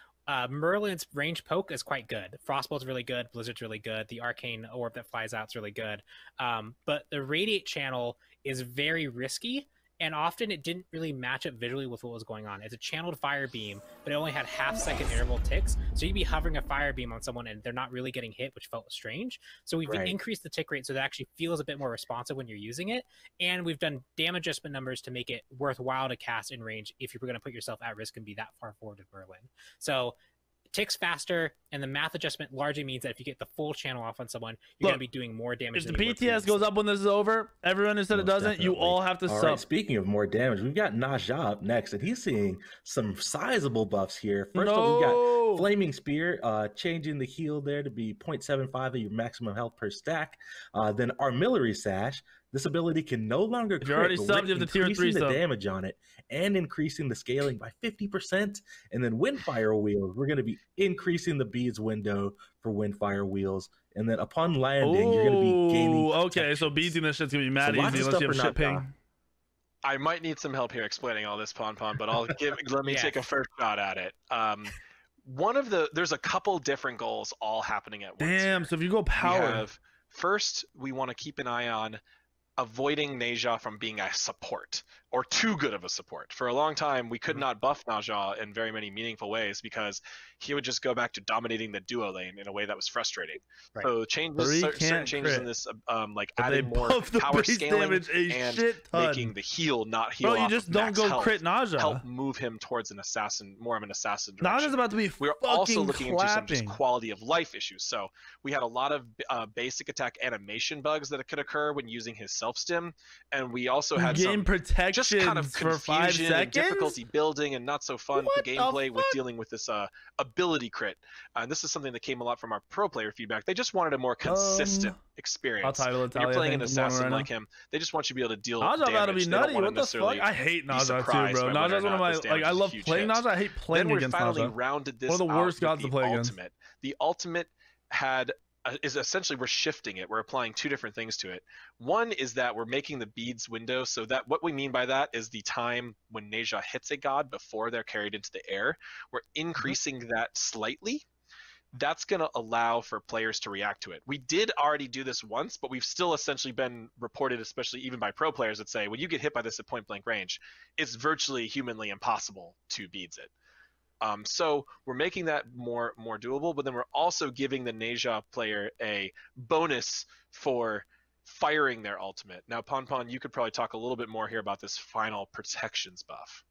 Speaker 4: Merlin's range poke is quite good. Frostbolt's really good. Blizzard's really good. The arcane orb that flies out's really good. But the Radiate channel is very risky, and often it didn't really match up visually with what was going on. It's a channeled fire beam, but it only had half-second interval ticks, so you'd be hovering a fire beam on someone and they're not really getting hit, which felt strange. So we've increased the tick rate so that it actually feels a bit more responsive when you're using it, and we've done damage adjustment numbers to make it worthwhile to cast in range if you're going to put yourself at risk and be that far forward with Merlin. So ticks faster, and the math adjustment largely means that if you get the full channel off on someone, you're going to be doing more damage.
Speaker 2: If the PTS goes up when this is over, everyone who said it doesn't, definitely. You all have to sub.
Speaker 3: Right, speaking of more damage, we've got Naja up next, and he's seeing some sizable buffs here. First of all, we've got Flaming Spear, changing the heal there to be 0.75 of your maximum health per stack. Then Armillary Sash. This ability can no longer
Speaker 2: crit, already subbed, you have the tier 3
Speaker 3: the damage on it and increasing the scaling by 50%. And then Windfire Wheels, we're going to be increasing the beads window for Windfire Wheels. And then upon landing, you're going to be gaining
Speaker 2: protection. So beads in this shit's going to be mad easy unless you have shit ping.
Speaker 1: I might need some help here explaining all this, Pon, but I'll let me take a first shot at it. There's a couple different goals all happening at once.
Speaker 2: Damn, so if you go power.
Speaker 1: First, we want to keep an eye on avoiding Naja from being a support, or too good of a support. For a long time, we could not buff Naja in very many meaningful ways because he would just go back to dominating the duo lane in a way that was frustrating. Right. So certain changes in this, like adding more power scaling and making the heal not heal.
Speaker 2: Bro, you just don't go crit Naja.
Speaker 1: Help move him towards more of an assassin direction.
Speaker 2: Naja's about to be
Speaker 1: We're also looking into some just quality of life issues. So we had a lot of basic attack animation bugs that could occur when using his self-stim, and we also had some
Speaker 2: protection
Speaker 1: just kind of
Speaker 2: for 5 seconds
Speaker 1: and difficulty building and not so fun gameplay with dealing with this ability crit. And this is something that came a lot from our pro player feedback. They just wanted a more consistent experience.
Speaker 2: I'll title it.
Speaker 1: When you're playing an assassin like him, they just want you to be able to deal
Speaker 2: Naja
Speaker 1: damage.
Speaker 2: About to be nutty. What the fuck? I hate Naja too, bro. Naja's one of my I love playing Naja. I hate playing against Naja.
Speaker 1: Then we finally rounded this
Speaker 2: one of the worst gods to play against.
Speaker 1: The ultimate is essentially we're shifting it. We're applying two different things to it. One is that we're making the beads window so that what we mean by that is the time when Naja hits a god before they're carried into the air. We're increasing that slightly. that's going to allow for players to react to it. We did already do this once, but we've still essentially been reported, especially even by pro players, that say when you get hit by this at point blank range, it's virtually humanly impossible to beads it. So we're making that more doable, but then we're also giving the Neja player a bonus for firing their ultimate. Now, Ponpon, you could probably talk a little bit more here about this final protections buff.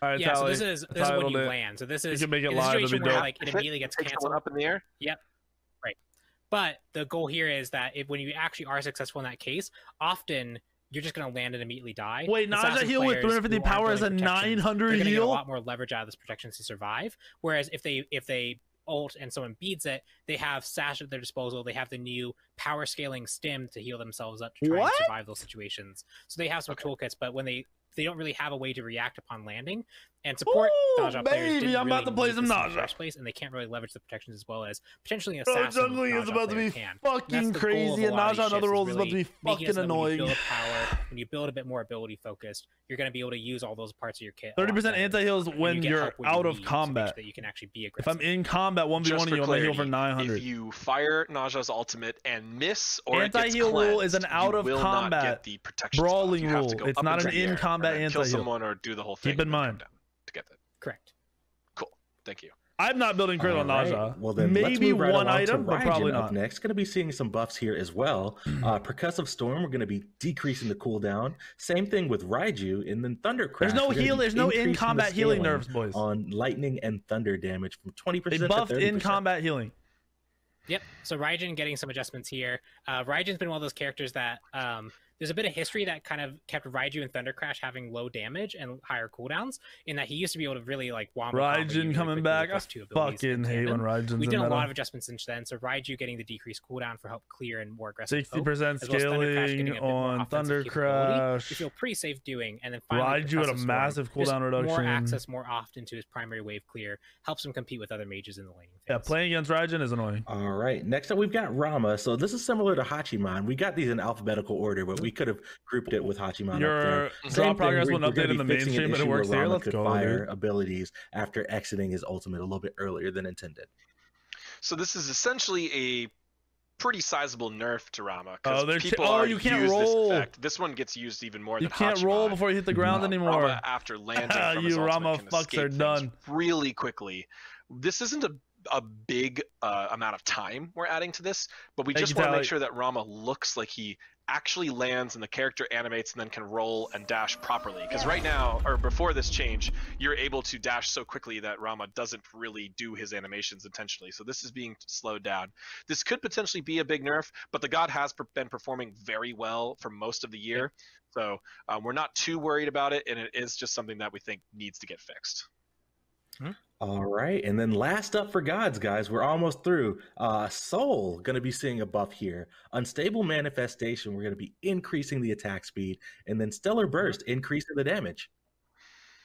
Speaker 2: All right,
Speaker 4: yeah, so this is when you land. So this is
Speaker 2: you can make it
Speaker 4: in
Speaker 2: live,
Speaker 4: a situation where like it immediately gets canceled
Speaker 1: up in the air.
Speaker 4: Yep, right. But the goal here is that when you actually are successful in that case, often you're just going to land and immediately die.
Speaker 2: Wait, Naja heal with 350 power is a 900
Speaker 4: heal.
Speaker 2: Get
Speaker 4: a lot more leverage out of this protection to survive. Whereas if they ult and someone beats it, they have Sash at their disposal. They have the new power scaling stim to heal themselves up to try and survive those situations. So they have some toolkits, but when they don't really have a way to react upon landing. And support Naja players didn't
Speaker 2: I'm about to play some Naja
Speaker 4: in the first place, and they can't really leverage the protections as well as potentially an
Speaker 2: Bro,
Speaker 4: assassin.
Speaker 2: jungling is about to be fucking crazy, and Naja on other roles is about to be fucking annoying.
Speaker 4: When you build a bit more ability focused, you're going to be able to use all those parts of your kit.
Speaker 2: 30% anti-heals when you're out of combat.
Speaker 4: That you can actually be aggressive.
Speaker 2: If I'm in combat 1v1 you, I'm gonna heal for 900.
Speaker 1: If you fire Naja's ultimate and miss or
Speaker 2: anti-heal rule is an out of combat brawling rule. It's not an in combat anti-heal.
Speaker 1: Kill someone or do the whole thing.
Speaker 2: Keep in mind.
Speaker 1: To get that.
Speaker 4: Correct.
Speaker 1: Cool. Thank you.
Speaker 2: I'm not building crit on Naja.
Speaker 3: Well, then
Speaker 2: maybe
Speaker 3: right
Speaker 2: one item, but probably not.
Speaker 3: Up next, going to be seeing some buffs here as well. Percussive Storm, we're going to be decreasing the cooldown. Same thing with Raiju, and then Thundercrash.
Speaker 2: There's no heal. There's no in-combat healing nerfs, boys.
Speaker 3: On lightning and thunder damage from 20%
Speaker 2: they
Speaker 3: to 30%.
Speaker 2: buffed in-combat healing.
Speaker 4: Yep. So Raijin getting some adjustments here. Raijin's been one of those characters that there's a bit of history that kind of kept Raiju and Thundercrash having low damage and higher cooldowns, in that he used to be able to really like wombo
Speaker 2: Raijin coming back. I fucking hate when Raijin's in
Speaker 4: We did a lot of adjustments since then. So Raiju getting the decreased cooldown for help clear and more aggressive
Speaker 2: 60% scaling on Thundercrash.
Speaker 4: You feel pretty safe doing, and then
Speaker 2: finally Raiju at a massive cooldown reduction.
Speaker 4: More access more often to his primary wave clear helps him compete with other mages in the laning phase.
Speaker 2: Yeah, playing against Raijin is annoying.
Speaker 3: All right, next up we've got Rama. So this is similar to Hachiman. We got these in alphabetical order, but we could have grouped it with Hachiman.
Speaker 2: Your draw progress won't update in the mainstream, but it works here. Let's go.
Speaker 3: Fire abilities after exiting his ultimate a little bit earlier than intended.
Speaker 1: So this is essentially a pretty sizable nerf to Rama.
Speaker 2: You can't roll.
Speaker 1: This one gets used even more than Hachiman.
Speaker 2: You can't roll before you hit the ground anymore.
Speaker 1: Rama, after landing from his
Speaker 2: Rama
Speaker 1: ultimate,
Speaker 2: fucks are done
Speaker 1: really quickly. This isn't a big amount of time we're adding to this, but we just want to make sure that Rama looks like he actually lands and the character animates and then can roll and dash properly. Because right now, or before this change, you're able to dash so quickly that Rama doesn't really do his animations intentionally. So this is being slowed down. This could potentially be a big nerf, but the god has been performing very well for most of the year. So we're not too worried about it, and it is just something that we think needs to get fixed.
Speaker 3: All right, and then last up for gods, guys, we're almost through. Soul, going to be seeing a buff here. Unstable Manifestation, we're going to be increasing the attack speed, and then Stellar Burst, increasing the damage.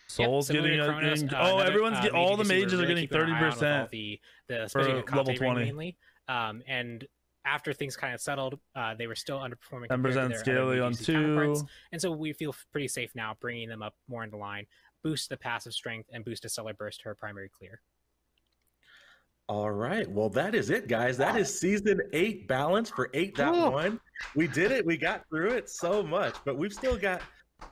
Speaker 2: Soul's getting all the mages are getting 30% for level 20.
Speaker 4: Mainly. And after things kind of settled, they were still underperforming.
Speaker 2: 10% scaling on 2.
Speaker 4: And so we feel pretty safe now bringing them up more into line. Boost the passive strength and boost a Stellar Burst to her primary clear.
Speaker 3: All right. Well, that is it, guys. That is Season 8 balance for 8.1. We did it. We got through it so much, but we've still got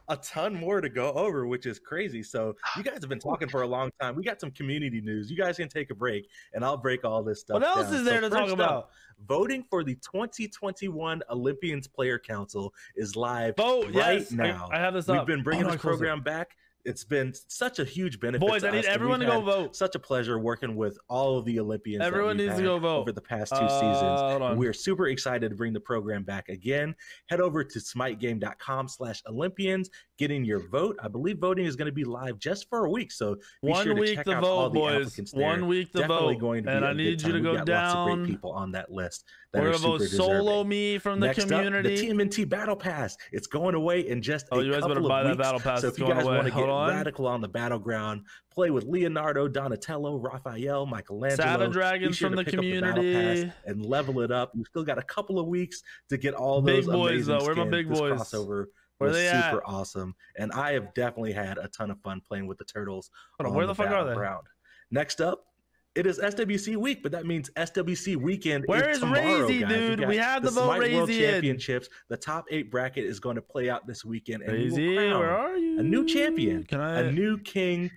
Speaker 3: a ton more to go over, which is crazy. So you guys have been talking for a long time. We got some community news. You guys can take a break, and I'll break all this stuff
Speaker 2: down. What else is there to talk about?
Speaker 3: Voting for the 2021 Olympians Player Council is live now.
Speaker 2: I have this
Speaker 3: up. We've been bringing this program back. It's been such a huge benefit.
Speaker 2: Boys, I need everyone to go vote.
Speaker 3: Such a pleasure working with all of the Olympians.
Speaker 2: Everyone needs to go vote
Speaker 3: over the past 2 seasons. We're super excited to bring the program back again. Head over to smitegame.com/Olympians. Get in your vote. I believe voting is going to be live just for a week, so be sure to check out all the applicants there.
Speaker 2: 1 week to vote.
Speaker 3: Going to be
Speaker 2: and I need you to go down.
Speaker 3: Lots of great people on that list.
Speaker 2: We're going to vote solo me from the community.
Speaker 3: Up, the TMNT Battle Pass. It's going away in just a
Speaker 2: you guys
Speaker 3: couple
Speaker 2: better buy
Speaker 3: of weeks.
Speaker 2: That Battle Pass.
Speaker 3: So if you guys want to get radical on the battleground, play with Leonardo, Donatello, Raphael, Michelangelo.
Speaker 2: Savage Dragons from the community.
Speaker 3: And level it up. We've still got a couple of weeks to get all those
Speaker 2: big boys,
Speaker 3: amazing
Speaker 2: though. Where are my big boys?
Speaker 3: Crossover was super awesome. And I have definitely had a ton of fun playing with the turtles.
Speaker 2: Where the fuck are they?
Speaker 3: Next up, It is SWC week, but that means SWC weekend.
Speaker 2: Where is
Speaker 3: tomorrow,
Speaker 2: Razy,
Speaker 3: guys.
Speaker 2: dude? We have the vote
Speaker 3: Smite World
Speaker 2: Razy
Speaker 3: Championships. The top 8 bracket is going to play out this weekend, and we will
Speaker 2: Razy,
Speaker 3: crown
Speaker 2: where are you?
Speaker 3: a new champion,
Speaker 2: Can I...
Speaker 3: a new king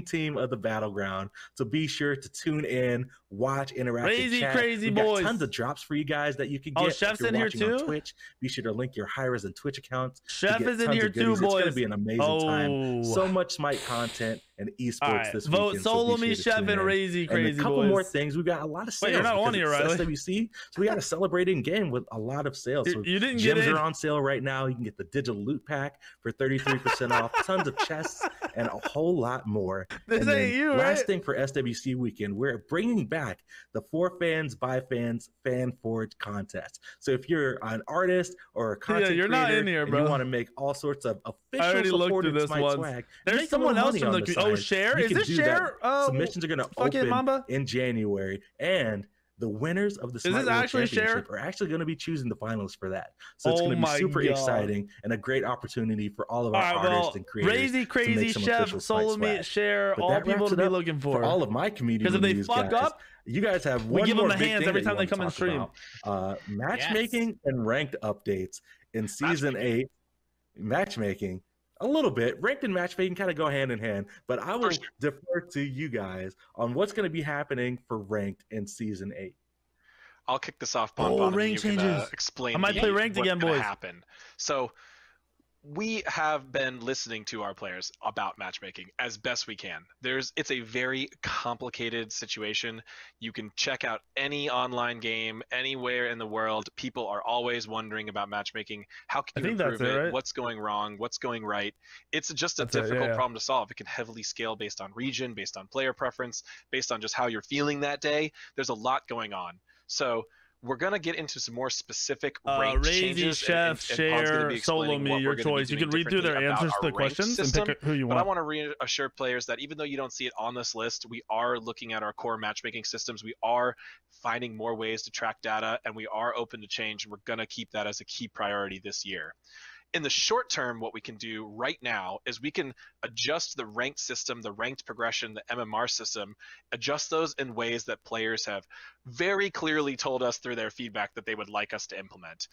Speaker 3: team of the battleground. So be sure to tune in, watch, interact,
Speaker 2: Razy,
Speaker 3: chat.
Speaker 2: crazy
Speaker 3: we
Speaker 2: boys.
Speaker 3: got tons of drops for you guys that you can get.
Speaker 2: Oh, Chef's in here too.
Speaker 3: On Twitch, be sure to link your Hi-Rez and Twitch accounts.
Speaker 2: Chef is in here too, boys.
Speaker 3: It's going to be an amazing time. So much Smite content and esports this
Speaker 2: vote
Speaker 3: weekend.
Speaker 2: Solo Me, Chef, and Razy, crazy
Speaker 3: and a couple
Speaker 2: boys.
Speaker 3: more things. We got a lot of sales.
Speaker 2: Wait, you're not on here, right?
Speaker 3: SWC, so we got a celebrating game with a lot of sales. So
Speaker 2: you didn't
Speaker 3: gyms
Speaker 2: get it.
Speaker 3: are on sale right now. You can get the digital loot pack for 33% off. Tons of chests and a whole lot more.
Speaker 2: This
Speaker 3: and
Speaker 2: ain't you,
Speaker 3: last
Speaker 2: right?
Speaker 3: thing for SWC weekend, we're bringing back the For Fans by Fans Fan Forge contest. So if you're an artist or a content
Speaker 2: you're
Speaker 3: creator,
Speaker 2: not in here, bro.
Speaker 3: and you want to make all sorts of official
Speaker 2: I already looked
Speaker 3: supported
Speaker 2: through this
Speaker 3: Smite
Speaker 2: one.
Speaker 3: swag,
Speaker 2: There's someone else from the Share. Is this Share?
Speaker 3: Submissions are going to open
Speaker 2: Mamba?
Speaker 3: in January, and the winners of the Smite World Championship are actually going to be choosing the finalists for that. So it's going to be super exciting and a great opportunity for all of our artists and creators.
Speaker 2: Razy, crazy, Chef, Solo Me, Share, all people to be looking for.
Speaker 3: All of my community.
Speaker 2: Because if they fuck up,
Speaker 3: you guys have
Speaker 2: we give them the hands every time they come
Speaker 3: in
Speaker 2: stream.
Speaker 3: Matchmaking and ranked updates in season 8. Matchmaking. A little bit. Ranked and matchmaking kind of go hand in hand, but I will defer to you guys on what's going to be happening for ranked in season 8.
Speaker 1: I'll kick this off, Bon,
Speaker 2: rank changes.
Speaker 1: Explain.
Speaker 2: I might play ranked again, boys.
Speaker 1: Happen. So we have been listening to our players about matchmaking as best we can. It's a very complicated situation. You can check out any online game anywhere in the world. People are always wondering about matchmaking. How can you improve it? Right? What's going wrong? What's going right? It's just a difficult problem to solve. It can heavily scale based on region, based on player preference, based on just how you're feeling that day. There's a lot going on. So we're going to get into some more specific rank changes.
Speaker 2: Chef, Share, Solo Me, your choice. You can read through their answers to the questions and pick who you want.
Speaker 1: But I want to reassure players that even though you don't see it on this list, we are looking at our core matchmaking systems. We are finding more ways to track data, and we are open to change. We're going to keep that as a key priority this year. In the short term, what we can do right now is we can adjust the ranked system, the ranked progression, the MMR system, adjust those in ways that players have very clearly told us through their feedback that they would like us to implement.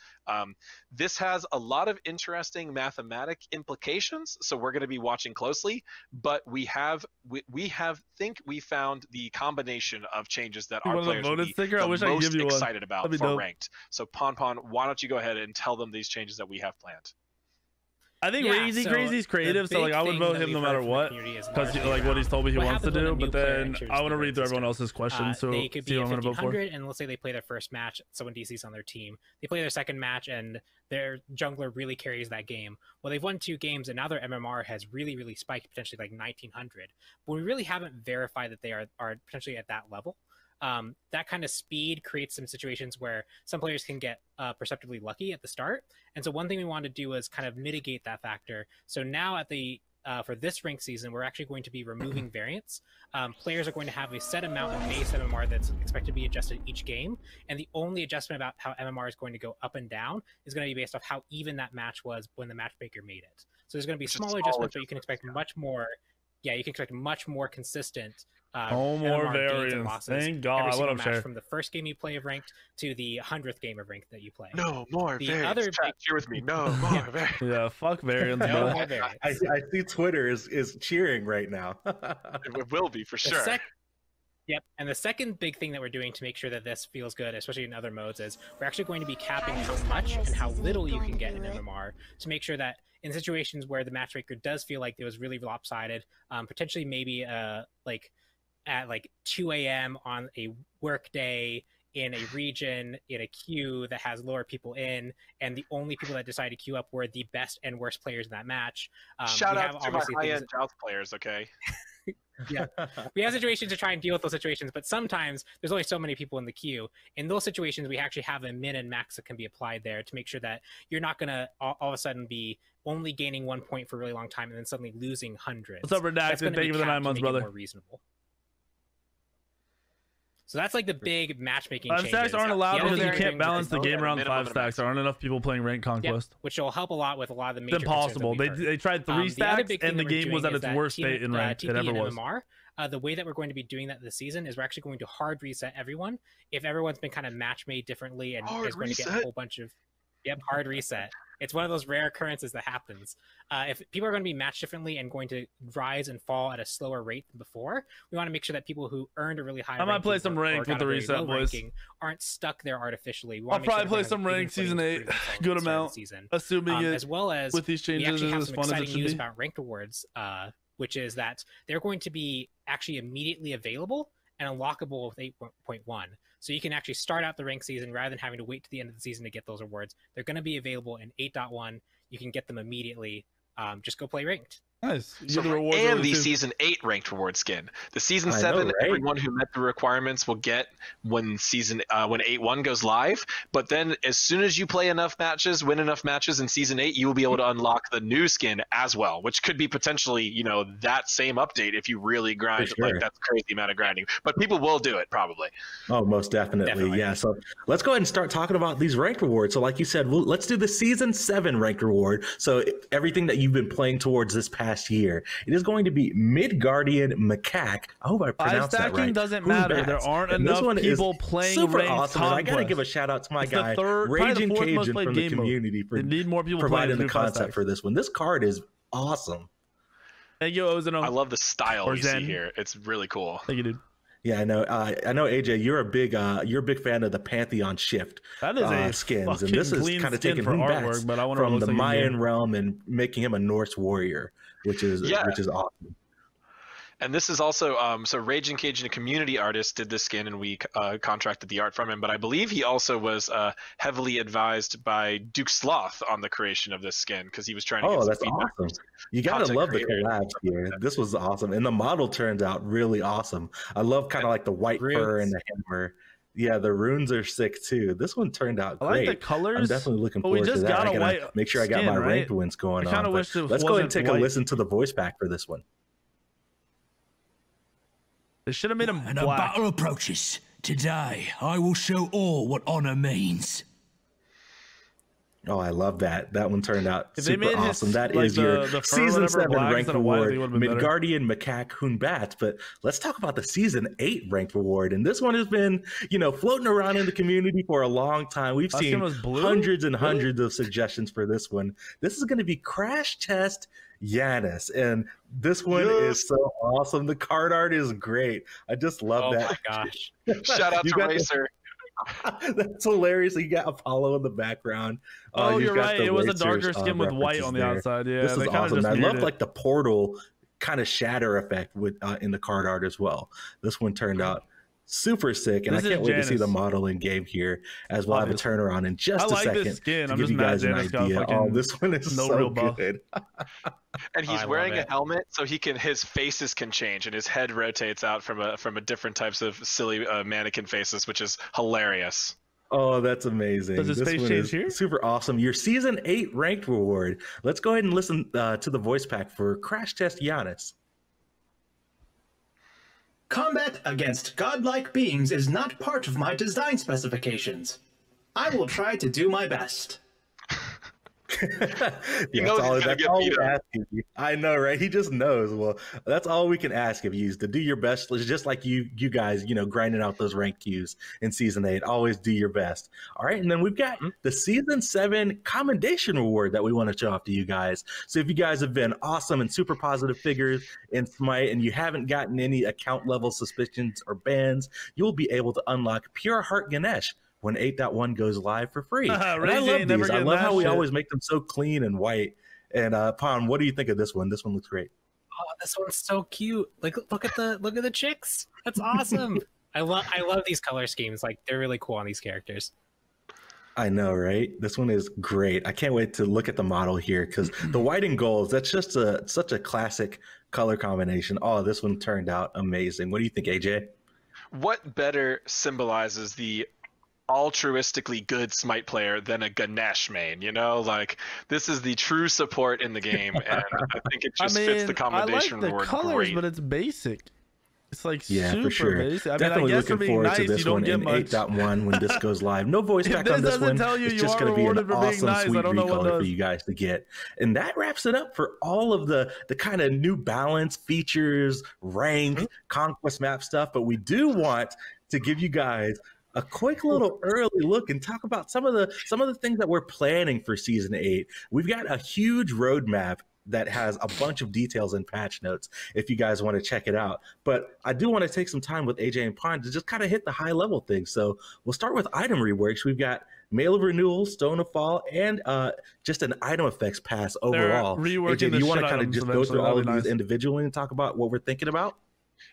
Speaker 1: This has a lot of interesting mathematic implications, so we're going to be watching closely, but we found the combination of changes that our players will be the most excited about for ranked. So Pon, why don't you go ahead and tell them these changes that we have planned?
Speaker 2: I think Crazy's creative, so like I would vote him no matter what, because like what he's told me he wants to do. But then I want to read through everyone else's questions, so
Speaker 4: they could be 1500, and let's say they play their first match, someone DC's on their team. They play their second match, and their jungler really carries that game. Well, they've won 2 games, and now their MMR has really spiked, potentially like 1900. But we really haven't verified that they are potentially at that level. That kind of speed creates some situations where some players can get perceptively lucky at the start. And so one thing we want to do is kind of mitigate that factor. So now at the for this rank season, we're actually going to be removing variance. Players are going to have a set amount of base MMR that's expected to be adjusted each game. And the only adjustment about how MMR is going to go up and down is going to be based off how even that match was when the matchmaker made it. So there's going to be smaller adjustments, but you can expect much more. Yeah, you can expect much more consistent.
Speaker 2: No more variance. Thank God. What up, Share?
Speaker 4: From the first game you play of ranked to the 100th game of ranked that you play.
Speaker 1: No more variance. Cheer with me. No more variance.
Speaker 2: Yeah, fuck variance, bro.
Speaker 3: I see Twitter is cheering right now.
Speaker 1: It will be for sure.
Speaker 4: Yep, and the second big thing that we're doing to make sure that this feels good, especially in other modes, is we're actually going to be capping how much and how little you can get in MMR to make sure that in situations where the matchmaker does feel like it was really lopsided, potentially maybe like at like 2 a.m. on a work day in a region in a queue that has lower people in, and the only people that decided to queue up were the best and worst players in that match.
Speaker 1: Shout out to my high-end Joust players, okay?
Speaker 4: Yeah, we have situations to try and deal with those situations, but sometimes there's only so many people in the queue. In those situations, we actually have a min and max that can be applied there to make sure that you're not going to all of a sudden be only gaining 1 point for a really long time and then suddenly losing hundreds.
Speaker 2: What's up, Redacted? Thank you for the 9 months, brother.
Speaker 4: More reasonable. So that's like the big matchmaking
Speaker 2: 5
Speaker 4: changes.
Speaker 2: stacks aren't allowed because you can't balance the game around 5 stacks. There aren't enough people playing ranked conquest.
Speaker 4: Yep, which will help a lot with a lot of the major.
Speaker 2: It's impossible. They tried 3 stacks and the game was at its worst state in ranked. It ever was.
Speaker 4: MMR, the way that we're going to be doing that this season is we're actually going to hard reset everyone. If everyone's been kind of match made differently and is going to get a whole bunch of hard reset. It's one of those rare occurrences that happens. If people are going to be matched differently and going to rise and fall at a slower rate than before, we want to make sure that people who earned a really high
Speaker 2: I might play some ranked with the reset, boys.
Speaker 4: Aren't stuck there artificially.
Speaker 2: I'll probably play some ranked season 8, good amount, assuming it,
Speaker 4: as well as
Speaker 2: with these changes
Speaker 4: we actually have
Speaker 2: as
Speaker 4: some
Speaker 2: fun as it
Speaker 4: exciting
Speaker 2: should
Speaker 4: news
Speaker 2: be.
Speaker 4: about ranked awards, which is that they're going to be actually immediately available and unlockable with 8.1. So you can actually start out the ranked season rather than having to wait to the end of the season to get those awards. They're going to be available in 8.1. You can get them immediately. Just go play ranked.
Speaker 2: Nice.
Speaker 1: So and the season 8 ranked reward skin. The season 7, everyone who met the requirements will get when 8.1 goes live. But then as soon as you play enough matches, win enough matches in season 8, you will be able to unlock the new skin as well, which could be potentially, that same update if you really grind.
Speaker 3: Sure.
Speaker 1: Like that's crazy amount of grinding. But people will do it probably.
Speaker 3: Oh, most definitely. Yeah. So let's go ahead and start talking about these ranked rewards. So like you said, let's do the season 7 ranked reward. So everything that you've been playing towards this past year, it is going to be Midgardian Macaque. I hope I pronounced that right.
Speaker 2: Stacking doesn't matter. There aren't enough people playing ranked
Speaker 3: awesome. I got to give a shout out to my guy, Raging Cajun from the community for
Speaker 2: need more people
Speaker 3: providing the concept for this one. This card is awesome.
Speaker 2: Thank you, Ozano.
Speaker 1: I love the style you see here. It's really cool.
Speaker 2: Thank you, dude.
Speaker 3: Yeah, I know. AJ, you're a big fan of the Pantheon Shift skins, and this is kind of taking him back from the Mayan realm and making him a Norse warrior, which is awesome.
Speaker 1: And this is also so Raging Cajun, a community artist, did this skin, and we contracted the art from him. But I believe he also was heavily advised by Duke Sloth on the creation of this skin because he was trying to get some feedback.
Speaker 3: Awesome. You gotta love the collabs here. This was awesome, and the model turns out really awesome. I love kind of like the white fur and the hammer. Yeah, the runes are sick too. This one turned out great.
Speaker 2: I like the colors.
Speaker 3: I'm definitely looking forward to that. I gotta make sure I got my ranked wins going on. Let's go ahead and take a listen to the voice pack for this one.
Speaker 2: They should have made him
Speaker 5: black.
Speaker 2: And a
Speaker 5: battle approaches. Today, I will show all what honor means.
Speaker 3: Oh, I love that. That one turned out super awesome. That is your Season 7 ranked reward, Midgardian Macaque Hunbat. But let's talk about the Season 8 ranked reward. And this one has been, floating around in the community for a long time. We've seen hundreds and hundreds of suggestions for this one. This is going to be Crash Test Yanis, and this one is so awesome. The card art is great. I just love that.
Speaker 4: Oh my gosh!
Speaker 1: Shout out to Racer.
Speaker 3: That's hilarious. You got Apollo in the background.
Speaker 2: You're right. It was a darker skin with white on the outside. Yeah,
Speaker 3: this is awesome. I love like the portal kind of shatter effect with in the card art as well. This one turned out super sick, and I can't wait to see the model in game here as we'll have a turnaround in just a second to give you guys an idea. Oh, this one is so good.
Speaker 1: And he's wearing a helmet, so his faces can change, and his head rotates out from a different types of silly mannequin faces, which is hilarious.
Speaker 3: Oh, that's amazing.
Speaker 2: Does his face change here?
Speaker 3: Super awesome. Your Season 8 ranked reward. Let's go ahead and listen to the voice pack for Crash Test Yanis.
Speaker 6: Combat against godlike beings is not part of my design specifications. I will try to do my best.
Speaker 3: That's all we ask of you. I know, right? He just knows. Well, that's all we can ask of you is to do your best. Just like you guys, grinding out those rank queues in Season 8. Always do your best. All right, and then we've got the Season 7 commendation reward that we want to show off to you guys. So if you guys have been awesome and super positive figures in Smite and you haven't gotten any account level suspicions or bans, you'll be able to unlock Pure Heart Ganesh when 8.1 goes live for free. And I love these. I love how we always make them so clean and white. And Pon, what do you think of this one? This one looks great.
Speaker 4: Oh, this one's so cute. Like, look at the chicks. That's awesome. I love these color schemes. Like, they're really cool on these characters.
Speaker 3: I know, right? This one is great. I can't wait to look at the model here because the white and gold, that's just such a classic color combination. Oh, this one turned out amazing. What do you think, AJ?
Speaker 1: What better symbolizes the altruistically good Smite player than a Ganesh main? Like, this is the true support in the game, and I think it just fits the commendation
Speaker 2: reward. I like the colors,
Speaker 1: great.
Speaker 2: But it's basic. It's like
Speaker 3: super
Speaker 2: for sure.
Speaker 3: Basic. I definitely
Speaker 2: mean, I guess
Speaker 3: looking forward
Speaker 2: nice,
Speaker 3: to this one in 8.1 when this goes live. No voice pack on this one. It's just going to be an awesome, sweet recolor for you guys to get. And that wraps it up for all of the kind of new balance features, rank, conquest map stuff. But we do want to give you guys a quick little early look and talk about some of the things that we're planning for season 8. We've got a huge roadmap that has a bunch of details and patch notes if you guys want to check it out. But I do want to take some time with AJ and Pond to just kind of hit the high level things. So we'll start with item reworks. We've got Mail of Renewal, Stone of Fall, and just an item effects pass overall. AJ, do you want to kind of just go through all of these individually and talk about what we're thinking about?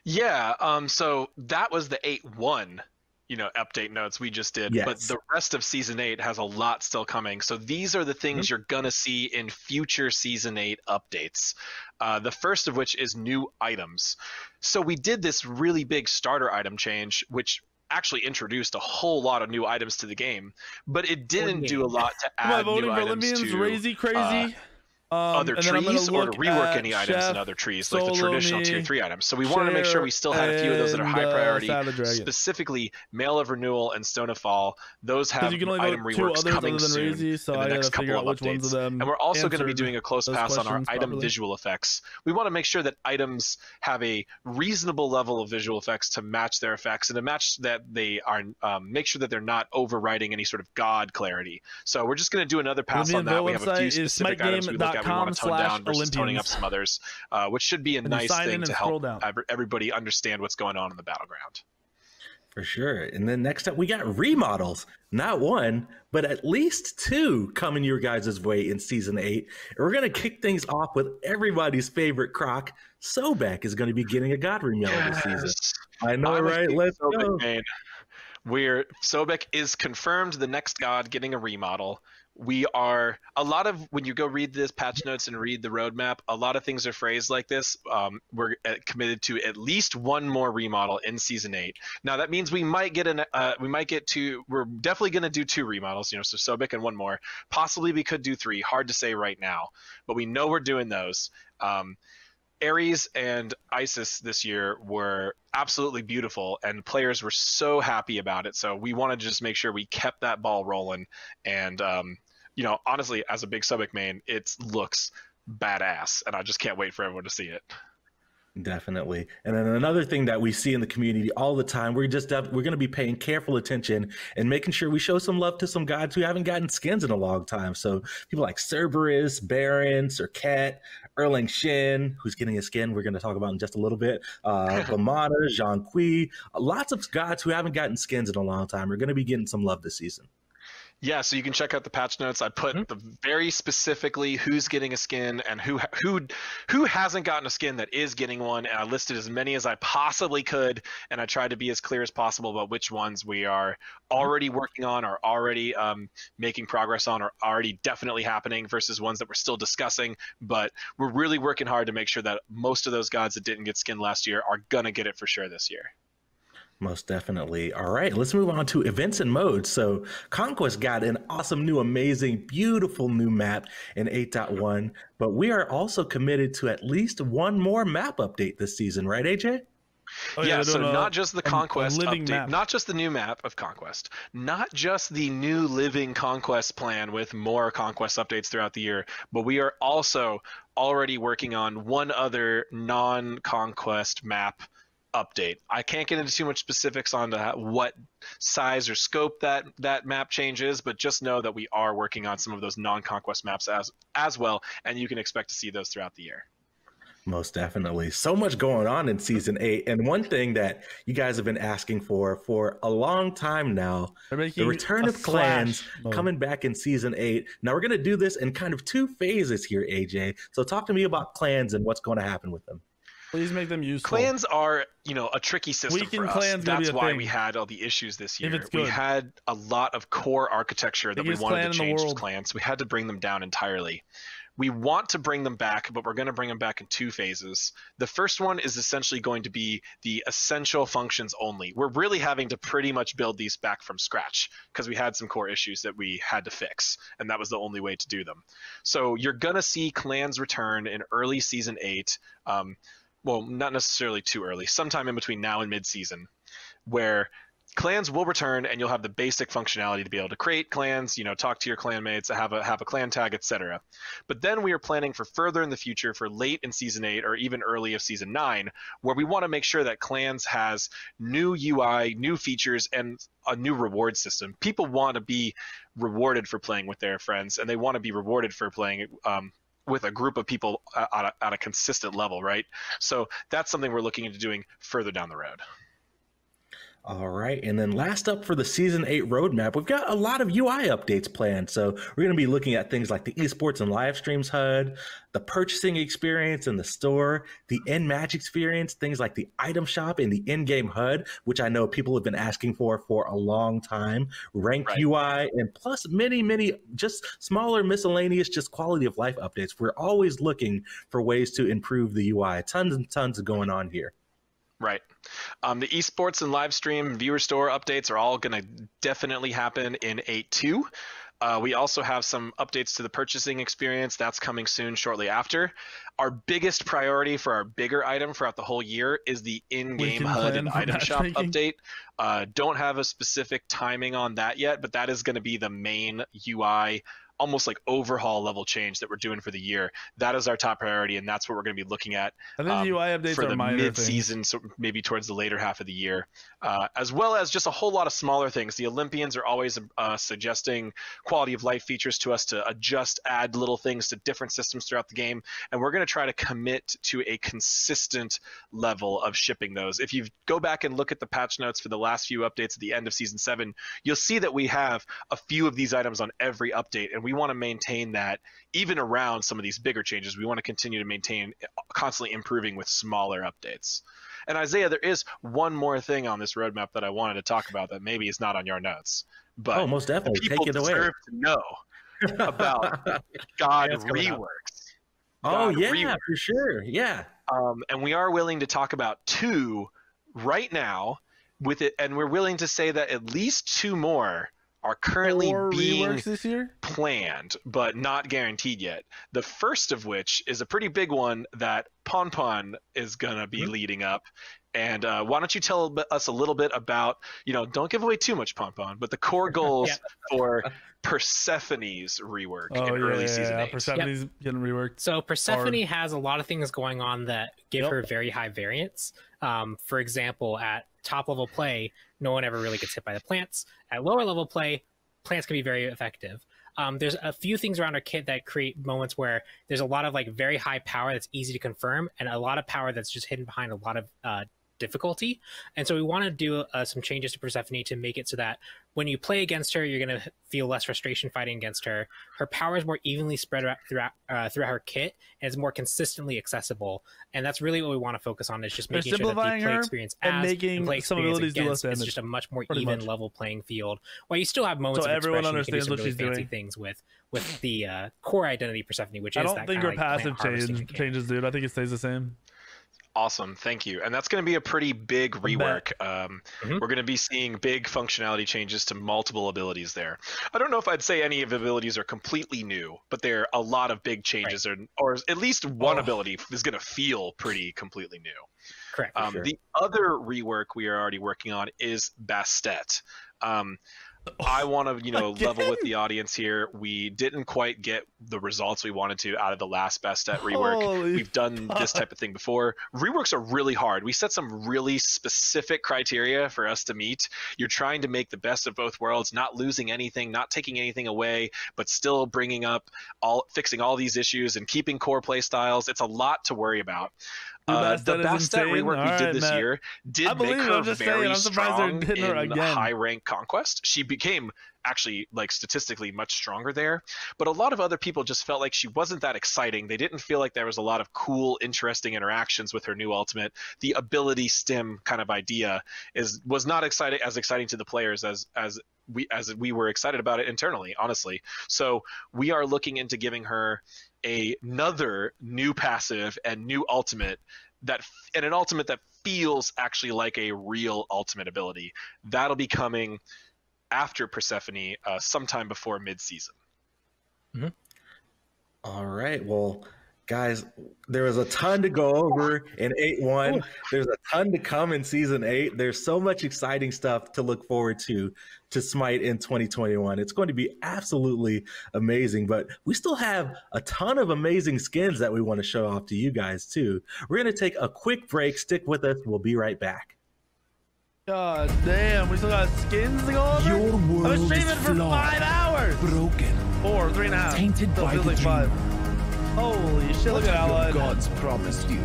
Speaker 1: Yeah, so that was the 8.1 update notes we just did, but the rest of season 8 has a lot still coming. So these are the things you're gonna see in future season 8 updates. The first of which is new items. So we did this really big starter item change, which actually introduced a whole lot of new items to the game, but it didn't do a lot to add new items to other trees or to rework any items in other trees, like the traditional tier 3 items. So we wanted to make sure we still had a few of those that are high priority, specifically Mail of Renewal and Stone of Fall. Those have item reworks coming soon in the next couple of updates. And we're also going to be doing a close pass on our item visual effects. We want to make sure that items have a reasonable level of visual effects to match their effects and to match that they are, make sure that they're not overriding any sort of god clarity. So we're just going to do another pass on that. We have a few specific items we look at. We want to tone down versus toning up some others, which should be a nice thing to help everybody understand what's going on in the battleground.
Speaker 3: For sure. And then next up, we got remodels. Not one, but at least 2 coming your guys' way in season 8. And we're going to kick things off with everybody's favorite croc. Sobek is going to be getting a god remodel this season. I know, right? Let's go.
Speaker 1: Sobek is confirmed the next god getting a remodel. We are when you go read this patch notes and read the roadmap, a lot of things are phrased like this. We're committed to at least 1 more remodel in season 8. Now that means we might get we're definitely going to do 2 remodels, so Sobek and 1 more. Possibly we could do 3. Hard to say right now, but we know we're doing those. Ares and Isis this year were absolutely beautiful, and players were so happy about it. So we wanted to just make sure we kept that ball rolling. And honestly, as a big Sobek main, it looks badass, and I just can't wait for everyone to see it.
Speaker 3: Definitely. And then another thing that we see in the community all the time, we're going to be paying careful attention and making sure we show some love to some gods who haven't gotten skins in a long time. So people like Cerberus, Baron, Serket, Erling Shin, who's getting a skin we're going to talk about in just a little bit, Lamada, Jean Kui, lots of gods who haven't gotten skins in a long time are going to be getting some love this season.
Speaker 1: Yeah, so you can check out the patch notes. I put the very specifically who's getting a skin and who hasn't gotten a skin that is getting one, and I listed as many as I possibly could, and I tried to be as clear as possible about which ones we are already working on, or already making progress on, or already definitely happening, versus ones that we're still discussing. But we're really working hard to make sure that most of those gods that didn't get skin last year are going to get it for sure this year.
Speaker 3: Most definitely. All right, let's move on to events and modes. So Conquest got an awesome new, amazing, beautiful new map in 8.1, but we are also committed to at least 1 more map update this season, right, AJ?
Speaker 1: So not just the Conquest update, map. Not just the new map of Conquest, not just the new living Conquest plan with more Conquest updates throughout the year, but we are also already working on 1 other non-Conquest map update. I can't get into too much specifics on what size or scope that map changes, but just know that we are working on some of those non-Conquest maps as well, and you can expect to see those throughout the year.
Speaker 3: Most definitely. So much going on in season 8, and one thing that you guys have been asking for a long time now, the return of clans coming back in season 8. Now we're going to do this in kind of 2 phases here, AJ. So talk to me about clans and what's going to happen with them.
Speaker 2: Please make them useful.
Speaker 1: Clans are, a tricky system for us. That's why we had all the issues this year. We had a lot of core architecture that we wanted to change with clans. We had to bring them down entirely. We want to bring them back, but we're going to bring them back in 2 phases. The first one is essentially going to be the essential functions only. We're really having to pretty much build these back from scratch because we had some core issues that we had to fix, and that was the only way to do them. So you're going to see clans return in early season 8. well, not necessarily too early, sometime in between now and mid-season, where clans will return and you'll have the basic functionality to be able to create clans, talk to your clanmates, have a clan tag, etc. But then we are planning for further in the future, for late in season 8 or even early of season 9, where we want to make sure that clans has new UI, new features, and a new reward system. People want to be rewarded for playing with their friends, and they want to be rewarded for playing with a group of people at a consistent level, right? So that's something we're looking into doing further down the road.
Speaker 3: All right, and then last up for the Season 8 roadmap, we've got a lot of UI updates planned. So we're going to be looking at things like the esports and live streams HUD, the purchasing experience in the store, the in-match experience, things like the item shop and the in-game HUD, which I know people have been asking for a long time, ranked UI, and plus many just smaller miscellaneous, just quality of life updates. We're always looking for ways to improve the UI. Tons and tons going on here.
Speaker 1: Right. The esports and live stream viewer store updates are all going to definitely happen in 8.2. We also have some updates to the purchasing experience. That's coming soon, shortly after. Our biggest priority for our bigger item throughout the whole year is the in-game HUD and item shop update. Don't have a specific timing on that yet, but that is going to be the main UI, almost like overhaul level change that we're doing for the year. That is our top priority, and that's what we're going to be looking at
Speaker 2: I think UI updates
Speaker 1: for
Speaker 2: are
Speaker 1: the mid-season, so maybe towards the later half of the year, as well as just a whole lot of smaller things. The Olympians are always suggesting quality of life features to us to adjust, add little things to different systems throughout the game, and we're going to try to commit to a consistent level of shipping those. If you go back and look at the patch notes for the last few updates at the end of Season 7, you'll see that we have a few of these items on every update, and we want to maintain that even around some of these bigger changes. We want to continue to maintain constantly improving with smaller updates. And Isaiah, there is one more thing on this roadmap that I wanted to talk about that maybe is not on your notes, but
Speaker 3: most definitely
Speaker 1: people
Speaker 3: take it away.
Speaker 1: deserve to know about God reworks.
Speaker 3: God reworks. For sure. Yeah.
Speaker 1: And we are willing to talk about 2 right now with it, and we're willing to say that at least 2 more are currently being
Speaker 2: this year?
Speaker 1: planned, but not guaranteed yet. The first of which is a pretty big one that Pon is going to be leading up. And why don't you tell us a little bit about, don't give away too much, Pon, but the core goals for Persephone's rework in early season 8.
Speaker 2: Persephone's getting reworked.
Speaker 4: So Persephone has a lot of things going on that give her very high variance. For example, at top level play, no one ever really gets hit by the plants. At lower level play, plants can be very effective. There's a few things around our kit that create moments where there's a lot of very high power that's easy to confirm, and a lot of power that's just hidden behind a lot of difficulty. And so we want to do some changes to Persephone to make it so that when you play against her, you're going to feel less frustration fighting against her. Her power is more evenly spread throughout her kit, and is more consistently accessible. And that's really what we want to focus on, is just making sure that the play experience
Speaker 2: and making some abilities do less damage.
Speaker 4: It's just a much more even level playing field. While you still have moments of
Speaker 2: everyone
Speaker 4: expression,
Speaker 2: understands
Speaker 4: you can do some
Speaker 2: what
Speaker 4: really
Speaker 2: she's
Speaker 4: fancy
Speaker 2: doing.
Speaker 4: things with the core identity Persephone, which
Speaker 2: I
Speaker 4: is
Speaker 2: don't think her passive changes, dude. I think it stays the same.
Speaker 1: Awesome, thank you. And that's going to be a pretty big rework. We're going to be seeing big functionality changes to multiple abilities there. I don't know if I'd say any of the abilities are completely new, but there are a lot of big changes, or at least one ability is going to feel pretty completely new.
Speaker 4: Correct.
Speaker 1: Sure. The other rework we are already working on is Bastet. I want to, level with the audience here. We didn't quite get the results we wanted to out of the last Bastet rework. We've done this type of thing before. Reworks are really hard. We set some really specific criteria for us to meet. You're trying to make the best of both worlds, not losing anything, not taking anything away, but still fixing all these issues and keeping core play styles. It's a lot to worry about. The Bastet rework we did this year did make her very strong in high rank conquest. She became actually statistically much stronger there, but a lot of other people just felt like she wasn't that exciting. They didn't feel like there was a lot of cool, interesting interactions with her new ultimate. The ability stem kind of idea was not as exciting to the players as we were excited about it internally, honestly. So we are looking into giving her another new passive and new ultimate and an ultimate that feels actually like a real ultimate ability. That'll be coming after Persephone, sometime before mid-season.
Speaker 3: All right. Well, Guys, there was a ton to go over in 8-1. There's a ton to come in Season 8. There's so much exciting stuff to look forward to Smite in 2021. It's going to be absolutely amazing, but we still have a ton of amazing skins that we want to show off to you guys, too. We're going to take a quick break. Stick with us. We'll be right back.
Speaker 2: God damn, we still got skins to go over?
Speaker 5: Your world
Speaker 2: I was streaming for
Speaker 5: flawed,
Speaker 2: 5 hours.
Speaker 5: Broken.
Speaker 2: 4, 3.5.
Speaker 5: Tainted by the
Speaker 2: like 5. Holy shit, look at Allied.
Speaker 5: Gods promised you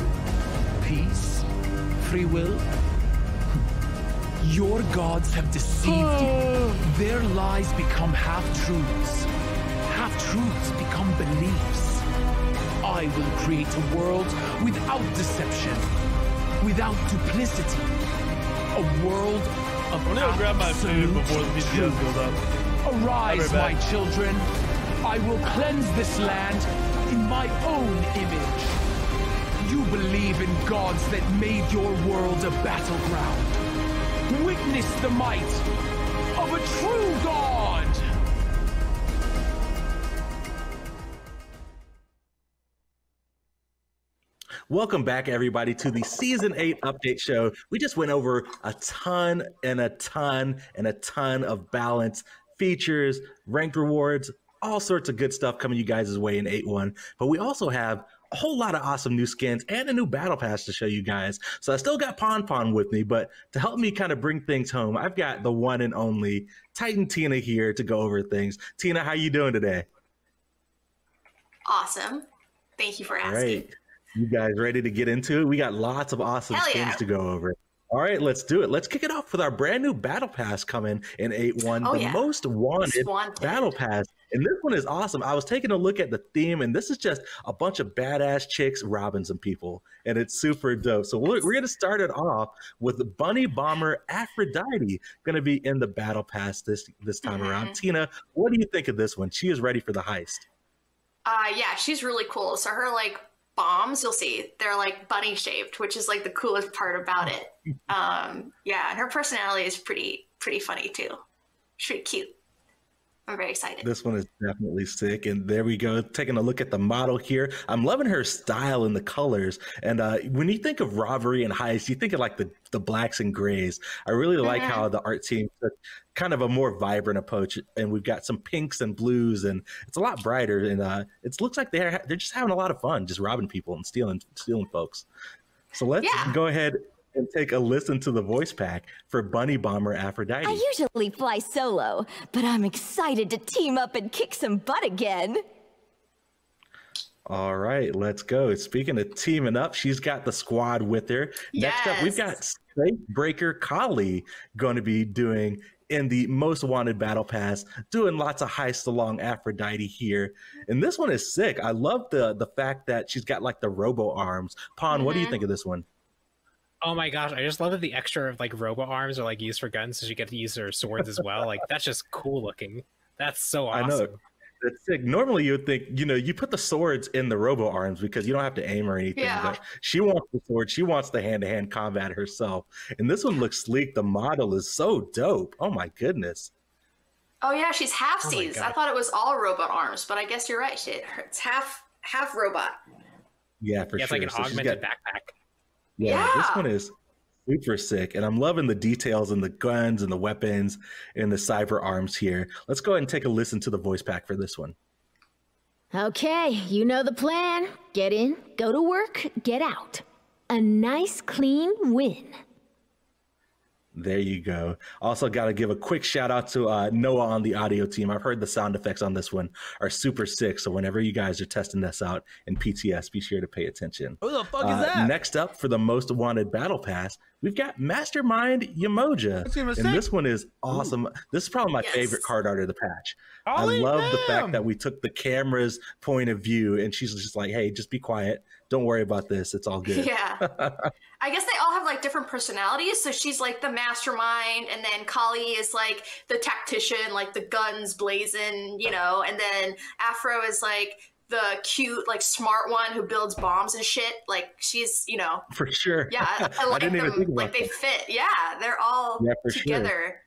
Speaker 5: peace, free will. Your gods have deceived you. Their lies become half-truths. Half-truths become beliefs. I will create a world without deception, without duplicity. A world of
Speaker 2: I'm gonna grab my food before the PTS goes up.
Speaker 5: Arise, my children. I will cleanse this land in my own image. You believe in gods that made your world a battleground. Witness the might of a true god.
Speaker 3: Welcome back, everybody, to the Season 8 update show. We just went over a ton and a ton and a ton of balance, features, ranked rewards, all sorts of good stuff coming you guys' way in 8-1. But we also have a whole lot of awesome new skins and a new battle pass to show you guys. So I still got Pon with me, but to help me kind of bring things home, I've got the one and only Titan Tina here to go over things. Tina, how you doing today?
Speaker 7: Awesome. Thank you for asking.
Speaker 3: Great. You guys ready to get into it? We got lots of awesome skins to go over. All right, let's do it. Let's kick it off with our brand new battle pass coming in 8-1, the most wanted battle pass. And this one is awesome. I was taking a look at the theme, and this is just a bunch of badass chicks robbing some people, and it's super dope. So we're going to start it off with Bunny Bomber Aphrodite going to be in the battle pass this time around. Tina, what do you think of this one? She is ready for the heist.
Speaker 7: Yeah, she's really cool. So her like bombs, you'll see, they're like bunny shaped, which is like the coolest part about it. Yeah, and her personality is pretty funny too. She's pretty cute. I'm very excited.
Speaker 3: This one is definitely sick. And there we go. Taking a look at the model here. I'm loving her style and the colors. And when you think of robbery and heist, you think of like the blacks and grays. I really like how the art team took kind of a more vibrant approach. And we've got some pinks and blues, and it's a lot brighter. And it looks like they're just having a lot of fun, just robbing people and stealing folks. So let's go ahead and take a listen to the voice pack for Bunny Bomber Aphrodite.
Speaker 8: I usually fly solo, but I'm excited to team up and kick some butt again.
Speaker 3: All right, let's go. Speaking of teaming up, she's got the squad with her. Next up, we've got Breaker Kali going to be doing in the most wanted battle pass, doing lots of heists along Aphrodite here. And this one is sick. I love the fact that she's got like the robo arms. Pon, what do you think of this one?
Speaker 4: Oh my gosh, I just love that the extra like robo arms are like used for guns, so you get to use their swords as well. Like that's just cool looking. That's so awesome.
Speaker 3: I know. That's sick. Normally you would think, you put the swords in the robo arms because you don't have to aim or anything. Yeah. But she wants the sword. She wants the hand-to-hand combat herself. And this one looks sleek. The model is so dope. Oh my goodness.
Speaker 7: Oh yeah, she's half-seas. I thought it was all robot arms, but I guess you're right. It's half robot.
Speaker 3: Yeah, for sure.
Speaker 4: It's like an augmented backpack.
Speaker 3: Yeah, this one is super sick, and I'm loving the details and the guns and the weapons and the cyber arms here. Let's go ahead and take a listen to the voice pack for this one.
Speaker 8: Okay, you know the plan. Get in, go to work, get out. A nice, clean win.
Speaker 3: There you go. Also got to give a quick shout out to Noah on the audio team. I've heard the sound effects on this one are super sick. So whenever you guys are testing this out in PTS, be sure to pay attention.
Speaker 2: Who the fuck is that?
Speaker 3: Next up for the most wanted battle pass, we've got Mastermind Yamoja. And this one is awesome. This is probably my favorite card art of the patch. I love the fact that we took the camera's point of view, and she's just like, hey, just be quiet. Don't worry about this. It's all good.
Speaker 7: Yeah. I guess they all have like different personalities. So she's like the mastermind, and then Kali is like the tactician, like the guns blazing, and then Afro is like the cute, like smart one who builds bombs and shit. Like she's,
Speaker 3: For sure.
Speaker 7: Yeah. I like them. Like they fit. Yeah. They're all together.
Speaker 3: Sure.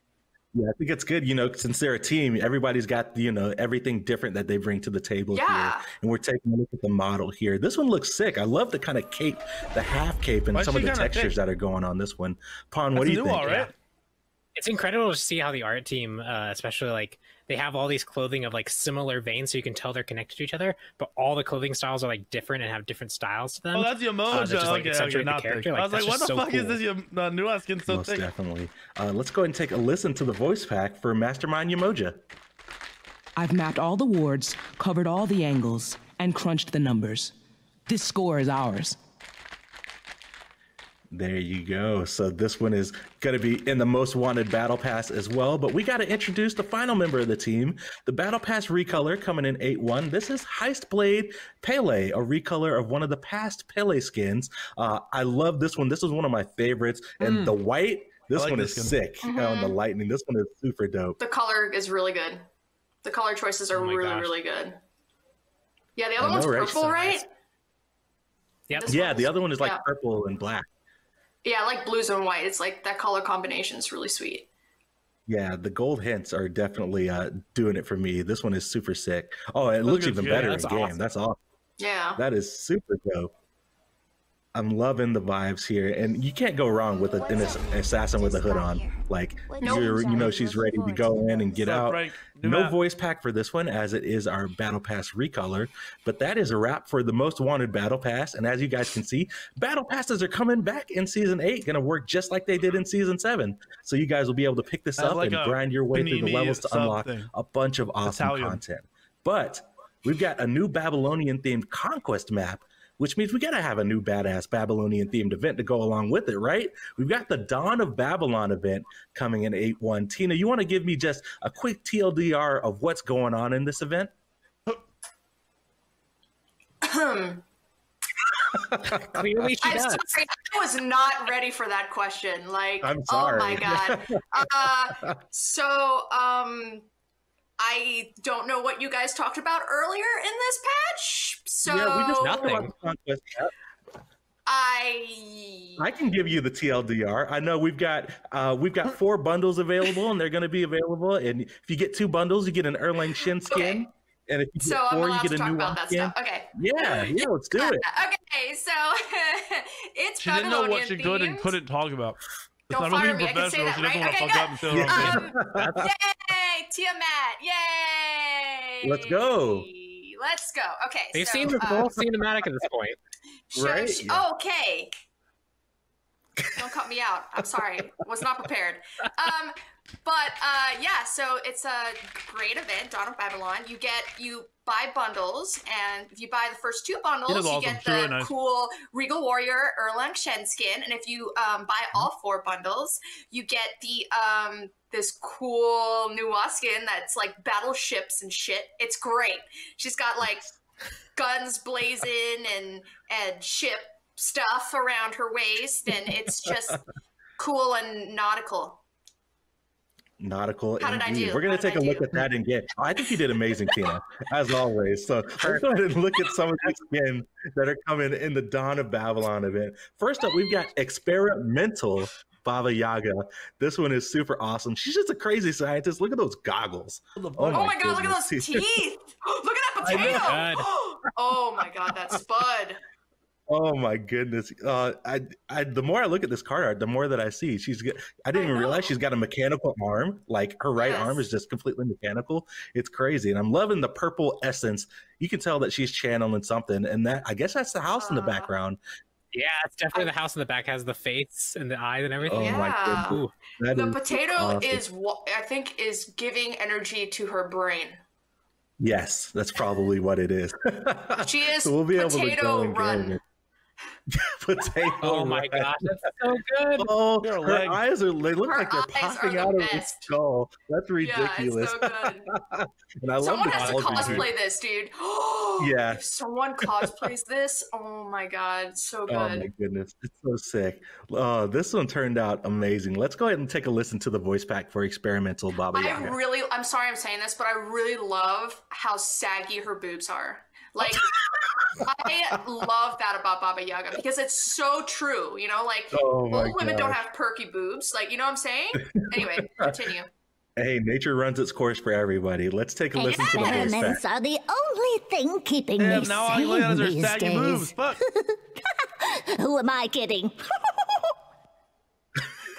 Speaker 3: Yeah, I think it's good, since they're a team, everybody's got, everything different that they bring to the table here. And we're taking a look at the model here. This one looks sick. I love the kind of cape, the half cape, and some of the textures that are going on this one. Pon, what do you think?
Speaker 4: Right? It's incredible to see how the art team, especially like they have all these clothing of like similar veins, so you can tell they're connected to each other. But all the clothing styles are like different and have different styles to them.
Speaker 2: Oh, that's Yamoja.
Speaker 4: Just, like, accentuate the character.
Speaker 2: I was like, what the fuck is this? Nuance skin so
Speaker 3: Most
Speaker 2: thick.
Speaker 3: Definitely. Let's go ahead and take a listen to the voice pack for Mastermind Yamoja.
Speaker 9: I've mapped all the wards, covered all the angles, and crunched the numbers. This score is ours.
Speaker 3: There you go. So this one is going to be in the Most Wanted Battle Pass as well. But we got to introduce the final member of the team. The Battle Pass recolor coming in 8-1. This is Heist Blade Pele, a recolor of one of the past Pele skins. I love this one. This is one of my favorites. And the white, this one is sick. On the lightning, this one is super dope.
Speaker 7: The color is really good. The color choices are really good. Yeah, the other one's purple, right?
Speaker 4: Yep.
Speaker 3: Yeah, the other one is like purple and black.
Speaker 7: Yeah, I like blues and white. It's like that color combination is really sweet.
Speaker 3: Yeah, the gold hints are definitely doing it for me. This one is super sick. Oh, it looks even better in game. Awesome. That's awesome.
Speaker 7: Yeah.
Speaker 3: That is super dope. I'm loving the vibes here, and you can't go wrong with an assassin with a hood on. Like, she's ready to go in and get out. No voice pack for this one, as it is our Battle Pass recolor. But that is a wrap for the Most Wanted Battle Pass. And as you guys can see, Battle Passes are coming back in Season 8, going to work just like they did in Season 7. So you guys will be able to pick this up and grind your way through the levels to unlock a bunch of awesome content. But we've got a new Babylonian-themed Conquest map, which means we got to have a new badass Babylonian-themed event to go along with it, right? We've got the Dawn of Babylon event coming in 8-1. Tina, you want to give me just a quick TLDR of what's going on in this event?
Speaker 4: Clearly she does.
Speaker 7: Sorry, I was not ready for that question. Like,
Speaker 3: I'm sorry.
Speaker 7: Oh my God. I don't know what you guys talked about earlier in this patch. So
Speaker 3: yeah, we just talked about the Conquest map. I can give you the TLDR. I know we've got 4 bundles available, and they're going to be available. And if you get 2 bundles, you get an Erlang Shin skin. And if you get 4, you get a new one skin.
Speaker 7: Okay.
Speaker 3: Yeah, let's do it.
Speaker 7: Okay, so it's
Speaker 2: she didn't know what she could and couldn't talk about.
Speaker 7: Don't fire me. I can say that, right? Okay, yay, Tiamat! Yay!
Speaker 3: Let's go.
Speaker 7: Let's go. Okay,
Speaker 4: they've seen the full cinematic at this point.
Speaker 3: Right?
Speaker 7: Okay. Don't cut me out. I'm sorry. Was not prepared. So it's a great event, Dawn of Babylon. You buy bundles, and if you buy the first 2 bundles, you get the cool Regal Warrior Erlang Shen skin, and if you buy all 4 bundles, you get the this cool Nuwa skin that's like battleships and shit. It's great. She's got like guns blazing and ship stuff around her waist, and it's just cool and nautical.
Speaker 3: Nautical.
Speaker 7: How did I do?
Speaker 3: We're going to take a look at that and I think you did amazing, Tina, as always. So let's go ahead and look at some of the skins that are coming in the Dawn of Babylon event. First up, we've got Experimental Baba Yaga. This one is super awesome. She's just a crazy scientist. Look at those goggles.
Speaker 7: Oh my God, look at those teeth. Look at that potato. Oh my God, that spud.
Speaker 3: Oh my goodness! The more I look at this card art, the more that I see I didn't even realize she's got a mechanical arm. Like her right arm is just completely mechanical. It's crazy, and I'm loving the purple essence. You can tell that she's channeling something, and I guess that's the house in the background.
Speaker 4: Yeah, it's definitely the house in the back has the face and the eyes and everything.
Speaker 3: Oh my goodness!
Speaker 7: The potato awesome. Is what I think is giving energy to her brain.
Speaker 3: Yes, that's probably what it is.
Speaker 7: She is
Speaker 3: so we'll be
Speaker 7: potato
Speaker 3: able to go and
Speaker 7: run.
Speaker 3: Potato.
Speaker 4: Oh my gosh, that's so good.
Speaker 3: Oh, her eyes they look like they're popping out of her skull. That's ridiculous.
Speaker 7: Yeah, it's so good.
Speaker 3: And I love
Speaker 7: someone has to cosplay this, dude.
Speaker 3: Yeah.
Speaker 7: If someone cosplays this, oh my God, it's so good.
Speaker 3: Oh my goodness, it's so sick. This one turned out amazing. Let's go ahead and take a listen to the voice pack for Experimental Baba Yaga.
Speaker 7: I'm sorry I'm saying this, but I really love how saggy her boobs are. Like, I love that about Baba Yaga because it's so true, like old women don't have perky boobs. Like, you know what I'm saying? Anyway, continue.
Speaker 3: Hey, nature runs its course for everybody. Let's take a listen to the voice back.
Speaker 8: Experiments are the only thing keeping me sane these days. Who am I kidding?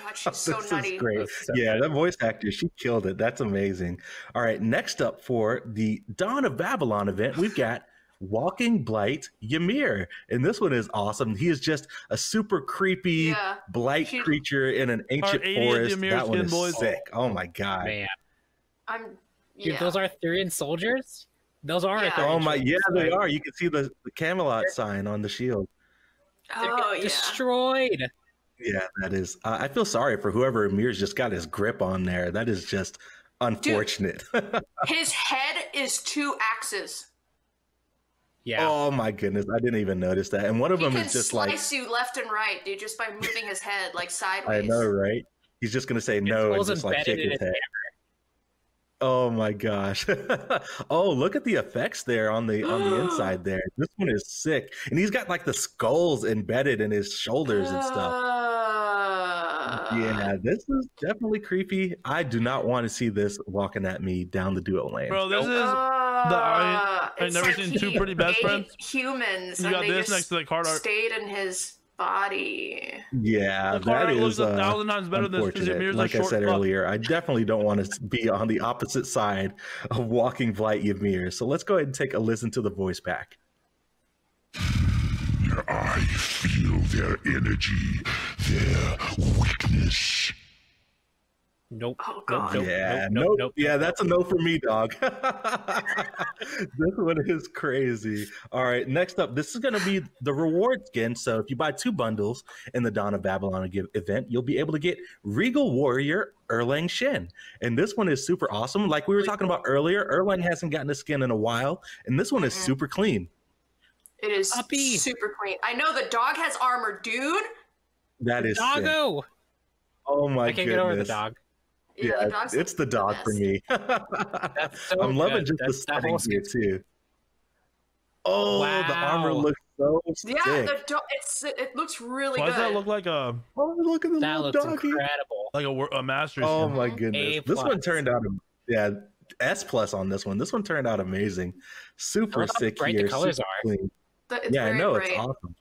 Speaker 7: God, she's so nutty.
Speaker 3: Is great. Yeah, that voice actor, she killed it. That's amazing. All right, next up for the Dawn of Babylon event, we've got Walking Blight Ymir. And this one is awesome. He is just a super creepy blight creature in an ancient forest. That one is sick. Oh my God.
Speaker 4: Man.
Speaker 7: Dude,
Speaker 4: those are Arthurian soldiers? Those are Arthurian
Speaker 3: Oh my,
Speaker 4: soldiers,
Speaker 3: they are. You can see the Camelot sign on the shield.
Speaker 7: Oh, yeah.
Speaker 4: Destroyed.
Speaker 3: Yeah, that is. I feel sorry for whoever Ymir's just got his grip on there. That is just unfortunate.
Speaker 7: Dude, his head is 2 axes.
Speaker 4: Yeah.
Speaker 3: Oh my goodness, I didn't even notice that. And one of them is just like
Speaker 7: slice you left and right, dude, just by moving his head like sideways.
Speaker 3: I know, right? He's just gonna say no and just like shake his head. Oh my gosh. Oh, look at the effects there on the inside there. This one is sick. And he's got like the skulls embedded in his shoulders and stuff. Yeah, this is definitely creepy. I do not want to see this walking at me down the duo lane.
Speaker 2: Bro, this is I've never seen 2 pretty best friends.
Speaker 7: Humans.
Speaker 2: You got this next to the card art.
Speaker 7: Stayed in his body.
Speaker 3: Yeah, that is 1,000 times better than like I said earlier. I definitely don't want to be on the opposite side of Walking Blight Ymir. So let's go ahead and take a listen to the voice back.
Speaker 10: I feel their energy, their weakness.
Speaker 4: Nope.
Speaker 7: Oh God.
Speaker 3: Nope. Yeah, that's a no for me, dog. This one is crazy. All right, next up, this is going to be the reward skin. So if you buy 2 bundles in the Dawn of Babylon event, you'll be able to get Regal Warrior Erlang Shin. And this one is super awesome. Like we were talking about earlier, Erlang hasn't gotten a skin in a while, and this one is super clean.
Speaker 7: It is super clean. I know the dog has armor, dude.
Speaker 3: That is
Speaker 4: Doggo.
Speaker 3: Sick. Oh my goodness.
Speaker 4: I can't get over the dog.
Speaker 3: Yeah, it's the dog for me. I'm loving just the setting here too. Oh, wow. The armor looks so sick.
Speaker 7: Yeah, it looks really good.
Speaker 2: Why does that look like a?
Speaker 3: Oh, look at the
Speaker 4: that
Speaker 3: little
Speaker 4: looks
Speaker 3: doggy.
Speaker 4: incredible.
Speaker 2: Like a master's.
Speaker 3: Oh my goodness, this one turned out. S+ on this one. This one turned out amazing. Super sick
Speaker 4: bright
Speaker 3: here.
Speaker 4: The colors are.
Speaker 3: Clean.
Speaker 7: Yeah,
Speaker 3: I know
Speaker 7: bright.
Speaker 3: it's awesome.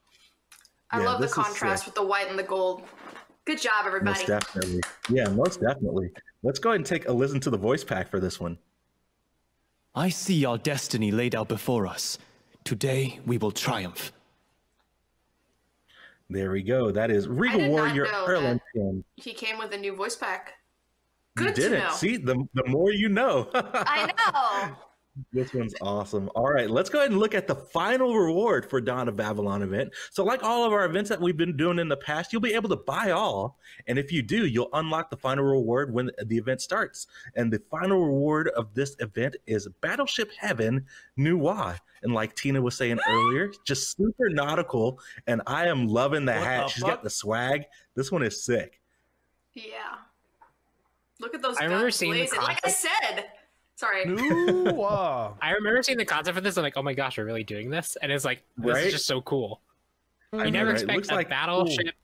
Speaker 7: I love the contrast with the white and the gold. Good job, everybody.
Speaker 3: Most definitely. Yeah, most definitely. Let's go ahead and take a listen to the voice pack for this one.
Speaker 11: I see our destiny laid out before us. Today, we will triumph.
Speaker 3: There we go. That is Regal Warrior Erlang Skin.
Speaker 7: He came with a new voice pack.
Speaker 3: Good to know. See, the more you know.
Speaker 7: I know.
Speaker 3: This one's awesome. All right, let's go ahead and look at the final reward for Dawn of Babylon event. So like all of our events that we've been doing in the past, you'll be able to buy all. And if you do, you'll unlock the final reward when the event starts. And the final reward of this event is Battleship Heaven Nuwa. And like Tina was saying earlier, just super nautical. And I am loving the hat. She's got the swag. This one is sick.
Speaker 7: Yeah. Look at those
Speaker 4: I remember seeing
Speaker 7: blazing. Like I said. Sorry.
Speaker 4: I remember seeing the concept for this. I'm like, oh my gosh, we're really doing this, and it's like this is just so cool. You never expect a battleship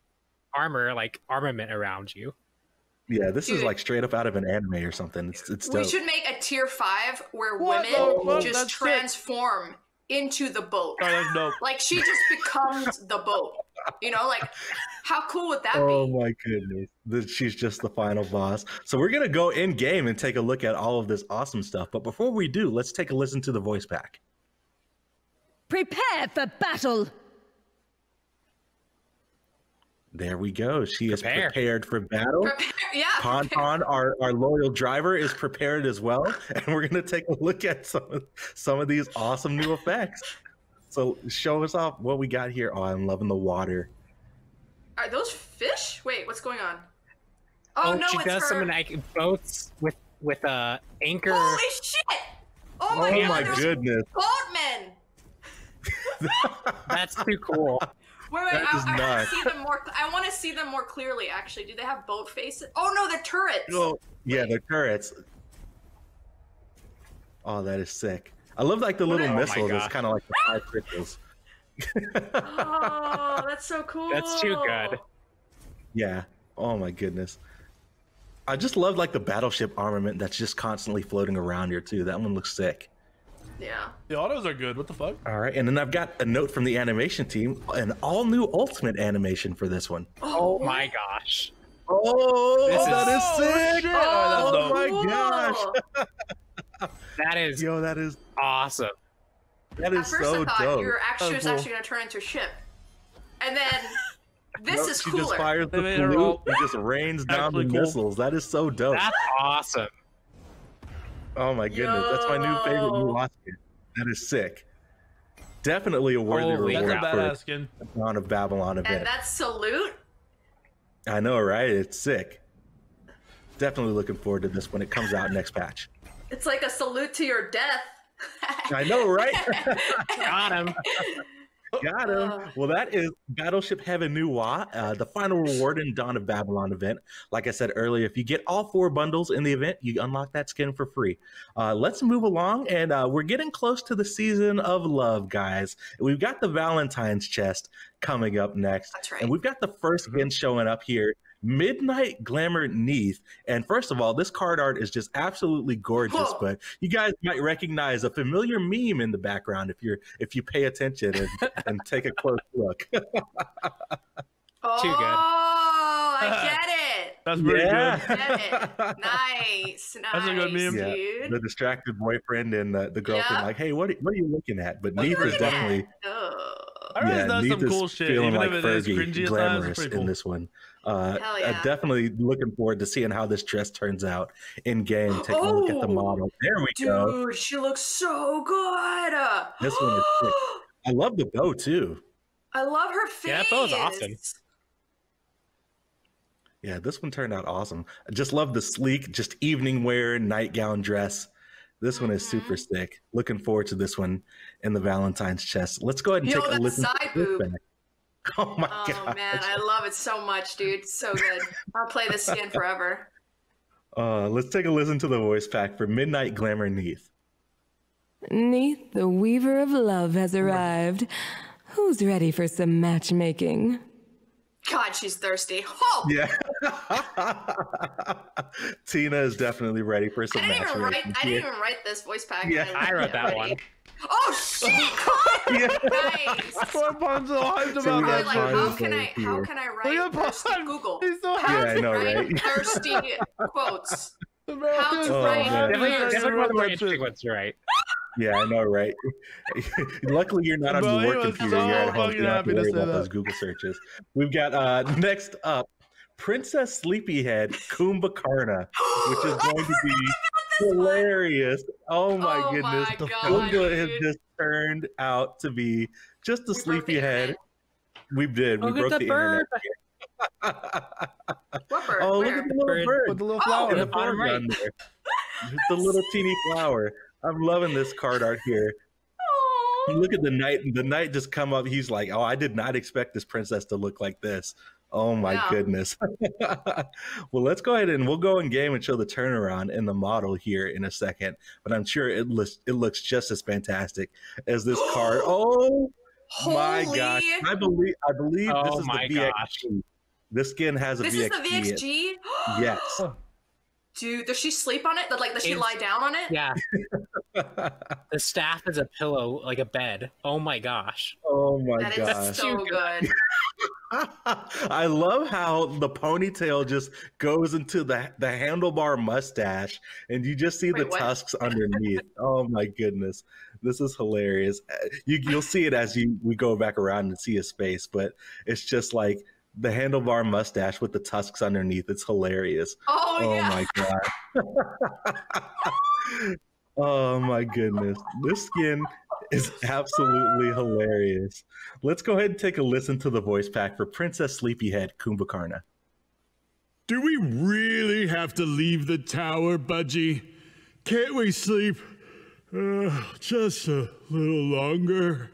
Speaker 4: armor, like armament around you.
Speaker 3: Yeah, this is like straight up out of an anime or something. It's dope.
Speaker 7: We should make a tier 5 where women just transform into the boat. Like she just becomes the boat. You know, like how cool would that be?
Speaker 3: Oh my goodness. She's just the final boss. So we're going to go in game and take a look at all of this awesome stuff. But before we do, let's take a listen to the voice pack.
Speaker 8: Prepare for battle.
Speaker 3: There we go. She is prepared for battle.
Speaker 7: Yeah.
Speaker 3: Pon, our loyal driver, is prepared as well. And we're going to take a look at some of these awesome new effects. So show us off what we got here. Oh, I'm loving the water.
Speaker 7: Are those fish? Wait, what's going on? Oh no,
Speaker 4: she
Speaker 7: it's
Speaker 4: does
Speaker 7: her.
Speaker 4: some like boats with anchor.
Speaker 7: Holy shit! Oh my
Speaker 3: goodness!
Speaker 7: Boatmen.
Speaker 4: That's too cool.
Speaker 7: Wait, I want to see them more. I want to see them more clearly. Actually, do they have boat faces? Oh no, they're turrets.
Speaker 3: Oh yeah, they're turrets. Oh, that is sick. I love like the little missiles. It's kind of like the 5 crystals.
Speaker 7: Oh, that's so cool.
Speaker 4: That's too good.
Speaker 3: Yeah. Oh my goodness. I just love like the battleship armament that's just constantly floating around here too. That one looks sick.
Speaker 7: Yeah.
Speaker 2: The autos are good. What the fuck?
Speaker 3: All right, and then I've got a note from the animation team, an all-new ultimate animation for this one.
Speaker 4: Oh my gosh.
Speaker 3: Oh, that is sick!
Speaker 2: Shit.
Speaker 3: Oh my gosh!
Speaker 4: That is
Speaker 3: that is
Speaker 4: awesome.
Speaker 3: That is
Speaker 7: At first
Speaker 3: so
Speaker 7: I thought
Speaker 3: dope.
Speaker 7: your action was actually going to turn into a ship. And then this is
Speaker 3: she
Speaker 7: cooler.
Speaker 3: just fires the flute and just rains down the missiles. That is so dope.
Speaker 4: That's awesome.
Speaker 3: Oh my goodness, that's my new favorite new skin. That is sick. Definitely a worthy reward
Speaker 2: that's a badass skin.
Speaker 3: The Dawn of Babylon event.
Speaker 7: And that salute.
Speaker 3: I know, right? It's sick. Definitely looking forward to this when it comes out next patch.
Speaker 7: It's like a salute to your death.
Speaker 3: I know, right?
Speaker 4: Got him.
Speaker 3: Got him. Well, that is Battleship Heaven Noir, the final reward in Dawn of Babylon event. Like I said earlier, if you get all 4 bundles in the event, you unlock that skin for free. Let's move along, and we're getting close to the season of love, guys. We've got the Valentine's chest coming up next.
Speaker 7: That's right.
Speaker 3: And we've got the first skin showing up here. Midnight Glamour Neath. And first of all, this card art is just absolutely gorgeous.
Speaker 7: Whoa.
Speaker 3: But you guys might recognize a familiar meme in the background if you pay attention and take a close look.
Speaker 4: Too good.
Speaker 7: I get it.
Speaker 2: That's pretty good.
Speaker 7: Get it. Nice.
Speaker 2: That's a good meme.
Speaker 7: Dude.
Speaker 3: The distracted boyfriend and the girlfriend like, hey, what are you looking at? But Neath is definitely
Speaker 2: does some cool shit,
Speaker 3: feeling
Speaker 2: even
Speaker 3: like
Speaker 2: if it is
Speaker 3: Fergie,
Speaker 2: cringy at
Speaker 3: glamorous
Speaker 2: times. Cool.
Speaker 3: in this one.
Speaker 7: Hell yeah.
Speaker 3: Definitely looking forward to seeing how this dress turns out in game. Take a look at the model. There we go.
Speaker 7: Dude, she looks so good.
Speaker 3: This one is sick. I love the bow too.
Speaker 7: I love her face.
Speaker 4: Yeah, that bow's awesome.
Speaker 3: Yeah, this one turned out awesome. I just love the sleek, just evening wear nightgown dress. This one is super sick. Looking forward to this one in the Valentine's chest. Let's go ahead and take a listen
Speaker 7: side
Speaker 3: to this
Speaker 7: boob.
Speaker 3: back. Oh my god.
Speaker 7: Oh man, I love it so much, dude. So good. I'll play this skin forever.
Speaker 3: Let's take a listen to the voice pack for Midnight Glamour Neath.
Speaker 9: Neath, the Weaver of Love, has arrived. Who's ready for some matchmaking?
Speaker 7: God, she's thirsty. Oh!
Speaker 3: Yeah. Tina is definitely ready for some matchmaking.
Speaker 7: I didn't even write this voice pack.
Speaker 3: Yeah.
Speaker 4: I wrote that one.
Speaker 7: Oh shit!
Speaker 3: Yeah.
Speaker 7: Nice.
Speaker 2: Poor Pon's so hyped
Speaker 3: So
Speaker 2: about
Speaker 3: we
Speaker 2: that.
Speaker 3: got
Speaker 7: Like,
Speaker 3: shit.
Speaker 7: how can I
Speaker 2: Look
Speaker 7: write
Speaker 2: at
Speaker 7: thirsty
Speaker 2: Pon.
Speaker 7: Google?
Speaker 2: He's so
Speaker 7: How
Speaker 3: Yeah, I
Speaker 7: to
Speaker 3: know,
Speaker 7: write
Speaker 3: right?
Speaker 7: thirsty quotes. How to
Speaker 3: Oh,
Speaker 7: write
Speaker 3: man.
Speaker 4: Definitely one of the more interesting ones to write.
Speaker 3: Yeah, I know, right? Luckily, you're not on
Speaker 2: Bro,
Speaker 3: your
Speaker 2: he
Speaker 3: work
Speaker 2: was
Speaker 3: computer.
Speaker 2: so
Speaker 3: You're at home. So
Speaker 2: fucking
Speaker 3: you don't have to
Speaker 2: happy to
Speaker 3: worry
Speaker 2: say
Speaker 3: about
Speaker 2: that.
Speaker 3: those Google searches. We've got next up, Princess Sleepyhead Kumbhakarna, which is going to be hilarious. Oh my
Speaker 7: Oh
Speaker 3: goodness.
Speaker 7: my
Speaker 3: The
Speaker 7: God,
Speaker 3: Kumbha has
Speaker 7: dude.
Speaker 3: just turned out to be just a
Speaker 7: We broke the
Speaker 3: sleepyhead.
Speaker 7: internet.
Speaker 3: We did. We
Speaker 4: Look at
Speaker 3: broke
Speaker 4: the
Speaker 3: the
Speaker 4: bird.
Speaker 3: internet.
Speaker 7: What bird?
Speaker 3: Oh, look
Speaker 7: Where?
Speaker 3: at the little bird.
Speaker 2: With the little
Speaker 7: Oh,
Speaker 2: flower.
Speaker 3: In the
Speaker 4: bottom right.
Speaker 3: foreground there. Just the little teeny flower. I'm loving this card art here.
Speaker 7: Aw.
Speaker 3: Look at the knight. The knight just come up. He's like, "Oh, I did not expect this princess to look like this." Oh my
Speaker 7: Yeah.
Speaker 3: goodness. Well, let's go ahead and we'll go in game and show the turnaround in the model here in a second. But I'm sure it looks just as fantastic as this card. Oh my
Speaker 7: Holy-
Speaker 3: gosh! I believe this
Speaker 4: Oh
Speaker 3: is
Speaker 4: my
Speaker 3: the
Speaker 4: gosh.
Speaker 3: VXG. This skin has a
Speaker 7: This
Speaker 3: VXG.
Speaker 7: is the VXG?
Speaker 3: Yes.
Speaker 7: Dude, does she sleep on it? Like, does she
Speaker 4: It's-
Speaker 7: lie down on it?
Speaker 4: Yeah. The staff is a pillow, like a bed. Oh my gosh.
Speaker 3: Oh my
Speaker 7: That
Speaker 3: gosh.
Speaker 7: is so good.
Speaker 3: I love how the ponytail just goes into the handlebar mustache and you just see the
Speaker 7: Wait, what?
Speaker 3: tusks underneath. Oh my goodness. This is hilarious. You'll see it as we go back around and see his face, but it's just like the handlebar mustache with the tusks underneath. It's hilarious.
Speaker 7: Oh, yeah.
Speaker 3: My god. Oh my goodness. This skin is absolutely hilarious. Let's go ahead and take a listen to the voice pack for Princess Sleepyhead Kumbhakarna.
Speaker 12: Do we really have to leave the tower, Budgie? Can't we sleep just a little longer?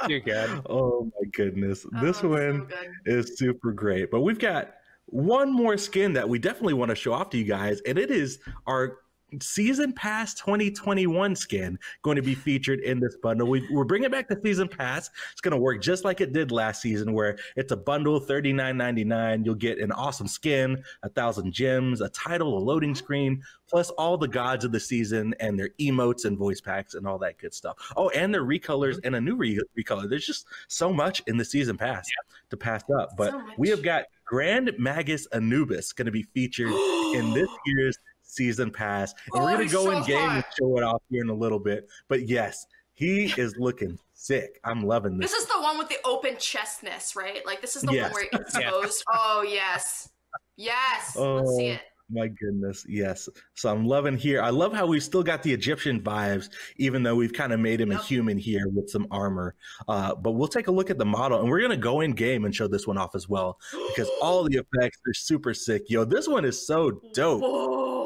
Speaker 4: You're good.
Speaker 3: Oh my goodness. This
Speaker 7: Oh,
Speaker 3: one
Speaker 7: so good.
Speaker 3: is super great. But we've got one more skin that we definitely want to show off to you guys, and it is our Season Pass 2021 skin going to be featured in this bundle. We're bringing back the Season Pass. It's going to work just like it did last season, where it's a bundle, $39.99. You'll get an awesome skin, 1,000 gems, a title, a loading screen, plus all the gods of the season and their emotes and voice packs and all that good stuff. Oh, and their recolors and a new recolor. There's just so much in the Season Pass to pass up. But we have got Grand Magus Anubis going to be featured in this year's Season Pass, and we're gonna go in game and show it off here in a little bit. But yes, he is looking sick. I'm loving this.
Speaker 7: This is the one with the open chestness, right? Like this is the one where it's exposed. Oh yes, let's see it.
Speaker 3: My goodness, yes. So I'm loving here. I love how we've still got the Egyptian vibes, even though we've kind of made him a human here with some armor. But we'll take a look at the model, and we're gonna go in game and show this one off as well, because all the effects are super sick. Yo, this one is so dope.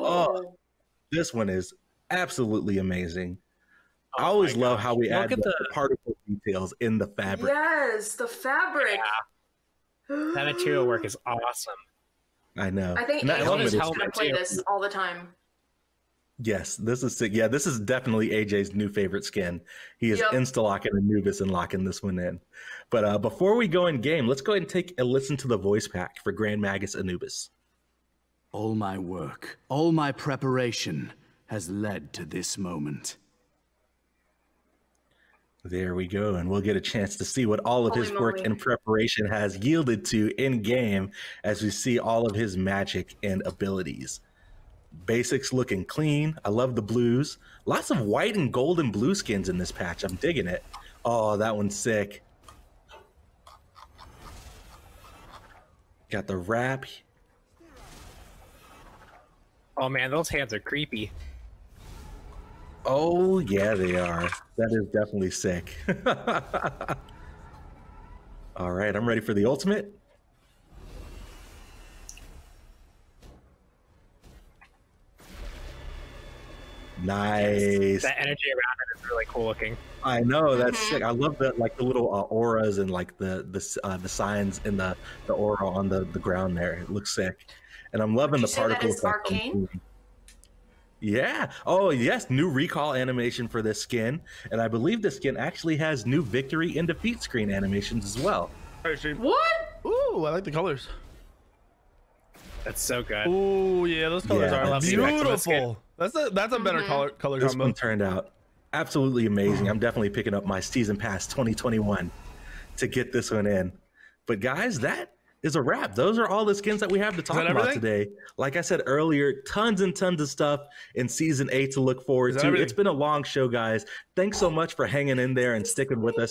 Speaker 3: Oh, this one is absolutely amazing. I always love how we add the particle details in the fabric.
Speaker 7: Yes, the fabric.
Speaker 4: Yeah. That material work is awesome.
Speaker 3: I know.
Speaker 7: I think AJ is going to play this all the time.
Speaker 3: Yes, this is sick. Yeah, this is definitely AJ's new favorite skin. He is insta-locking Anubis and locking this one in. But before we go in game, let's go ahead and take a listen to the voice pack for Grand Magus Anubis.
Speaker 13: All my work, all my preparation has led to this moment.
Speaker 3: There we go, and we'll get a chance to see what all of his work and preparation has yielded to in-game as we see all of his magic and abilities. Basics looking clean. I love the blues. Lots of white and gold and blue skins in this patch. I'm digging it. Oh, that one's sick. Got the wrap.
Speaker 4: Oh man, those hands are creepy.
Speaker 3: Oh yeah, they are. That is definitely sick. All right, I'm ready for the ultimate. Nice.
Speaker 4: That energy around it is really cool looking.
Speaker 3: I know, that's sick. I love that, like the little auras and like the signs in the aura on the ground there. It looks sick. And I'm loving the particle effect. Yeah. Oh, yes. New recall animation for this skin. And I believe this skin actually has new victory and defeat screen animations as well.
Speaker 7: What?
Speaker 2: Ooh, I like the colors.
Speaker 4: That's so good.
Speaker 2: Ooh, yeah, those colors are beautiful. That's a better color combo.
Speaker 3: This one turned out absolutely amazing. I'm definitely picking up my Season Pass 2021 to get this one in. But guys, that is a wrap. Those are all the skins that we have to talk about today. Like I said earlier, tons and tons of stuff in Season 8 to look forward to. It's been a long show, guys. Thanks so much for hanging in there and sticking with us.